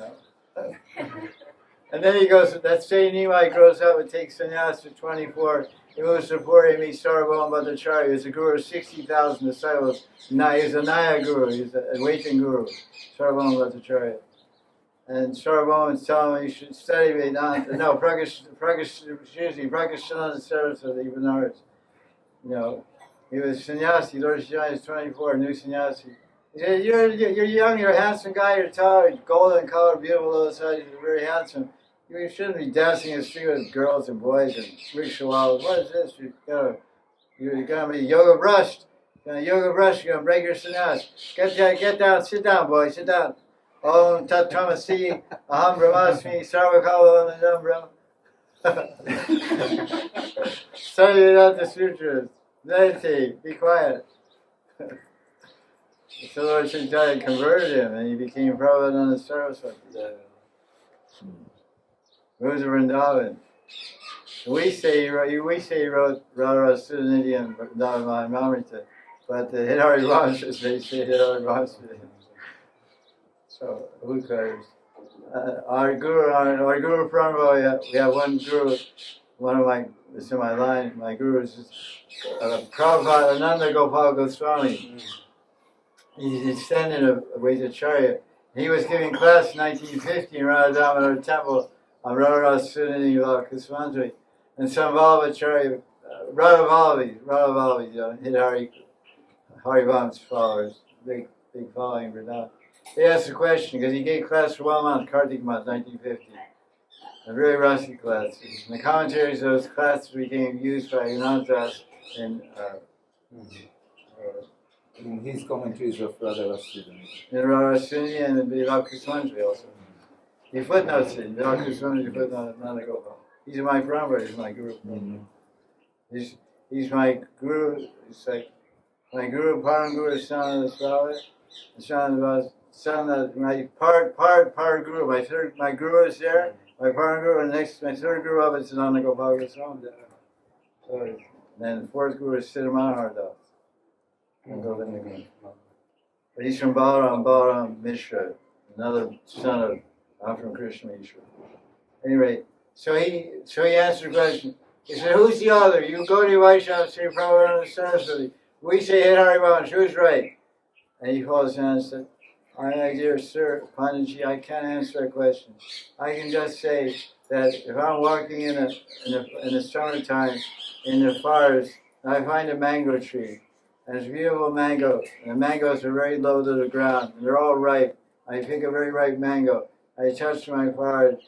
And then he goes, that same Nimai grows up and takes sannyas at 24. He moves to Puri and meets Sarvabhauma Bhattacharya. He's a guru of 60,000 disciples. Now he's a Naya guru, he's a waiting guru, Sarvabhauma Bhattacharya. And Sarvabhauma is telling him he should study Vedanta. No, Prakashananda Saraswati Benares. He was sannyasi, Lord Chaitanya is 24, new sannyasi. He said, you're young, you're a handsome guy, you're tall, golden colored, beautiful little size, you're very handsome. You shouldn't be dancing in the street with girls and boys and rickshaws. What is this? You're gonna be yoga brushed. You're gonna break your sannyas. Get down, sit down, boy, sit down. Om Tat Tamasi, Aham Brahmasmi, Sarvakala Anandam Brahma. Study Vedanta Sutras. Meditate, be quiet. So Lord Chaitanya converted him and he became Prabhupada Saraswati. Goes to Vrindavan. We say he wrote Radha Suniti and Mahamrita, but the Hidari Vanshas, they say Hidari Vanshas. So who cares? Our Guru Pranava, we have one Guru, one of my, it's in my line, my Guru is Prabhupada Ananda Gopal Goswami. He's descendant of Vaisacharya. He was giving class in 1950 in Radha Damodar Temple on Radha Suniti Kusmantri. And some Vallabhacharya, Radha Vallavi, hit Hari Vam's followers, big following for now. They asked a question because he gave class for 1 month, Kartik month, 1950. A very rusty class. And the commentaries of those classes became used by Anantas in his commentaries of Radha Rasudana. In Radha Sunni and in Vilakuswantri also. He footnotes it, Vilakuswantri footnotes Nanda Gopal. He's my brother, he's my guru. He's my guru, it's like my guru, Param Guru, son of the Svala, son of my part guru. My guru is there, my Param Guru, and my third guru of it is Nanda Gopal Goswami. So, and then the fourth guru is Siddha Manohar Das. But he's from Balaram Mishra, another son of, I'm from Krishna Mishra. Anyway, so he answered the question. He said, who's the other? You Gaudiya Vaisnava, Sri Prabhupada Saraswati. We say Hidari Vansh, who's right? And he falls down and said, my dear sir, Panditji, I can't answer that question. I can just say that if I'm walking in the summertime in the forest, and I find a mango tree, and it's a beautiful mango, and the mangoes are very low to the ground, and they're all ripe. I pick a very ripe mango. I touch my forehead,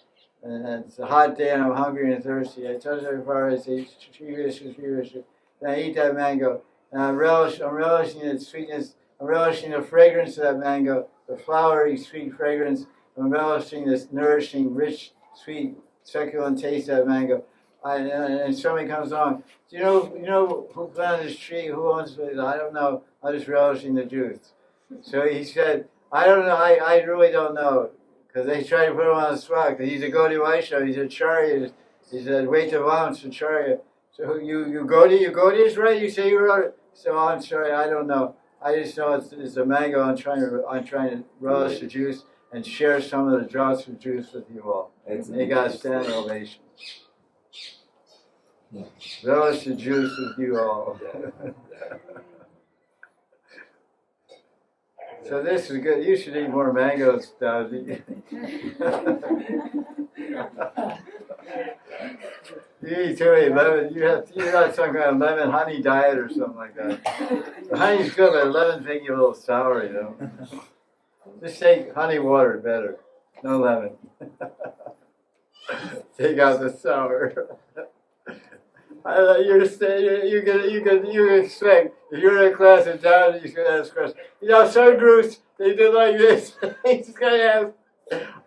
and it's a hot day, and I'm hungry and thirsty. I touch my forehead, I say, Shri Vishnu, Shri Vishnu. Then I eat that mango, and I'm relishing its sweetness. I'm relishing the fragrance of that mango, the flowery, sweet fragrance. I'm relishing this nourishing, rich, sweet, succulent taste of that mango. And somebody comes along. Do you know who planted this tree? Who owns it? I don't know. I'm just relishing the juice. So he said, I don't know. I really don't know. Because they tried to put him on the spot. Because he's a Gaudiya Vaishnava. He's a Charya. He's a Vaita Vamsa Charya. So you Gaudiya is right? You say you wrote it? So I'm sorry. I don't know. I just know it's a mango. I'm trying to relish the juice and share some of the drops of juice with you all. And they got a standing ovation. Yeah. Relish the juice with you all. So this is good. You should eat more mangoes, Dowdy. You eat too many lemon. You're on some kind of lemon honey diet or something like that. The honey's good, but lemons make you a little sour, you know. Just take honey water, better. No lemon. Take out the sour. You can expect if you're in a class in town, you can ask questions. You know, some groups they do like this. He's gonna have.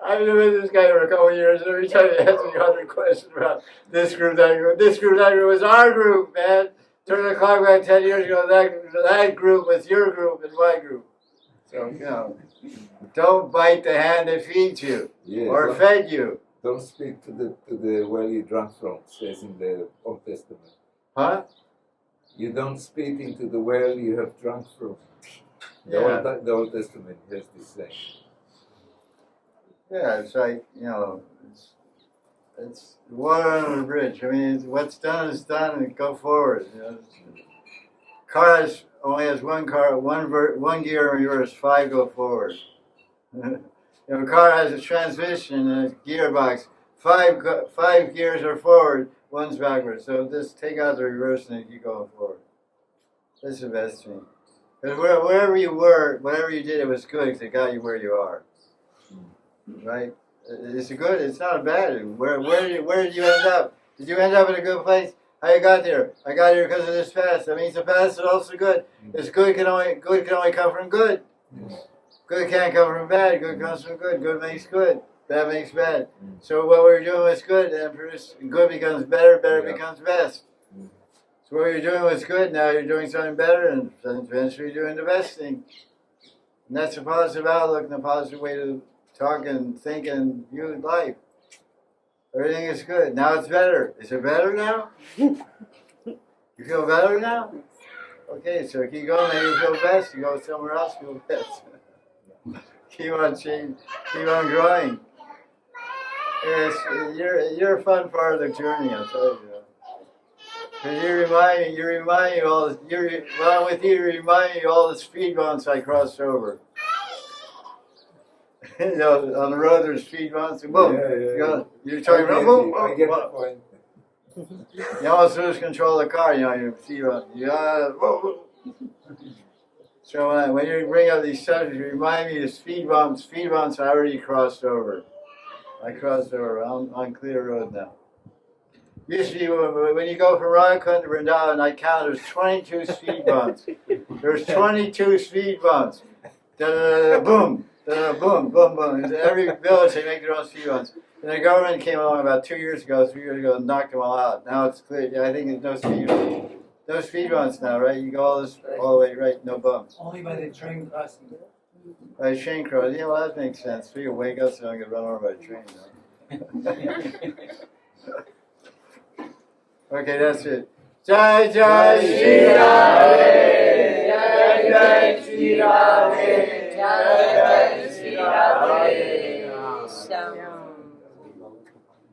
I've been with this guy for a couple of years, and every time he asks me 100 questions about this group, that group, it was our group, man. Turn the clock back 10 years ago, that group was your group and my group. So, you know, don't bite the hand that feeds you or fed you. Don't speak to the well you drank from, says in the Old Testament. Huh? You don't spit into the well you have drunk from. The Old Testament has this saying. Yeah, it's like, you know, it's water under the bridge. I mean, what's done is done, and go forward. You know, cars only has one gear in reverse, 5 go forward. You know, a car has a transmission and a gearbox. 5 gears are forward, 1's backwards. So just take out the reverse and keep going forward. That's the best thing. Because wherever you were, whatever you did, it was good because it got you where you are. Right? It's good. It's not bad. Where did you end up? Did you end up in a good place? How you got there? I got here because of this fast. That means the fast is also good. It's good can only come from good. Good can't come from bad. Good comes from good. Good makes good. Bad makes bad. So what we're doing was good, and good becomes better. Better becomes best. So what you're doing was good. Now you're doing something better, and eventually you're doing the best thing. And that's a positive outlook and a positive way to talk and think and view life. Everything is good. Now it's better. Is it better now? You feel better now? Okay, so keep going. Maybe you feel best. You go somewhere else, feel best. Keep on changing. Keep on growing. Yes, you're a fun part of the journey, I'll tell you. Because you remind me all. When I'm with you remind me all the speed bumps I crossed over. You know, on the road there's speed bumps and boom. You're talking about boom. I get the point. You almost lose control of the car. You know, you speed bump. Whoa. So when you bring up these subjects, you remind me of speed bumps I already crossed over. I crossed over. I'm on clear road now. Usually, when you go from Radha Kunda to Vrindavan, I count there's 22 speed bumps. There's 22 speed bumps. Boom, boom, boom, boom. In every village, they make their own speed bumps. And the government came along about 3 years ago, and knocked them all out. Now it's clear. I think there's no speed bumps. No speed bumps now, right? You go all the way right, no bumps. Only by the train crossing. By train cross, yeah, well that makes sense. So you wake up so I don't get run over by a train. Okay, that's it. Jaya Jaya Sri Radhe.